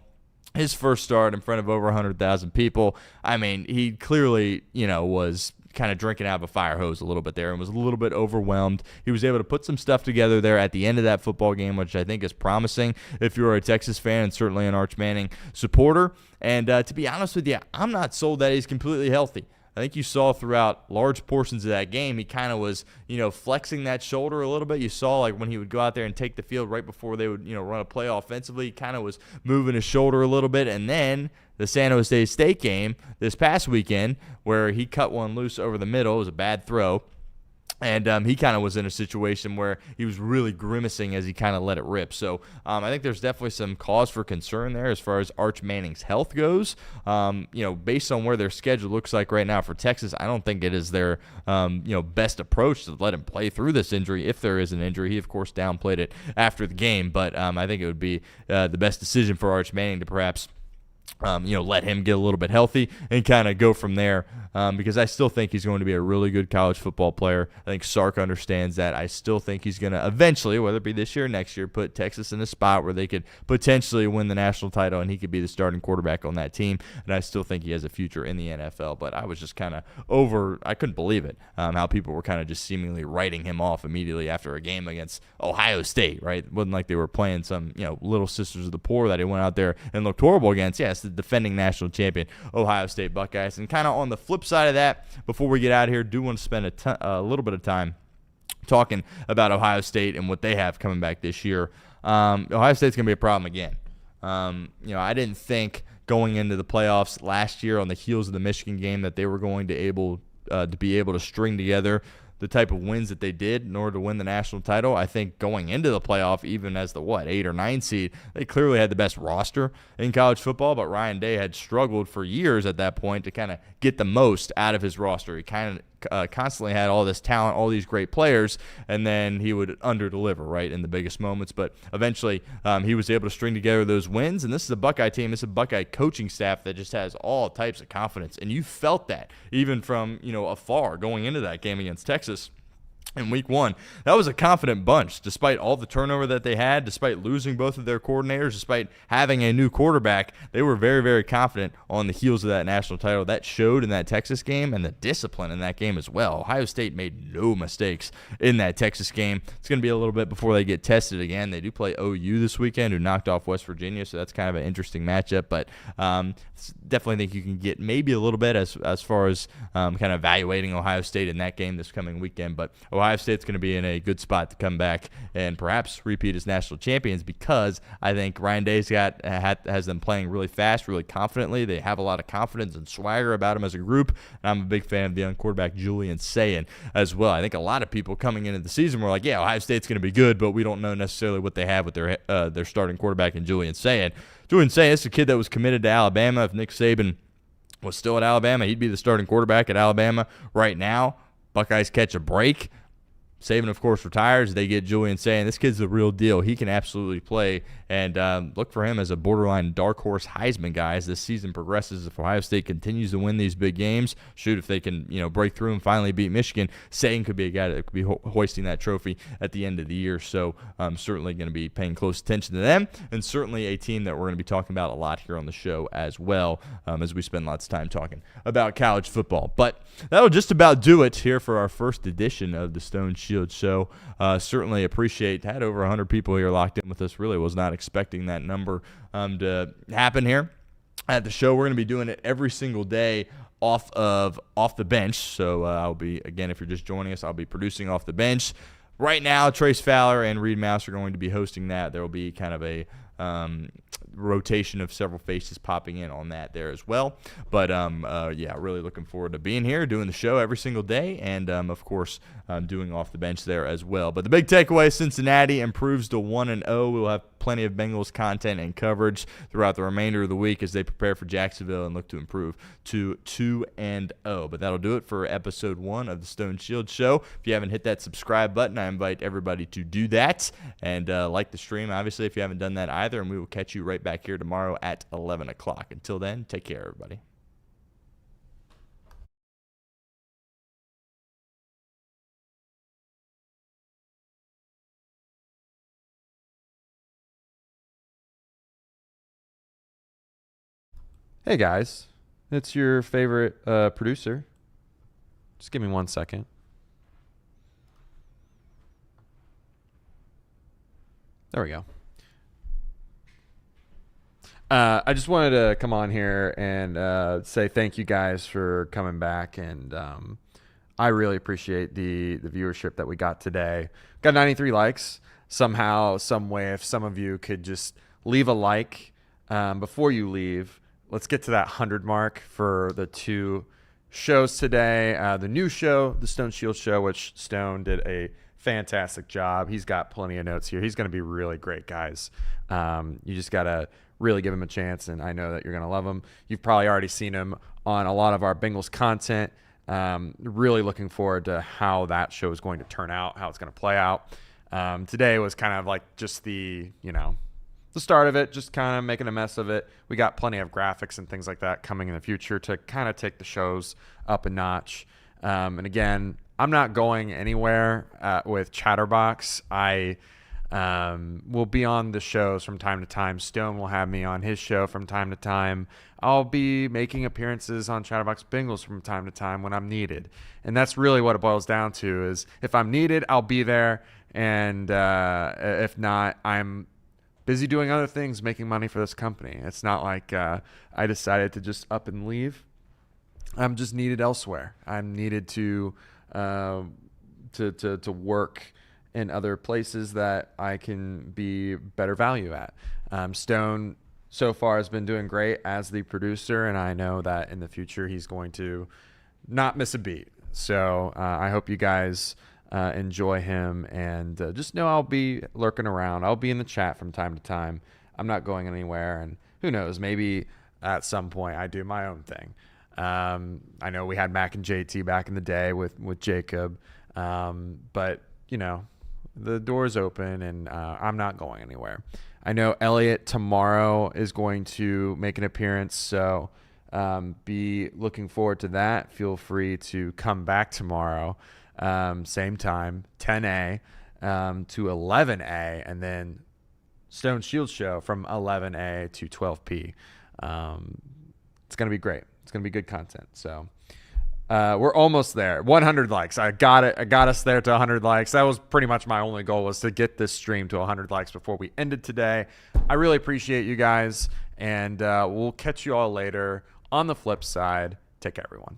His first start in front of over 100,000 people, I mean, he clearly, was kind of drinking out of a fire hose a little bit there and was a little bit overwhelmed. He was able to put some stuff together there at the end of that football game, which I think is promising if you're a Texas fan and certainly an Arch Manning supporter. And to be honest with you, I'm not sold that he's completely healthy. I think you saw throughout large portions of that game, he kind of was, flexing that shoulder a little bit. You saw, when he would go out there and take the field right before they would, run a play offensively, he kind of was moving his shoulder a little bit. And then the San Jose State game this past weekend where he cut one loose over the middle. It was a bad throw. And he kind of was in a situation where he was really grimacing as he kind of let it rip. So I think there's definitely some cause for concern there as far as Arch Manning's health goes. Based on where their schedule looks like right now for Texas, I don't think it is their best approach to let him play through this injury if there is an injury. He, of course, downplayed it after the game, but I think it would be the best decision for Arch Manning to perhaps let him get a little bit healthy and kind of go from there because I still think he's going to be a really good college football player. I think Sark understands that. I still think he's going to eventually, whether it be this year or next year, put Texas in a spot where they could potentially win the national title and he could be the starting quarterback on that team. And I still think he has a future in the NFL. But I was just kind of I couldn't believe it, how people were kind of just seemingly writing him off immediately after a game against Ohio State, right? It wasn't like they were playing some, little sisters of the poor that he went out there and looked horrible against. Yes, the defending national champion Ohio State Buckeyes. And kind of on the flip side of that, before we get out of here, do want to spend a little bit of time talking about Ohio State and what they have coming back this year. Ohio State's going to be a problem again. I didn't think going into the playoffs last year on the heels of the Michigan game that they were going to be able to string together the type of wins that they did in order to win the national title. I think going into the playoff, even as the 8 or 9 seed, they clearly had the best roster in college football, but Ryan Day had struggled for years at that point to kind of get the most out of his roster. He kind of constantly had all this talent, all these great players, and then he would under-deliver, right, in the biggest moments. But eventually he was able to string together those wins, and this is a Buckeye team. This is a Buckeye coaching staff that just has all types of confidence, and you felt that even from, afar going into that game against Texas. In week 1, that was a confident bunch, despite all the turnover that they had, despite losing both of their coordinators, despite having a new quarterback. They were very, very confident on the heels of that national title. That showed in that Texas game and the discipline in that game as well. Ohio State made no mistakes in that Texas game. It's going to be a little bit before they get tested again. They do play OU this weekend, who knocked off West Virginia, so that's kind of an interesting matchup. But definitely think you can get maybe a little bit as far as kind of evaluating Ohio State in that game this coming weekend. But Ohio State's going to be in a good spot to come back and perhaps repeat as national champions, because I think Ryan Day's has them playing really fast, really confidently. They have a lot of confidence and swagger about them as a group, and I'm a big fan of the young quarterback Julian Sayin as well. I think a lot of people coming into the season were like, yeah, Ohio State's going to be good, but we don't know necessarily what they have with their starting quarterback in Julian Sayin. Julian Sayin is a kid that was committed to Alabama. If Nick Saban was still at Alabama, he'd be the starting quarterback at Alabama right now. Buckeyes catch a break. Saban, of course, retires. They get Julian Sayin. This kid's the real deal. He can absolutely play, and look for him as a borderline dark horse Heisman guy as this season progresses. If Ohio State continues to win these big games, if they can break through and finally beat Michigan, Sayin could be a guy that could be hoisting that trophy at the end of the year. So I'm certainly going to be paying close attention to them, and certainly a team that we're going to be talking about a lot here on the show as well, as we spend lots of time talking about college football. But that'll just about do it here for our first edition of the Stone Shield Show. Certainly appreciate, had over 100 people here locked in with us. Really was not expecting that number to happen here at the show. We're going to be doing it every single day off the bench. So I'll be, again, if you're just joining us, I'll be producing off the bench. Right now, Trace Fowler and Reed Mouse are going to be hosting that. There will be kind of a rotation of several faces popping in on that there as well. But yeah, really looking forward to being here, doing the show every single day, and of course doing off the bench there as well. But the big takeaway: Cincinnati improves to 1-0. We'll have plenty of Bengals content and coverage throughout the remainder of the week as they prepare for Jacksonville and look to improve to 2-0. But that'll do it for episode 1 of the Stone Shield Show. If you haven't hit that subscribe button, I invite everybody to do that, and like the stream, obviously, if you haven't done that either. And we will catch you right back here tomorrow at 11 o'clock. Until then, take care, everybody. Hey guys, it's your favorite producer. Just give me 1 second. There we go. I just wanted to come on here and say thank you guys for coming back, and I really appreciate the viewership that we got today. Got 93 likes. Somehow, some way, if some of you could just leave a like before you leave. Let's get to that 100 mark for the 2 shows today. The new show, the Stone Shield Show, which Stone did a fantastic job. He's got plenty of notes here. He's going to be really great, guys. You just got to really give him a chance, and I know that you're going to love him. You've probably already seen him on a lot of our Bengals content. Really looking forward to how that show is going to turn out, how it's going to play out. Today was kind of like just the start of it, just kind of making a mess of it. We got plenty of graphics and things like that coming in the future to kind of take the shows up a notch. And again, I'm not going anywhere with Chatterbox. I will be on the shows from time to time. Stone will have me on his show from time to time. I'll be making appearances on Chatterbox Bengals from time to time when I'm needed. And that's really what it boils down to, is if I'm needed, I'll be there. And if not, I'm busy doing other things, making money for this company. It's not like I decided to just up and leave. I'm just needed elsewhere. I'm needed to work in other places that I can be better value at. Stone so far has been doing great as the producer, and I know that in the future he's going to not miss a beat. So I hope you guys enjoy him, and just know I'll be lurking around. I'll be in the chat from time to time. I'm not going anywhere, and who knows, maybe at some point I do my own thing. I know we had Mac and JT back in the day with Jacob, but the door's open, and I'm not going anywhere. I know Elliot tomorrow is going to make an appearance, so be looking forward to that. Feel free to come back tomorrow. Same time, 10A to 11A, and then Stone Shield Show from 11A to 12P. It's going to be great. It's going to be good content. So we're almost there. 100 likes. I got it. I got us there to 100 likes. That was pretty much my only goal, was to get this stream to 100 likes before we ended today. I really appreciate you guys, and we'll catch you all later on the flip side. Take care, everyone.